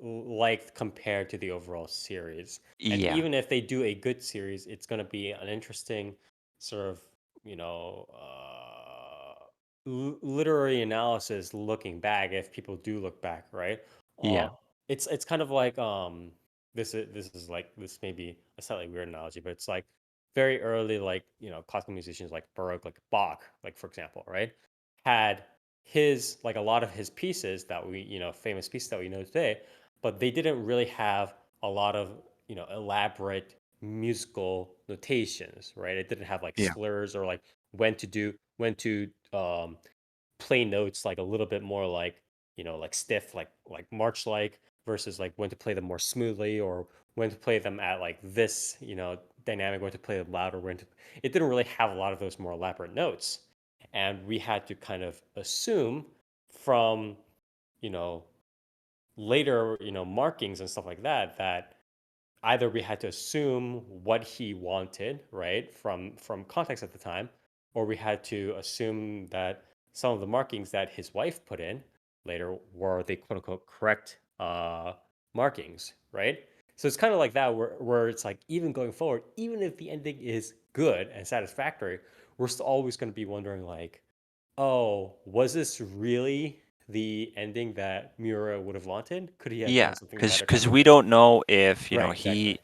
liked compared to the overall series. And yeah, even if they do a good series, it's going to be an interesting sort of, you know, literary analysis looking back if people do look back, right? yeah, It's kind of like this is like this may be a slightly weird analogy, but it's like very early like, classical musicians like Baroque, like Bach, like for example, right? Had his like a lot of his pieces that we, famous pieces that we know today, but they didn't really have a lot of elaborate musical notations, right? It didn't have like yeah, slurs or like when to play notes like a little bit more like like stiff like march like versus like when to play them more smoothly or when to play them at like this dynamic, when to play them louder, when to it didn't really have a lot of those more elaborate notes, and we had to kind of assume from you know later, markings and stuff like that, that either we had to assume what he wanted, right, from context at the time, or we had to assume that some of the markings that his wife put in later were the quote unquote correct markings, right? So it's kind of like that where it's like even going forward, even if the ending is good and satisfactory, we're still always going to be wondering like, oh, was this really the ending that Miura would have wanted? Could he have yeah. done something Because better? Could because he we have? don't know if Right, exactly.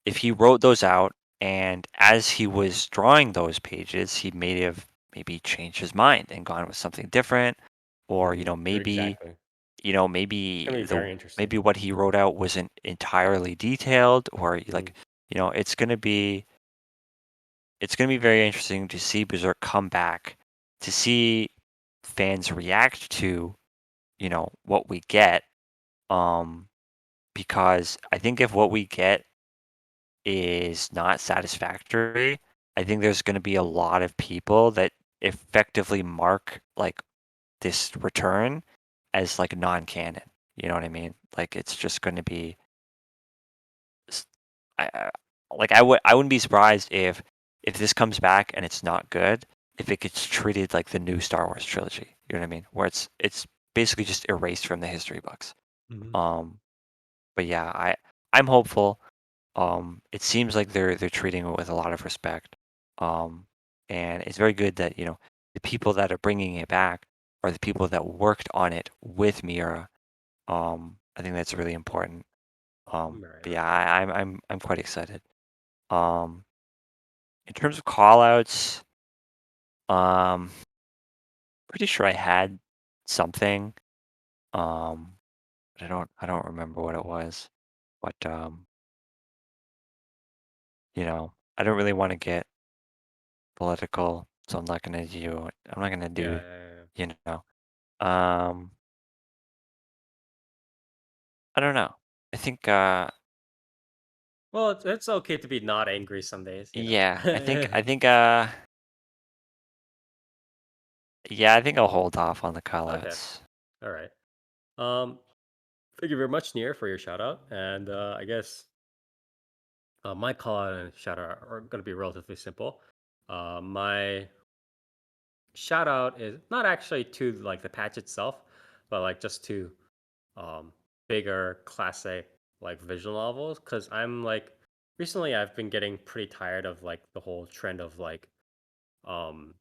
if he wrote those out and as he was drawing those pages, he may have maybe changed his mind and gone with something different, or Hmm. Exactly. It's maybe gonna be very interesting. maybe what he wrote out wasn't entirely detailed, or Hmm. like it's gonna be very interesting to see Berserk come back, to see fans react to what we get. Um, because I think if what we get is not satisfactory, I think there's going to be a lot of people that effectively mark like this return as like non-canon. You know what I mean? Like it's just going to be s- like I wouldn't be surprised if this comes back and it's not good, if it gets treated like the new Star Wars trilogy. You know what I mean? Where it's basically just erased from the history books. But yeah, I'm hopeful. It seems like they're treating it with a lot of respect. And it's very good that the people that are bringing it back are the people that worked on it with Mira. I think that's really important. Right, But yeah, right. I'm quite excited. Um, in terms of callouts, um, pretty sure I had something. But I don't remember what it was. But I don't really want to get political, so I'm not gonna Yeah, do, yeah, yeah. you know. Um, I don't know. I think Well, it's okay to be not angry some days, you know. yeah, I think I'll hold off on the Okay, callouts. all right. Um, Thank you very much, Near, for your shout out. And I guess my call out and shout out are going to be relatively simple. My shout out is not actually to like the patch itself, but like just to um, bigger classic like visual novels. Because I'm like recently I've been getting pretty tired of like the whole trend of like um,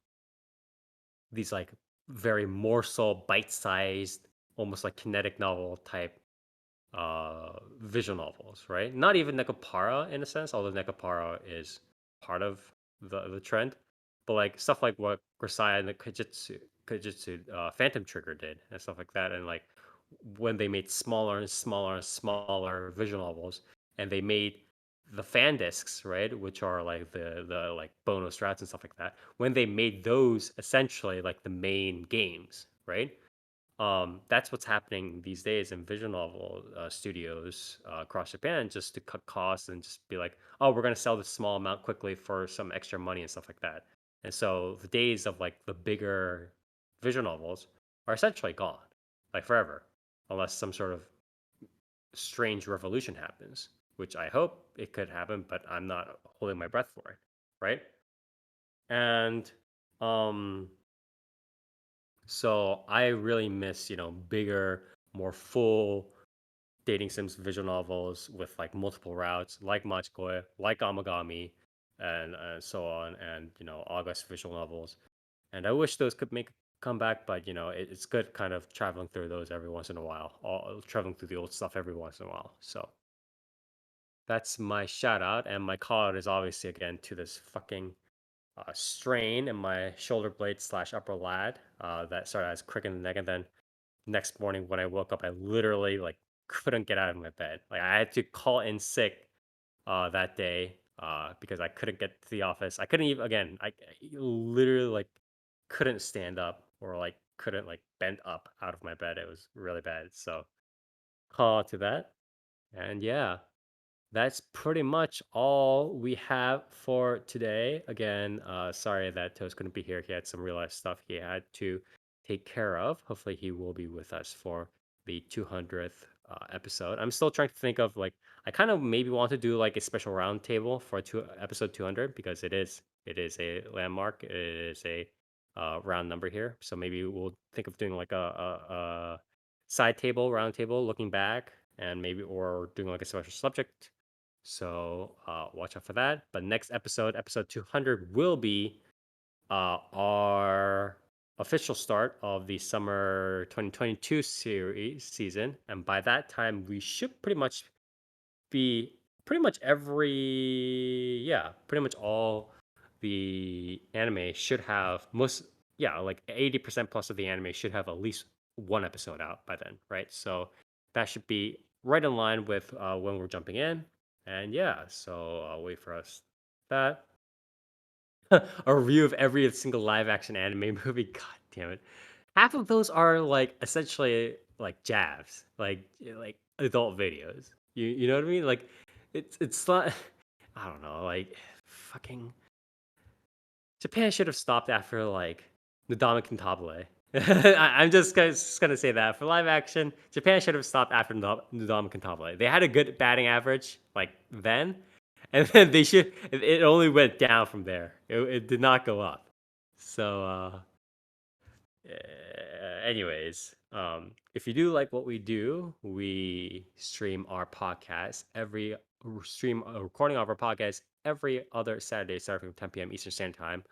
these like very morsel, bite-sized, almost like kinetic novel type visual novels, right? Not even Nekopara in a sense, although Nekopara is part of the trend, but like stuff like what Grisaya and the Kajitsu Phantom Trigger did and stuff like that, and like when they made smaller and smaller and smaller visual novels, and they made the fan discs, right, which are like the like bonus strats and stuff like that. When they made those essentially like the main games, right? That's what's happening these days in visual novel studios across Japan, just to cut costs and just be like, oh, we're gonna sell this small amount quickly for some extra money and stuff like that. And so the days of like the bigger visual novels are essentially gone, like forever, unless some sort of strange revolution happens, which I hope it could happen, but I'm not holding my breath for it, right? And um, so I really miss, bigger, more full dating sims visual novels with like multiple routes, like Machikoe, like Amagami, and so on, and August visual novels. And I wish those could make a comeback, but it's good kind of traveling through those every once in a while, traveling through the old stuff every once in a while. So that's my shout out, and my call out is obviously again to this fucking strain in my shoulder blade slash upper lat that started as crick in the neck, and then next morning when I woke up, I literally like couldn't get out of my bed. Like I had to call in sick that day because I couldn't get to the office. I couldn't even I literally like couldn't stand up or like couldn't like bend up out of my bed. It was really bad. So call to that. And yeah, that's pretty much all we have for today. Again, sorry that Toast couldn't be here. He had some real life stuff he had to take care of. Hopefully, he will be with us for the 200th episode. I'm still trying to think of like I kind of maybe want to do like a special roundtable for episode 200 because it is a landmark. It is a round number here. So maybe we'll think of doing like a side table, round table, looking back, and maybe or doing like a special subject, so watch out for that. But next episode, episode 200, will be our official start of the summer 2022 series season. And by that time, we should pretty much be pretty much all the anime should have like 80% plus of the anime should have at least one episode out by then, right? So that should be right in line with when we're jumping in. And yeah, so I'll wait for us that. A review of every single live action anime movie. God damn it. Half of those are like essentially like jabs, like adult videos. You know what I mean? Like it's not I don't know, like fucking Japan should have stopped after like Nadama Cantabile. I'm just gonna say that for live action, Japan should have stopped after Nadama Cantabile. They had a good batting average like then, and then it only went down from there. It did not go up. So, anyways, if you do like what we do, we stream our podcast stream a recording of our podcast every other Saturday starting from 10 p.m. Eastern Standard Time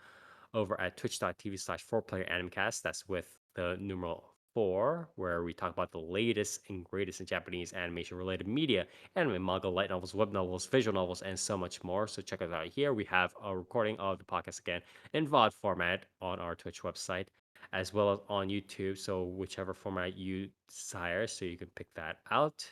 over at twitch.tv/4PlayerAnimecast. That's with the numeral 4, where we talk about the latest and greatest in Japanese animation related media, anime, manga, light novels, web novels, visual novels, and so much more. So check us out here. We have a recording of the podcast again in VOD format on our Twitch website, as well as on YouTube. So whichever format you desire, so you can pick that out.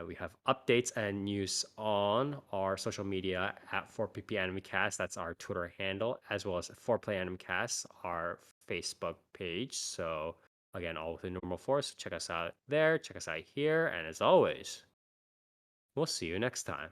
We have updates and news on our social media at 4PPAnimecast. That's our Twitter handle, as well as 4PlayAnimecast, our Facebook page. So, again, all within normal force. Check us out there. Check us out here. And as always, we'll see you next time.